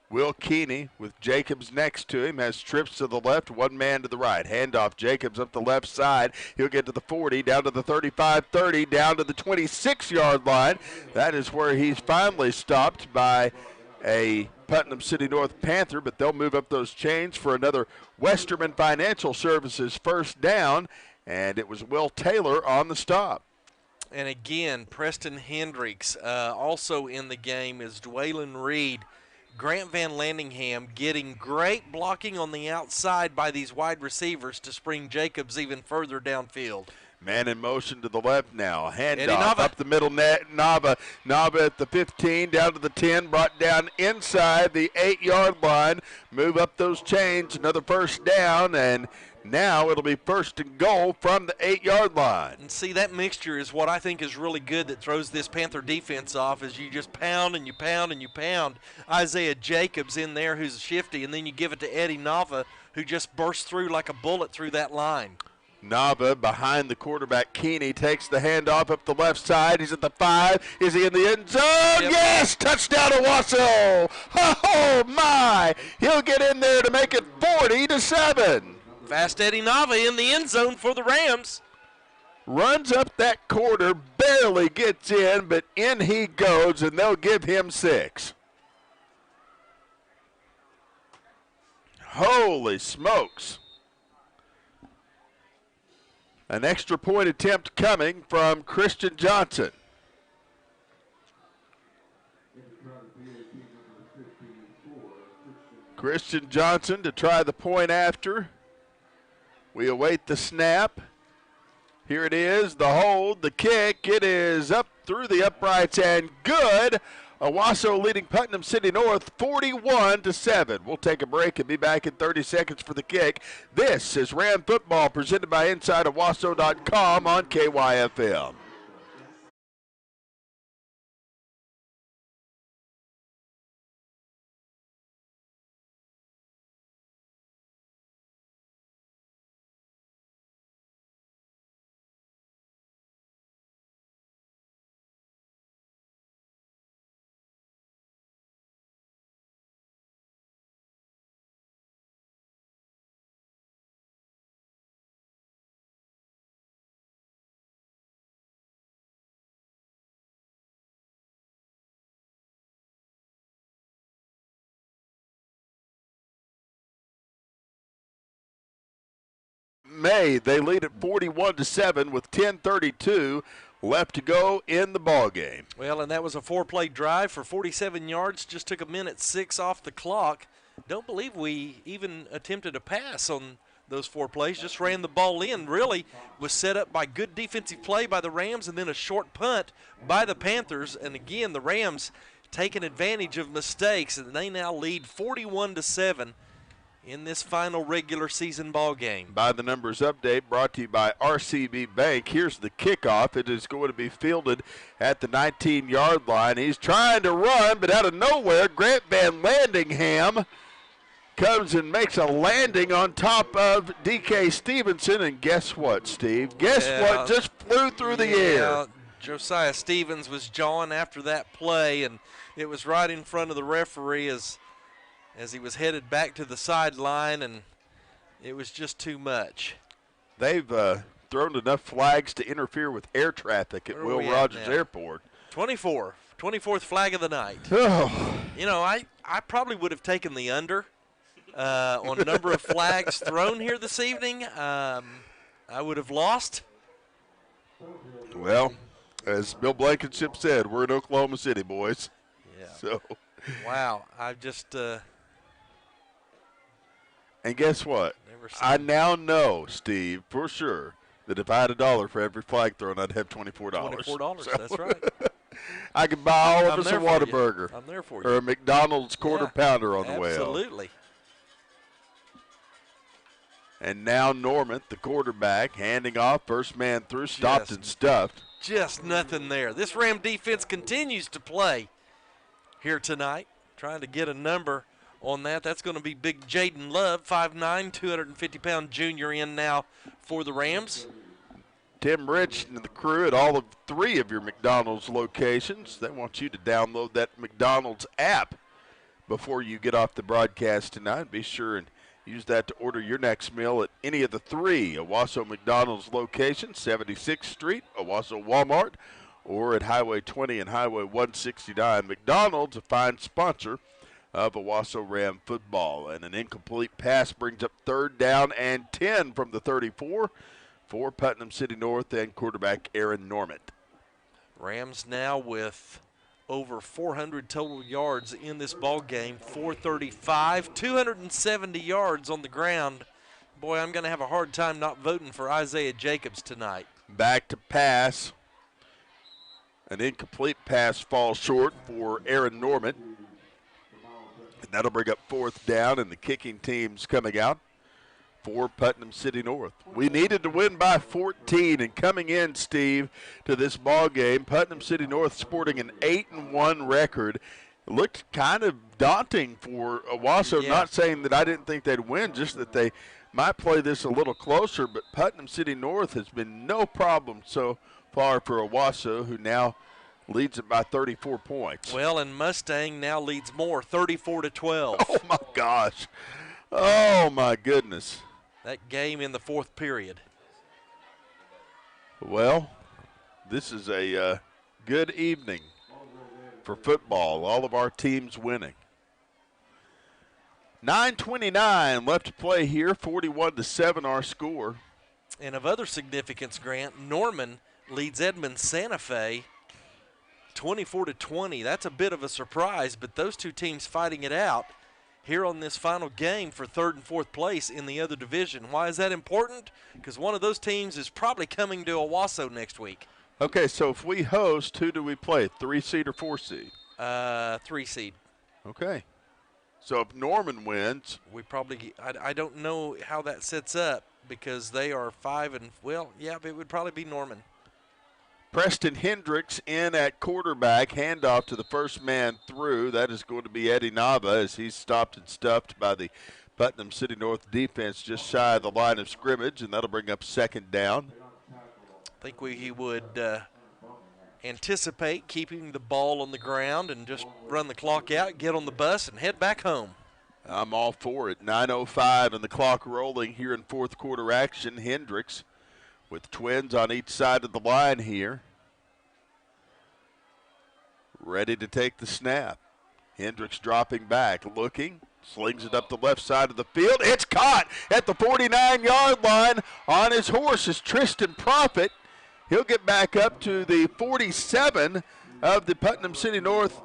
Will Keeney, with Jacobs next to him, has trips to the left, 1 man to the right. Handoff, Jacobs up the left side. He'll get to the 40, down to the 35-30, down to the 26-yard line. That is where he's finally stopped by a Putnam City North Panther, but they'll move up those chains for another Westerman Financial Services first down, and it was Will Taylor on the stop. And again, Preston Hendricks also in the game is Dwaylen Reed. Grant Van Landingham getting great blocking on the outside by these wide receivers to spring Jacobs even further downfield. Man in motion to the left now. Handoff up the middle net. Nava at the 15, down to the 10, brought down inside the 8-yard line. Move up those chains, another first down, and now it'll be 1st and goal from the 8-yard line. And see, that mixture is what I think is really good that throws this Panther defense off, is you just pound and you pound and you pound Isaiah Jacobs in there who's shifty, and then you give it to Eddie Nava who just bursts through like a bullet through that line. Nava behind the quarterback. Keeney takes the handoff up the left side. He's at the 5. Is he in the end zone? Yep. Yes! Touchdown Owasso! Oh, my! He'll get in there to make it 40-7. Fast Eddie Nava in the end zone for the Rams. Runs up that quarter, barely gets in, but in he goes, and they'll give him 6. Holy smokes. An extra point attempt coming from Christian Johnson. Christian Johnson to try the point after. We await the snap. Here it is, the hold, the kick. It is up through the uprights and good. Owasso leading Putnam City North 41-7. We'll take a break and be back in 30 seconds for the kick. This is Ram Football presented by InsideOwasso.com on KYFM. may. They lead at 41-7 with 10:32 left to go in the ball game. Well, and that was a 4-play drive for 47 yards. Just took 1:06 off the clock. Don't believe we even attempted a pass on those 4 plays. Just ran the ball in. Really was set up by good defensive play by the Rams and then a short punt by the Panthers. And again, the Rams taking advantage of mistakes, and they now lead 41-7 in this final regular season ball game. By the numbers update brought to you by RCB Bank. Here's the kickoff. It is going to be fielded at the 19-yard line. He's trying to run, but out of nowhere, Grant Van Landingham comes and makes a landing on top of D.K. Stevenson, and guess what, Steve? Guess what just flew through the air? Josiah Stevens was jawing after that play, and it was right in front of the referee as he was headed back to the sideline, and it was just too much. They've thrown enough flags to interfere with air traffic at Will Rogers Airport. 24th flag of the night. Oh. You know, I probably would have taken the under on number of flags thrown here this evening. I would have lost. Well, as Bill Blankenship said, we're in Oklahoma City, boys. Yeah. So. Wow, I just. And guess what? I now know, Steve, for sure, that if I had $1 for every flag thrown, I'd have $24. $24, so that's right. I could buy all of us a Whataburger. I'm there for you. Or a McDonald's quarter pounder on the way out. Absolutely. And now Norman, the quarterback, handing off, first man through, stopped and stuffed. Just nothing there. This Ram defense continues to play here tonight, trying to get a number on that. That's going to be big Jaden Love, 5'9", 250-pound junior in now for the Rams. Tim Rich and the crew at all of 3 of your McDonald's locations. They want you to download that McDonald's app before you get off the broadcast tonight. Be sure and use that to order your next meal at any of the 3 Owasso McDonald's locations, 76th Street, Owasso Walmart, or at Highway 20 and Highway 169. McDonald's, a fine sponsor of Owasso Ram football. And an incomplete pass brings up 3rd down and 10 from the 34 for Putnam City North and quarterback Aaron Norman. Rams now with over 400 total yards in this ball game, 435, 270 yards on the ground. Boy, I'm going to have a hard time not voting for Isaiah Jacobs tonight. Back to pass. An incomplete pass falls short for Aaron Norman. And that'll bring up 4th down, and the kicking team's coming out for Putnam City North. We needed to win by 14, and coming in, Steve, to this ball game, Putnam City North sporting an 8-1 record. It looked kind of daunting for Owasso. Yeah. Not saying that I didn't think they'd win, just that they might play this a little closer, but Putnam City North has been no problem so far for Owasso, who now leads it by 34 points. Well, and Mustang now leads more, 34-12. Oh, my gosh. Oh, my goodness. That game in the 4th period. Well, this is a good evening for football. All of our teams winning. 9:29 left to play here, 41-7 our score. And of other significance, Grant, Norman leads Edmond Santa Fe 24-20. That's a bit of a surprise, but those 2 teams fighting it out here on this final game for 3rd and 4th place in the other division. Why is that important? Because one of those teams is probably coming to Owasso next week. Okay, so if we host, who do we play, 3-seed or 4-seed? 3-seed. Okay. So if Norman wins. We probably, I don't know how that sets up because they are 5 and, well, yeah, it would probably be Norman. Preston Hendricks in at quarterback, handoff to the first man through. That is going to be Eddie Nava as he's stopped and stuffed by the Putnam City North defense just shy of the line of scrimmage, and that'll bring up 2nd down. I think he would anticipate keeping the ball on the ground and just run the clock out, get on the bus, and head back home. I'm all for it. 9:05 and the clock rolling here in 4th quarter action. Hendricks with twins on each side of the line here. Ready to take the snap. Hendricks dropping back, looking, slings it up the left side of the field. It's caught at the 49-yard line on his horse is Tristan Profit. He'll get back up to the 47 of the Putnam City North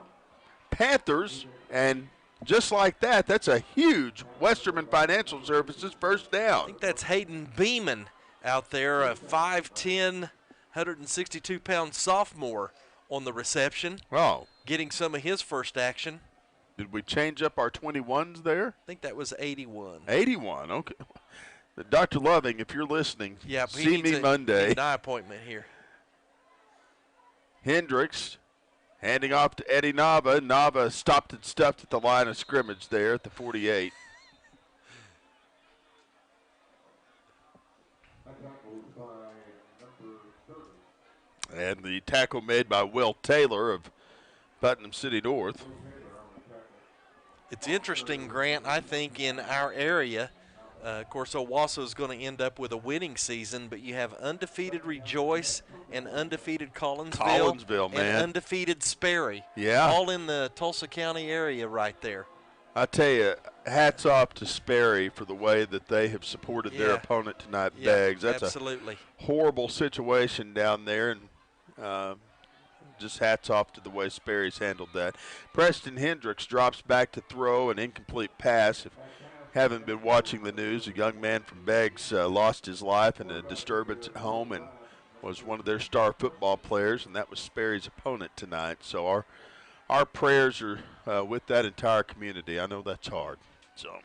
Panthers, and just like that, that's a huge Westerman Financial Services first I down. think that's Hayden Beeman out there, a 5'10", 162-pound sophomore on the reception, Oh, getting some of his first action. did we change up our 21s there? I think that was 81. 81, okay. Dr. Loving, if you're listening, Yeah, see me Monday. An eye appointment here. Hendricks handing off to Eddie Nava. Nava stopped and stuffed at the line of scrimmage there at the 48. Tackled by number 30. And the tackle made by Will Taylor of Putnam City North. It's interesting, Grant, I think in our area, of course, Owasso is going to end up with a winning season, but you have undefeated Rejoice and undefeated Collinsville, man. and undefeated Sperry. Yeah. All in the Tulsa County area right there. I tell you, hats off to Sperry for the way that they have supported their Yeah. opponent tonight, Yeah, Beggs. That's absolutely. a horrible situation down there, and just hats off to the way Sperry's handled that. Preston Hendricks drops back to throw an incomplete pass. If you haven't been watching the news, a young man from Beggs lost his life in a disturbance at home and was one of their star football players, and that was Sperry's opponent tonight. So our prayers are with that entire community. I know that's hard. So,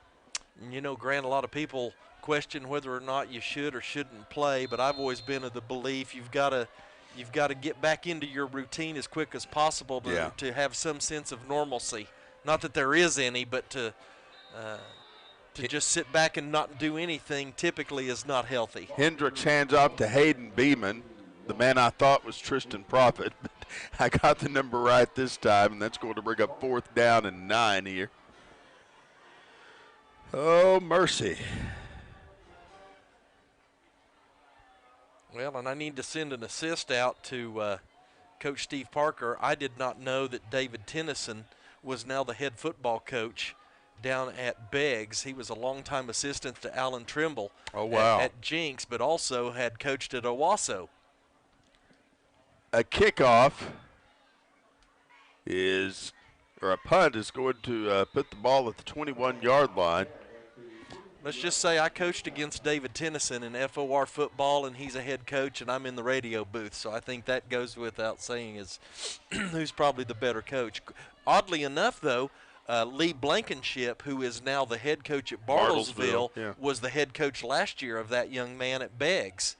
You know, Grant, a lot of people question whether or not you should or shouldn't play, but I've always been of the belief you've got to get back into your routine as quick as possible to have some sense of normalcy. Not that there is any, but to just sit back and not do anything typically is not healthy. Hendricks hands off to Hayden Beeman, the man I thought was Tristan Profit. But I got the number right this time, and that's going to bring up 4th down and 9 here. Oh, mercy. Well, and I need to send an assist out to Coach Steve Parker. I did not know that David Tennyson was now the head football coach down at Beggs. He was a longtime assistant to Alan Trimble at Jinx, but also had coached at Owasso. A kickoff or a punt is going to put the ball at the 21-yard line. Let's just say I coached against David Tennyson in FOR football, and he's a head coach, and I'm in the radio booth. So I think that goes without saying is who's probably the better coach. Oddly enough, though, Lee Blankenship, who is now the head coach at Bartlesville, was the head coach last year of that young man at Beggs.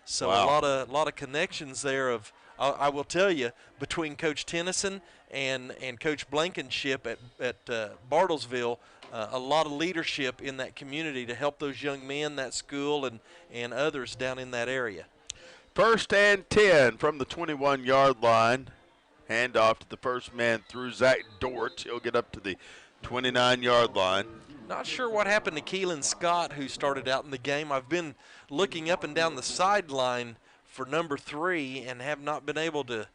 So a lot of connections there. I will tell you, between Coach Tennyson and Coach Blankenship at Bartlesville, a lot of leadership in that community to help those young men, that school, and others down in that area. 1st and 10 from the 21-yard line. Handoff to the first man through Zach Dort. He'll get up to the 29-yard line. Not sure what happened to Keelan Scott, who started out in the game. I've been looking up and down the sideline for number 3 and have not been able to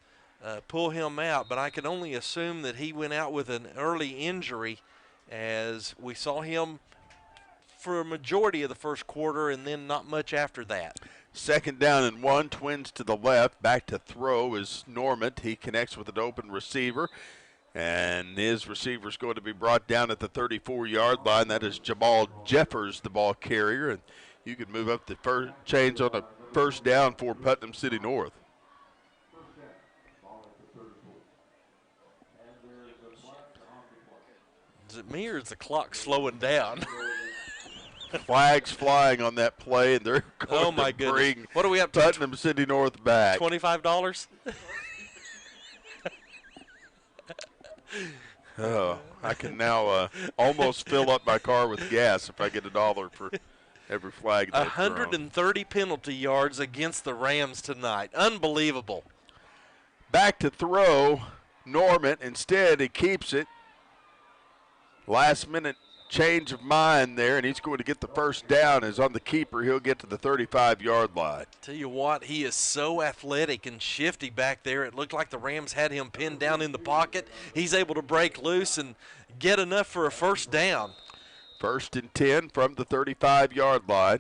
pull him out, but I can only assume that he went out with an early injury, as we saw him for a majority of the first quarter and then not much after that. 2nd down and 1, Twins to the left. Back to throw is Normand. He connects with an open receiver, and his receiver is going to be brought down at the 34-yard line. That is Jamal Jeffers, the ball carrier, and you can move up the first chains on a 1st down for Putnam City North. Is it me or is the clock slowing down? Flags flying on that play, and they're going to bring what are we up to? Putnam City North back. $25? Oh, I can now almost fill up my car with gas if I get $1 for every flag they've 130 penalty yards against the Rams tonight. Unbelievable. Back to throw, Norman. Instead, he keeps it. Last minute change of mind there, and he's going to get the first down. As on the keeper, he'll get to the 35-yard line. Tell you what, he is so athletic and shifty back there. It looked like the Rams had him pinned down in the pocket. He's able to break loose and get enough for a first down. 1st and 10 from the 35-yard line.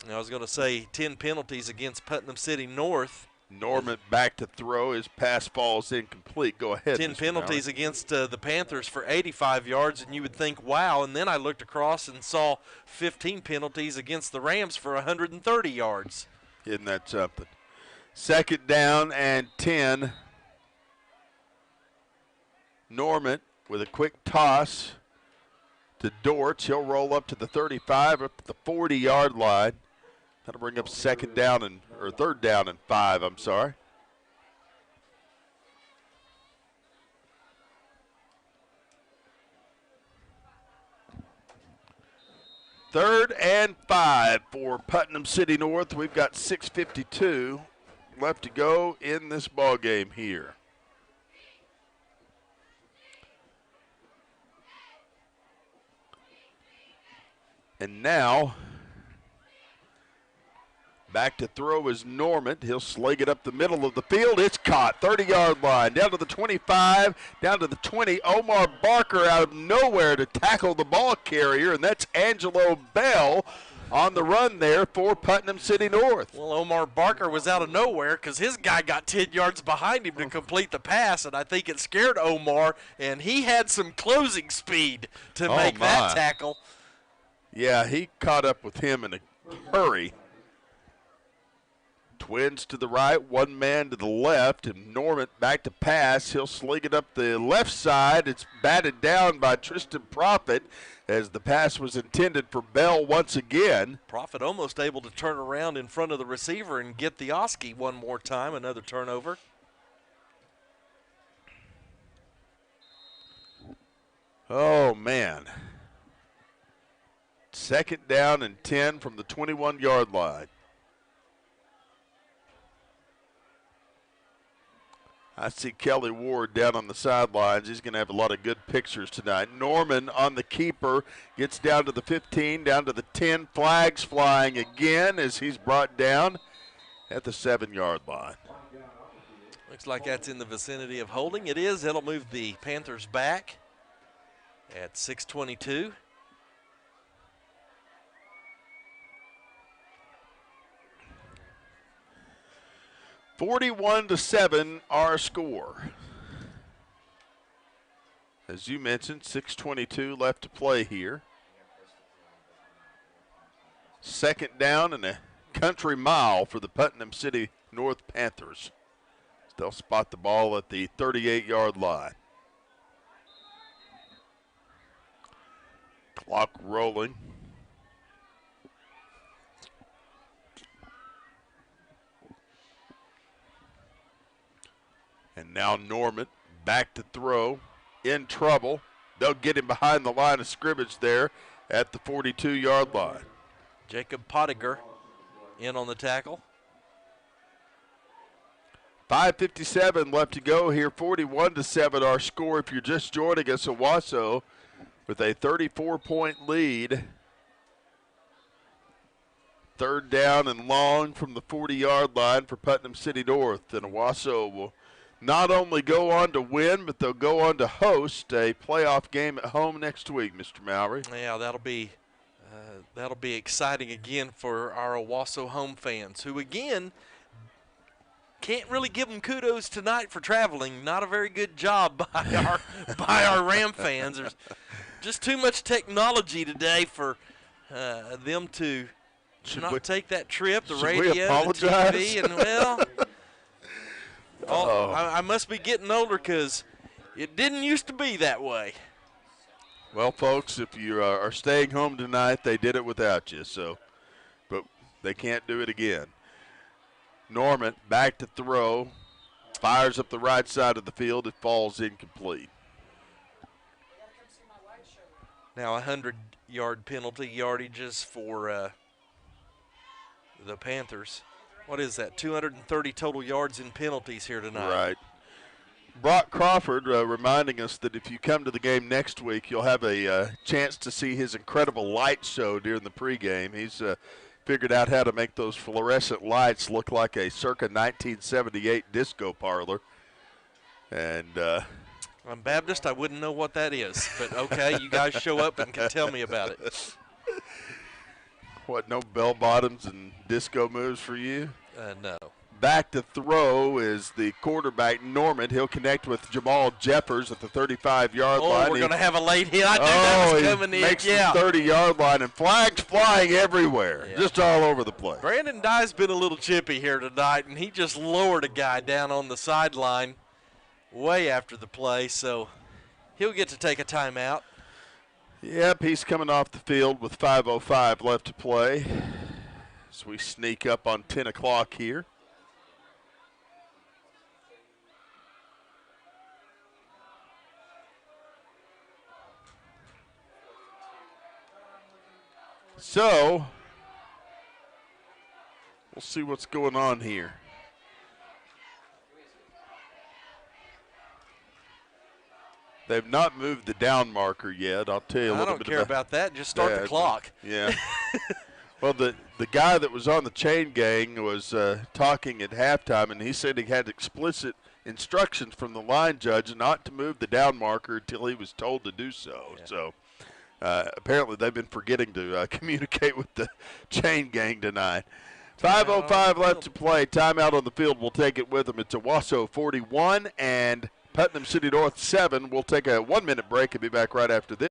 I was going to say 10 penalties against Putnam City North. Norman back to throw. His pass falls incomplete. Go ahead. 10 Mr. penalties Malley. against the Panthers for 85 yards, and you would think, wow. And then I looked across and saw 15 penalties against the Rams for 130 yards. Isn't that something? 2nd down and 10. Norman with a quick toss to Dortch. He'll roll up to the 35, up to the 40-yard line. That'll bring up 3rd down and 5, I'm sorry. Third and 5 for Putnam City North. We've got 6:52 left to go in this ball game here. And now, back to throw is Norman. He'll sling it up the middle of the field. It's caught. 30-yard line. Down to the 25. Down to the 20. Omar Barker out of nowhere to tackle the ball carrier. And that's Angelo Bell on the run there for Putnam City North. Well, Omar Barker was out of nowhere because his guy got 10 yards behind him to complete the pass. And I think it scared Omar. And he had some closing speed to make that tackle. Yeah, he caught up with him in a hurry. Twins to the right, one man to the left, and Norman back to pass. He'll sling it up the left side. It's batted down by Tristan Profit as the pass was intended for Bell once again. Profit almost able to turn around in front of the receiver and get the Oski one more time, another turnover. Oh, man. 2nd down and 10 from the 21-yard line. I see Kelly Ward down on the sidelines. He's going to have a lot of good pictures tonight. Norman on the keeper gets down to the 15, down to the 10. Flags flying again as he's brought down at the 7-yard line. Looks like that's in the vicinity of holding. It is. It'll move the Panthers back at 6:22. 41-7 our score. As you mentioned, 6:22 left to play here. 2nd down and a country mile for the Putnam City North Panthers. They'll spot the ball at the 38-yard line. Clock rolling. And now Norman back to throw, in trouble. They'll get him behind the line of scrimmage there at the 42-yard line. Jacob Pottinger in on the tackle. 5:57 left to go here. 41-7 our score. If you're just joining us, Owasso with a 34-point lead. 3rd down and long from the 40-yard line for Putnam City North. And Owasso will not only go on to win, but they'll go on to host a playoff game at home next week, Mr. Mowry. Yeah, that'll be exciting again for our Owasso home fans, who again can't really give them kudos tonight for traveling. Not a very good job by our Ram fans. There's just too much technology today for them to not take that trip. The radio, the TV, and I must be getting older because it didn't used to be that way. Well, folks, if you are staying home tonight, they did it without you. But they can't do it again. Norman back to throw, fires up the right side of the field. It falls incomplete. Now 100-yard penalty yardages for the Panthers. What is that? 230 total yards in penalties here tonight. Right. Brock Crawford reminding us that if you come to the game next week, you'll have a chance to see his incredible light show during the pregame. He's figured out how to make those fluorescent lights look like a circa 1978 disco parlor. And I'm Baptist. I wouldn't know what that is. But, okay, you guys show up and can tell me about it. what, no bell-bottoms and disco moves for you? No. Back to throw is the quarterback, Norman. He'll connect with Jamal Jeffers at the 35-yard line. Oh, we're going to have a late hit. I knew that was coming in. Makes the 30-yard line, and flags flying everywhere, just all over the place. Brandon Dye's been a little chippy here tonight, and he just lowered a guy down on the sideline way after the play, so he'll get to take a timeout. Yep, he's coming off the field with 5:05 left to play as we sneak up on 10 o'clock here. So, we'll see what's going on here. They've not moved the down marker yet. I'll tell you a little bit. I don't care about that. Just start the clock. Yeah. Well, the guy that was on the chain gang was talking at halftime, and he said he had explicit instructions from the line judge not to move the down marker until he was told to do so. Yeah. So apparently they've been forgetting to communicate with the chain gang tonight. 5:05 left to play. Timeout on the field. We'll take it with them. It's Owasso 41 and Putnam City North 7. We'll take a 1-minute break and be back right after this.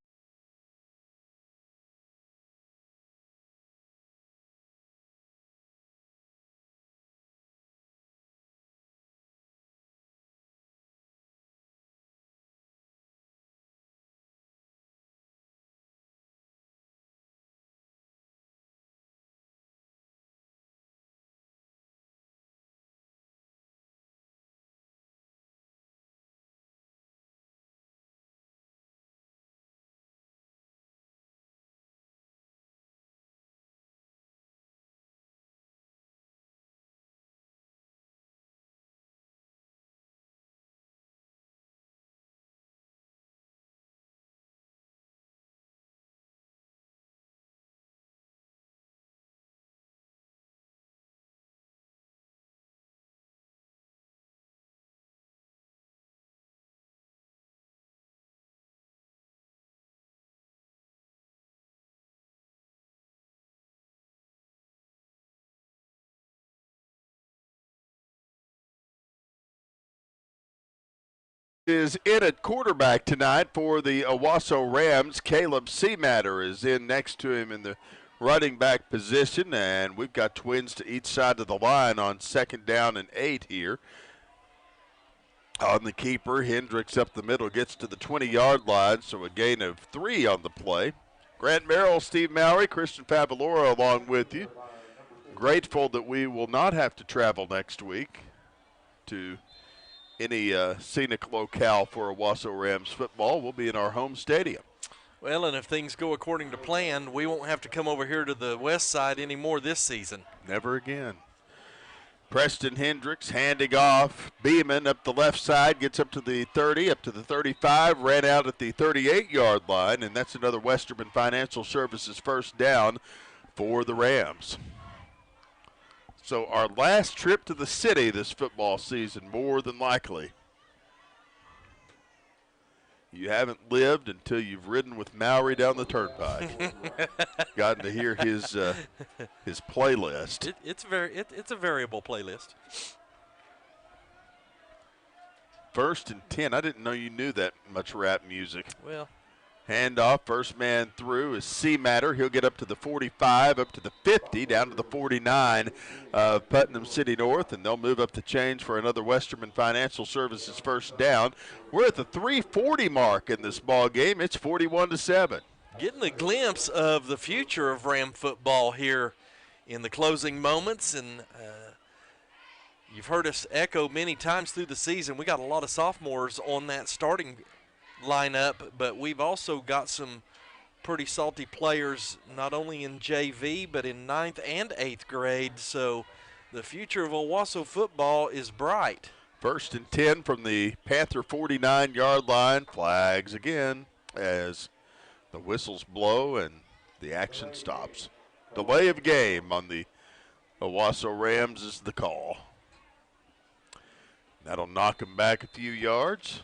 Is in at quarterback tonight for the Owasso Rams. Caleb Seamatter is in next to him in the running back position, and we've got twins to each side of the line on 2nd down and 8 here. On the keeper, Hendricks up the middle gets to the 20-yard line, so a gain of 3 on the play. Grant Merrill, Steve Mowry, Christian Favalora along with you. Grateful that we will not have to travel next week to any scenic locale for Owasso Rams football. We'll be in our home stadium. Well, and if things go according to plan, we won't have to come over here to the west side anymore this season. Never again. Preston Hendricks handing off. Beeman up the left side, gets up to the 30, up to the 35, ran out at the 38-yard line, and that's another Westerman Financial Services first down for the Rams. So our last trip to the city this football season, more than likely. You haven't lived until you've ridden with Mowry down the turnpike. Gotten to hear his playlist. It's a variable playlist. 1st and 10. I didn't know you knew that much rap music. Well. Handoff, first man through is Seamatter. He'll get up to the 45, up to the 50, down to the 49 of Putnam City North, and they'll move up the change for another Westerman Financial Services first down. We're at the 3:40 mark in this ball game. It's 41-7. Getting a glimpse of the future of Ram football here in the closing moments, and you've heard us echo many times through the season. We got a lot of sophomores on that starting lineup, but we've also got some pretty salty players not only in JV but in 9th and 8th grade, so the future of Owasso football is bright. First and 10 from the Panther 49-yard line. Flags again as the whistles blow and the action stops. Delay of game on the Owasso Rams is the call. That'll knock them back a few yards.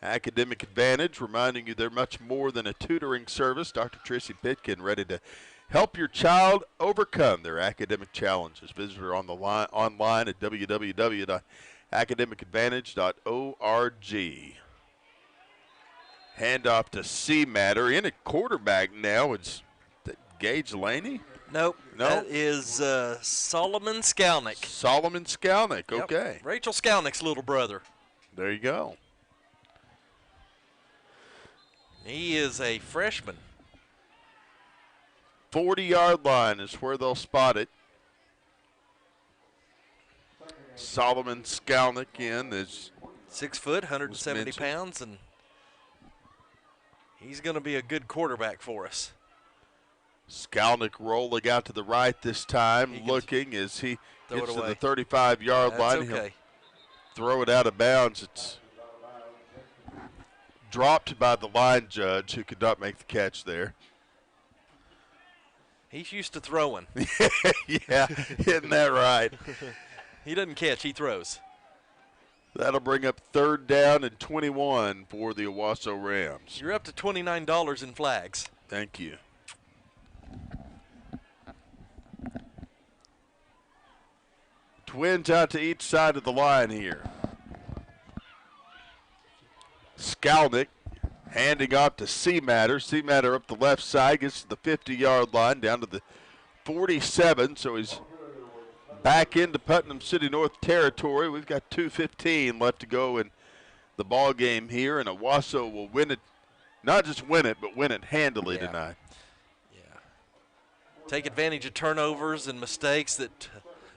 Academic Advantage, reminding you they're much more than a tutoring service. Dr. Tracy Pitkin ready to help your child overcome their academic challenges. Visit her on the line, online at www.academicadvantage.org. Handoff to C-Matter. In at quarterback now. It's Gage Laney? Nope. No. That is Solomon Skalnick. Solomon Skalnick, Yep. okay. Rachel Skalnick's little brother. There you go. He is a freshman. 40-yard line is where they'll spot it. Solomon Skalnick in is 6 foot, 170 pounds, and he's going to be a good quarterback for us. Skalnick rolling out to the right this time, looking as he gets to the 35-yard line. Okay. He'll throw it out of bounds. It's dropped by the line judge, who could not make the catch there. He's used to throwing. Yeah, isn't that right? He doesn't catch, he throws. That'll bring up 3rd down and 21 for the Owasso Rams. You're up to $29 in flags. Thank you. Twins out to each side of the line here. Skalnick handing off to C-Matter. C-Matter up the left side, gets to the 50-yard line, down to the 47, so he's back into Putnam City North territory. We've got 2:15 left to go in the ball game here, and Owasso will win it, not just win it, but win it handily tonight. Yeah. Take advantage of turnovers and mistakes that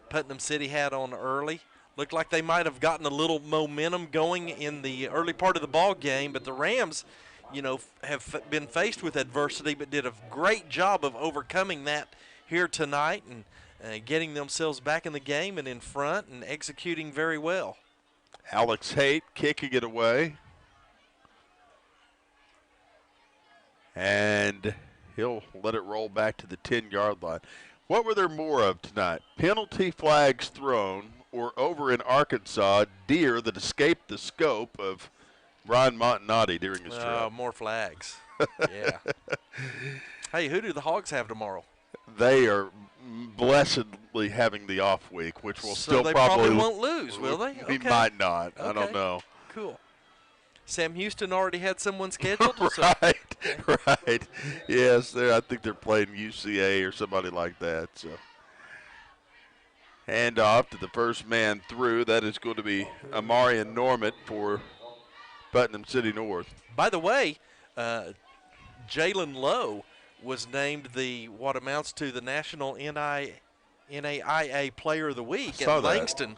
Putnam City had on early. Looked like they might have gotten a little momentum going in the early part of the ball game, but the Rams, you know, have been faced with adversity, but did a great job of overcoming that here tonight and getting themselves back in the game and in front and executing very well. Alex Haight kicking it away. And he'll let it roll back to the 10-yard line. What were there more of tonight? Penalty flags thrown, or over in Arkansas, deer that escaped the scope of Ron Montanati during his trip. More flags. Yeah. Hey, who do the Hogs have tomorrow? They are blessedly having the off week, which will So still they probably won't lose, will they? He Okay. might not. I Okay. don't know. Cool. Sam Houston already had someone scheduled? So Right. Yes, I think they're playing UCA or somebody like that. So, hand off to the first man through. That is going to be Amarian Normant for Putnam City North. by the way, Jalen Lowe was named what amounts to the National NAIA Player of the Week Saw at that. Langston.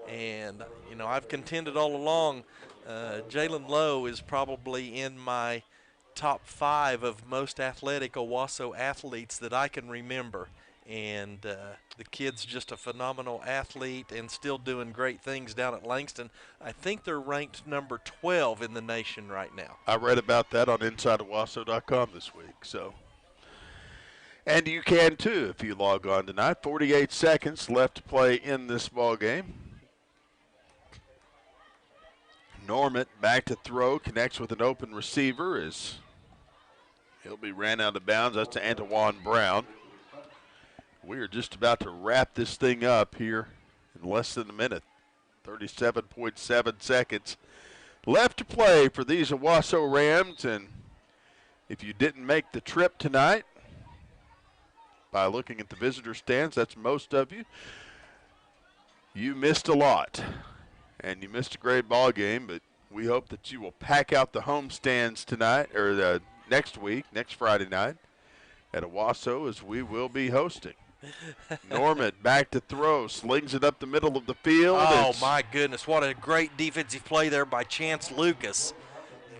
And, you know, I've contended all along Jalen Lowe is probably in my top 5 of most athletic Owasso athletes that I can remember. And the kid's just a phenomenal athlete and still doing great things down at Langston. I think they're ranked number 12 in the nation right now. I read about that on InsideOwasso.com this week. So, and you can too if you log on tonight. 48 seconds left to play in this ball game. Normant back to throw, connects with an open receiver as he'll be ran out of bounds. That's to Antoine Brown. We are just about to wrap this thing up here in less than a minute. 37.7 seconds left to play for these Owasso Rams. And if you didn't make the trip tonight, by looking at the visitor stands, that's most of you, you missed a lot. And you missed a great ball game, but we hope that you will pack out the home stands tonight, or next week, next Friday night, at Owasso, as we will be hosting. Norman back to throw, slings it up the middle of the field. Oh, my goodness. What a great defensive play there by Chance Lucas.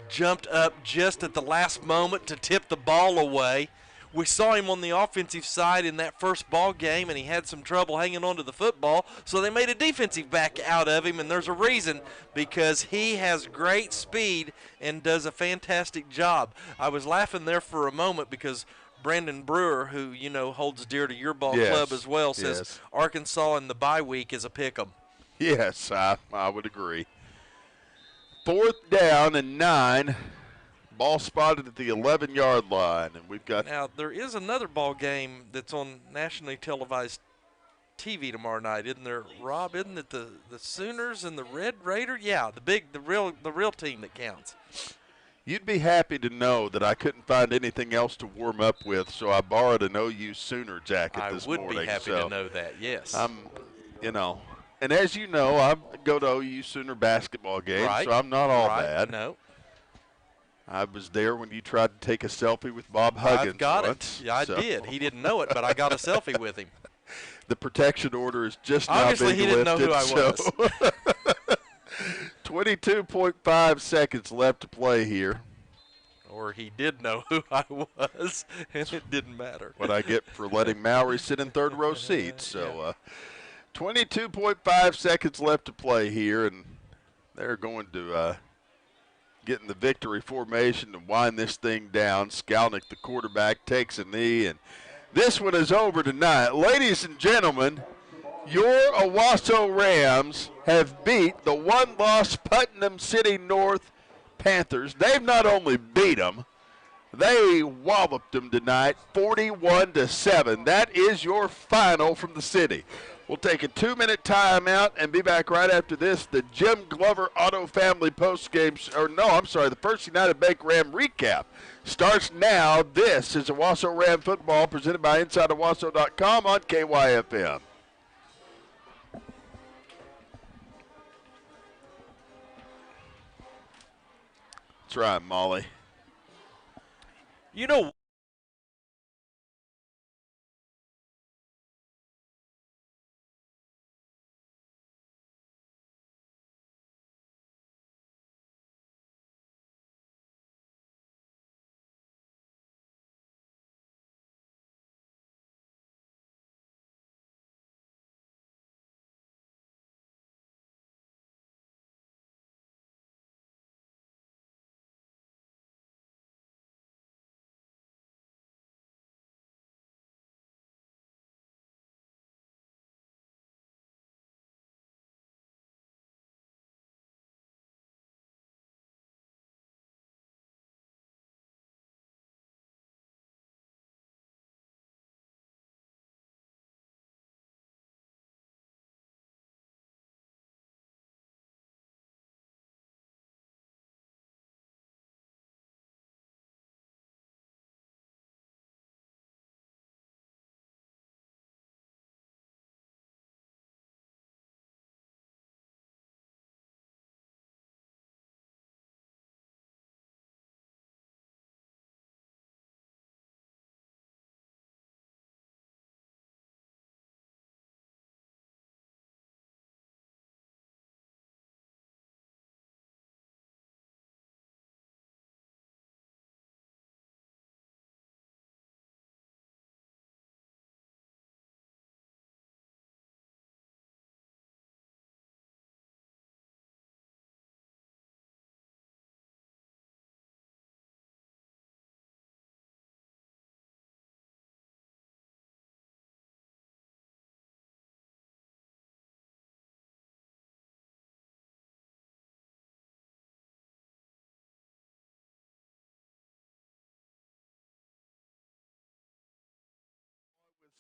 Jumped up just at the last moment to tip the ball away. We saw him on the offensive side in that first ball game, and he had some trouble hanging on to the football, so they made a defensive back out of him, and there's a reason, because he has great speed and does a fantastic job. I was laughing there for a moment because Brandon Brewer, who you know holds dear to your ball club as well, says Arkansas in the bye week is a pick 'em. Yes, I would agree. 4th down and 9. Ball spotted at the 11-yard line, and we've got. Now there is another ball game that's on nationally televised TV tomorrow night, isn't there, Rob? Isn't it the Sooners and the Red Raider? Yeah, the real team that counts. You'd be happy to know that I couldn't find anything else to warm up with, so I borrowed an OU Sooner jacket this morning. I would be happy to know that. Yes. And as you know, I go to OU Sooner basketball games, so I'm not all bad. No. I was there when you tried to take a selfie with Bob Huggins. I've got once, it. Yeah, I did. He didn't know it, but I got a selfie with him. The protection order is just obviously now being lifted. Obviously, he didn't know who I was. 22.5 seconds left to play here. Or he did know who I was, and it didn't matter. What I get for letting Mowry sit in third row seats. So 22.5 seconds left to play here, and they're going to get in the victory formation to wind this thing down. Skalnick, the quarterback, takes a knee, and this one is over tonight. Ladies and gentlemen, your Owasso Rams have beat the one-loss Putnam City North Panthers. They've not only beat them, they walloped them tonight 41-7. That is your final from the city. We'll take a 2-minute timeout and be back right after this. The Jim Glover Auto Family the First United Bank Ram recap starts now. This is Owasso Ram football presented by InsideOwasso.com on KYFM. That's right, Molly. You know,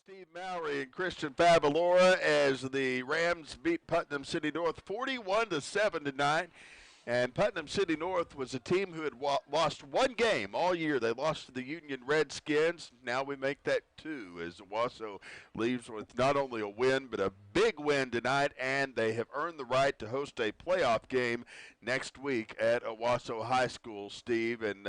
Steve Mowry and Christian Favalora as the Rams beat Putnam City North 41-7 tonight. And Putnam City North was a team who had lost one game all year. They lost to the Union Redskins. Now we make that 2 as Owasso leaves with not only a win but a big win tonight, and they have earned the right to host a playoff game next week at Owasso High School, Steve. And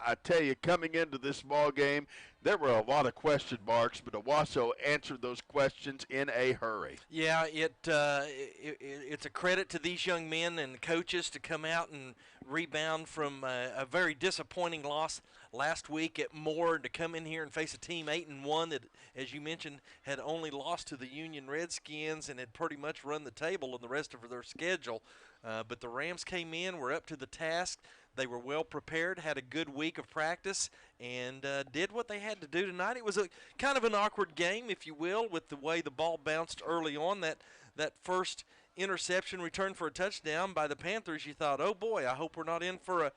I tell you, coming into this ball game, there were a lot of question marks, but Owasso answered those questions in a hurry. Yeah, it's a credit to these young men and coaches to come out and rebound from a very disappointing loss last week at Moore, to come in here and face a team 8-1 that, as you mentioned, had only lost to the Union Redskins and had pretty much run the table in the rest of their schedule. But the Rams came in, were up to the task. They were well prepared, had a good week of practice, and did what they had to do tonight. It was a kind of an awkward game, if you will, with the way the ball bounced early on. That first interception return for a touchdown by the Panthers, you thought, oh boy, I hope we're not in for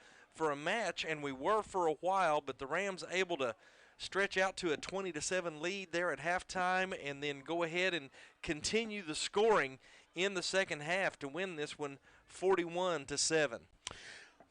a match, and we were for a while. But the Rams able to stretch out to a 20-7 lead there at halftime, and then go ahead and continue the scoring in the second half to win this one 41-7.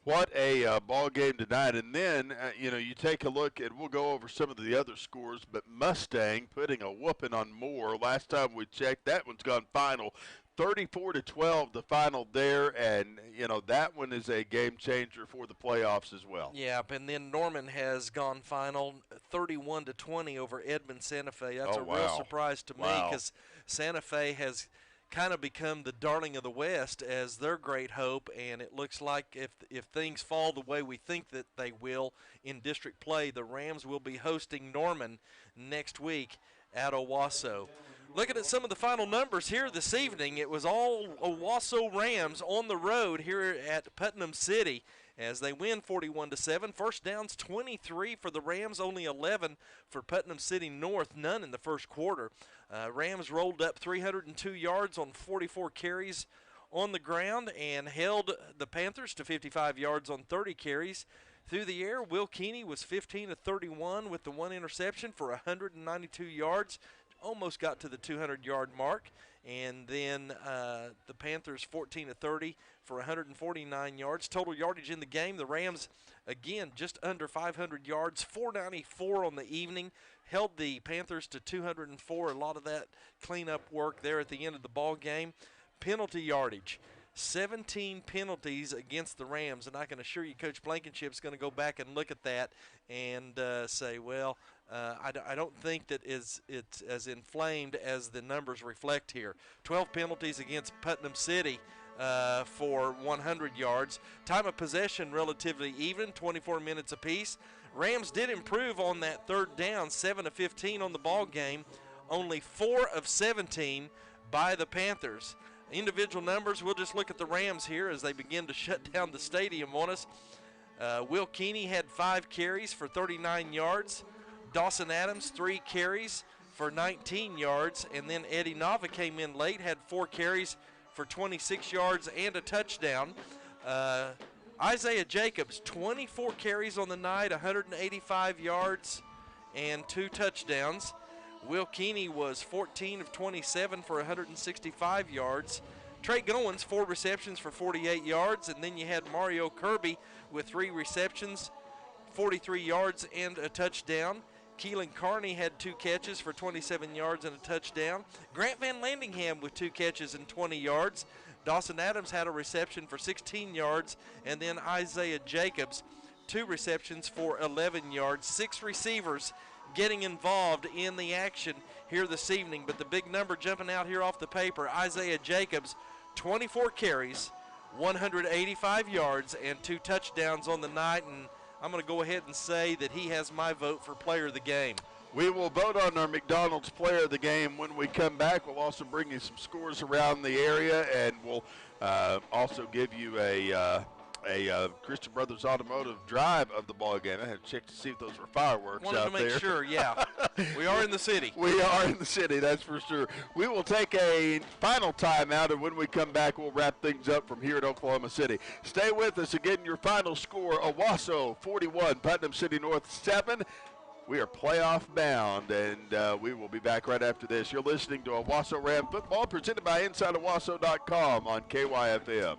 What a ball game tonight. And then, you take a look, and we'll go over some of the other scores, but Mustang putting a whooping on Moore. Last time we checked, that one's gone final. 34-12 the final there, and, that one is a game changer for the playoffs as well. Yeah, and then Norman has gone final 31-20 over Edmond Santa Fe. That's a real surprise to me, because Santa Fe has kind of become the darling of the West as their great hope, and it looks like if things fall the way we think that they will in district play, the Rams will be hosting Norman next week at Owasso. Looking at some of the final numbers here this evening, it was all Owasso Rams on the road here at Putnam City as they win 41-7. First downs 23 for the Rams, only 11 for Putnam City North, none in the first quarter. Rams rolled up 302 yards on 44 carries on the ground and held the Panthers to 55 yards on 30 carries. Through the air, Will Keeney was 15-31 with the one interception for 192 yards. Almost got to the 200-yard mark. And then the Panthers 14-30 for 149 yards. Total yardage in the game, the Rams, again, just under 500 yards, 494 on the evening. Held the Panthers to 204. A lot of that cleanup work there at the end of the ball game. Penalty yardage. 17 penalties against the Rams, and I can assure you Coach Blankenship's going to go back and look at that and say, well, I don't think that it's as inflamed as the numbers reflect here. 12 penalties against Putnam City for 100 yards. Time of possession relatively even, 24 minutes apiece. Rams did improve on that third down, 7 of 15 on the ball game, only 4 of 17 by the Panthers. Individual numbers, we'll just look at the Rams here as they begin to shut down the stadium on us. Will Keeney had 5 carries for 39 yards. Dawson Adams, 3 carries for 19 yards. And then Eddie Nava came in late, had 4 carries for 26 yards and a touchdown. Isaiah Jacobs, 24 carries on the night, 185 yards and 2 touchdowns. Will Keeney was 14 of 27 for 165 yards. Trey Goins, 4 receptions for 48 yards. And then you had Mario Kirby with 3 receptions, 43 yards and a touchdown. Keelan Carney had 2 catches for 27 yards and a touchdown. Grant Van Landingham with 2 catches and 20 yards. Dawson Adams had a reception for 16 yards. And then Isaiah Jacobs, 2 receptions for 11 yards. 6 receivers getting involved in the action here this evening. But the big number jumping out here off the paper, Isaiah Jacobs, 24 carries, 185 yards, and 2 touchdowns on the night. And I'm going to go ahead and say that he has my vote for player of the game. We will vote on our McDonald's player of the game when we come back. We'll also bring you some scores around the area, and we'll also give you a Christian Brothers Automotive drive of the ball game. I had to check to see if those were fireworks Wanted out to make there. sure, yeah. We are in the city. We are in the city, that's for sure. We will take a final timeout, and when we come back, we'll wrap things up from here at Oklahoma City. Stay with us. Again, your final score, Owasso 41, Putnam City North 7. We are playoff bound, and we will be back right after this. You're listening to Owasso Ram Football, presented by InsideOwasso.com on KYFM.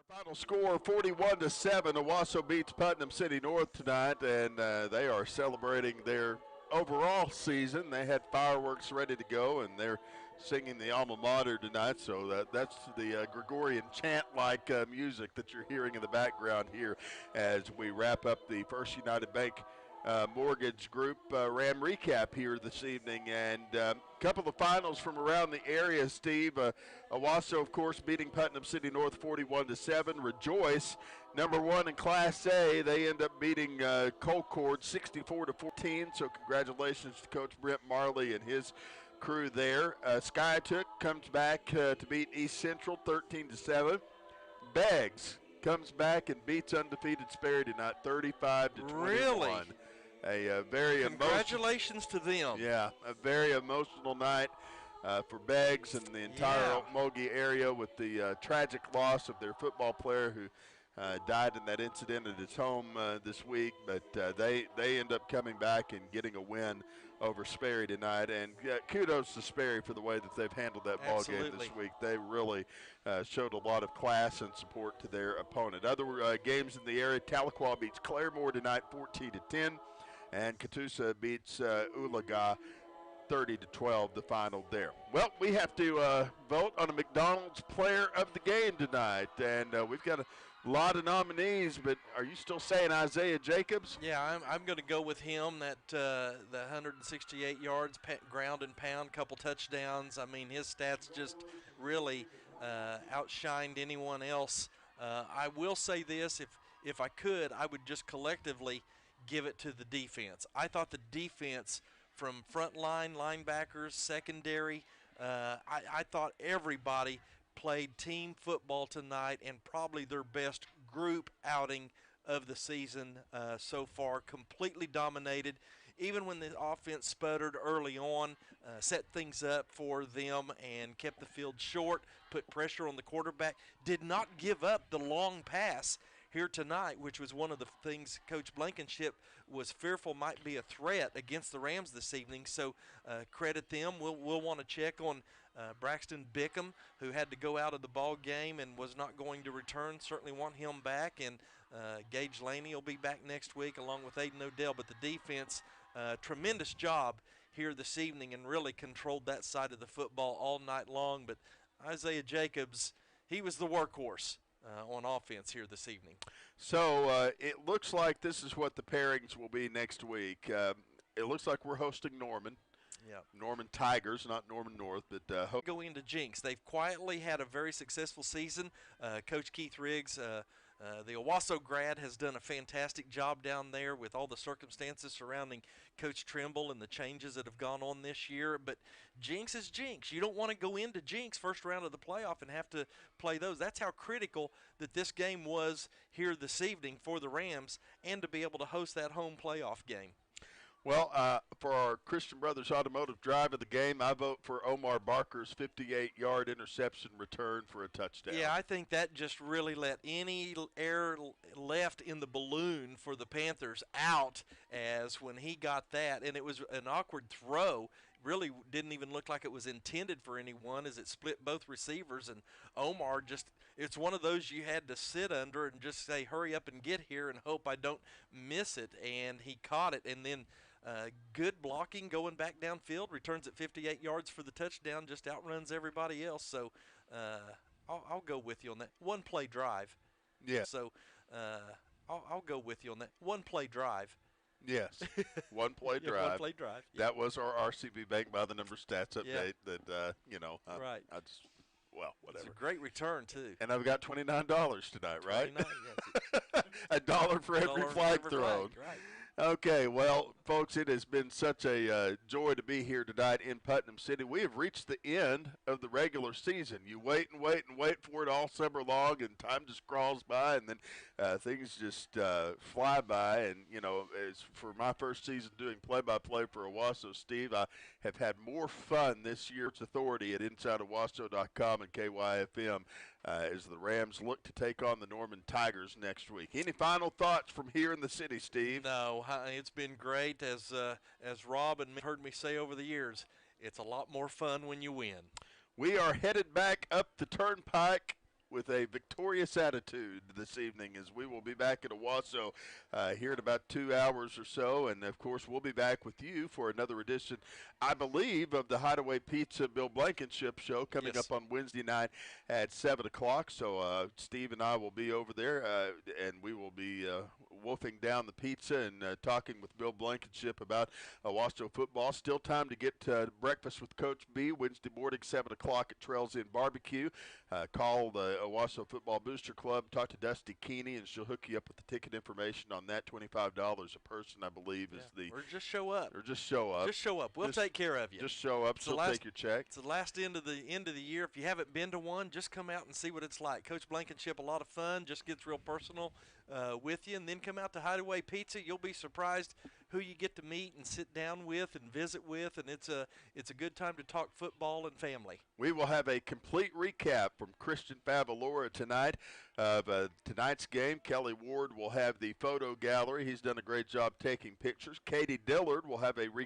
Final score 41-7. Owasso beats Putnam City North tonight, and they are celebrating their overall season. They had fireworks ready to go, and they're singing the alma mater tonight. So that's the Gregorian chant-like music that you're hearing in the background here as we wrap up the First United Bank Mortgage Group Ram recap here this evening. And a couple of finals from around the area, Steve. Owasso, of course, beating Putnam City North 41-7. Rejoice, number one in Class A, they end up beating Colcord 64-14. So congratulations to Coach Brent Marley and his crew there. Skytook comes back to beat East Central 13-7. Beggs comes back and beats undefeated Sperry tonight 35-21. Really? A very Congratulations to them. Yeah, a very emotional night for Beggs and the entire Okmulgee area with the tragic loss of their football player who died in that incident at his home this week. But they end up coming back and getting a win over Sperry tonight. And kudos to Sperry for the way that they've handled that ball game this week. They really showed a lot of class and support to their opponent. Other games in the area, Tahlequah beats Claremore tonight 14-10. And Catoosa beats Oologah 30-12, the final there. Well, we have to vote on a McDonald's player of the game tonight, and we've got a lot of nominees, but are you still saying Isaiah Jacobs? Yeah, I'm going to go with him. That the 168 yards, ground and pound, couple touchdowns. I mean, his stats just really outshined anyone else. I will say this, if I could, I would just collectively give it to the defense. I thought the defense from front line, linebackers, secondary, I thought everybody played team football tonight and probably their best group outing of the season so far. Completely dominated. Even when the offense sputtered early on, set things up for them and kept the field short, put pressure on the quarterback, did not give up the long pass here tonight, which was one of the things Coach Blankenship was fearful might be a threat against the Rams this evening. So credit them. We'll want to check on Braxton Bickham, who had to go out of the ball game and was not going to return. Certainly want him back. And Gage Laney will be back next week along with Aiden Odell. But the defense, tremendous job here this evening and really controlled that side of the football all night long. But Isaiah Jacobs, he was the workhorse on offense here this evening. So it looks like this is what the pairings will be next week. It looks like we're hosting Norman. Yeah. Norman Tigers, not Norman North, but go into Jinx. They've quietly had a very successful season. Coach Keith Riggs, the Owasso grad, has done a fantastic job down there with all the circumstances surrounding Coach Trimble and the changes that have gone on this year. But Jinx is Jinx. You don't want to go into Jinx first round of the playoff and have to play those. That's how critical that this game was here this evening for the Rams and to be able to host that home playoff game. Well, for our Christian Brothers Automotive Drive of the game, I vote for Omar Barker's 58-yard interception return for a touchdown. Yeah, I think that just really let any air left in the balloon for the Panthers out, as when he got that, and it was an awkward throw. Really didn't even look like it was intended for anyone as it split both receivers, and Omar just, it's one of those you had to sit under and just say, hurry up and get here and hope I don't miss it, and he caught it, and then good blocking going back downfield, returns at 58 yards for the touchdown, just outruns everybody else. So I'll go with you on that. One play drive. Yeah. So I'll go with you on that. One play drive. Yes. One play drive. One play drive. Yeah. That was our RCB Bank by the number stats update that, right. I just, well, whatever. It's a great return, too. And I've got $29 tonight, right? 29, yes. $1 for every flag thrown. Right. Okay, well, folks, it has been such a joy to be here tonight in Putnam City. We have reached the end of the regular season. You wait and wait and wait for it all summer long, and time just crawls by, and then things just fly by. And, as for my first season doing play-by-play for Owasso, Steve, I have had more fun this year. It's authority at InsideOwasso.com and KYFM as the Rams look to take on the Norman Tigers next week. Any final thoughts from here in the city, Steve? No, it's been great. As Rob and me heard me say over the years, it's a lot more fun when you win. We are headed back up the turnpike with a victorious attitude this evening, as we will be back at Owasso here in about 2 hours or so. And, of course, we'll be back with you for another edition, I believe, of the Hideaway Pizza Bill Blankenship Show coming up on Wednesday night at 7 o'clock. So Steve and I will be over there, and we will be wolfing down the pizza and talking with Bill Blankenship about Owasso football. Still time to get breakfast with Coach B Wednesday morning, 7 o'clock at Trails Inn Barbecue. Call the Owasso Football Booster Club, talk to Dusty Keeney, and she'll hook you up with the ticket information on that. $25 a person, I believe, is the. Or just show up. Just show up. Just show up. We'll take care of you. Just show up. She'll take your check. It's the last end of the year. If you haven't been to one, just come out and see what it's like. Coach Blankenship, a lot of fun. Just gets real personal with you, and then come out to Hideaway Pizza. You'll be surprised who you get to meet and sit down with and visit with, and it's a good time to talk football and family. We will have a complete recap from Christian Favalora tonight of tonight's game. Kelly Ward will have the photo gallery. He's done a great job taking pictures. Katie Dillard will have a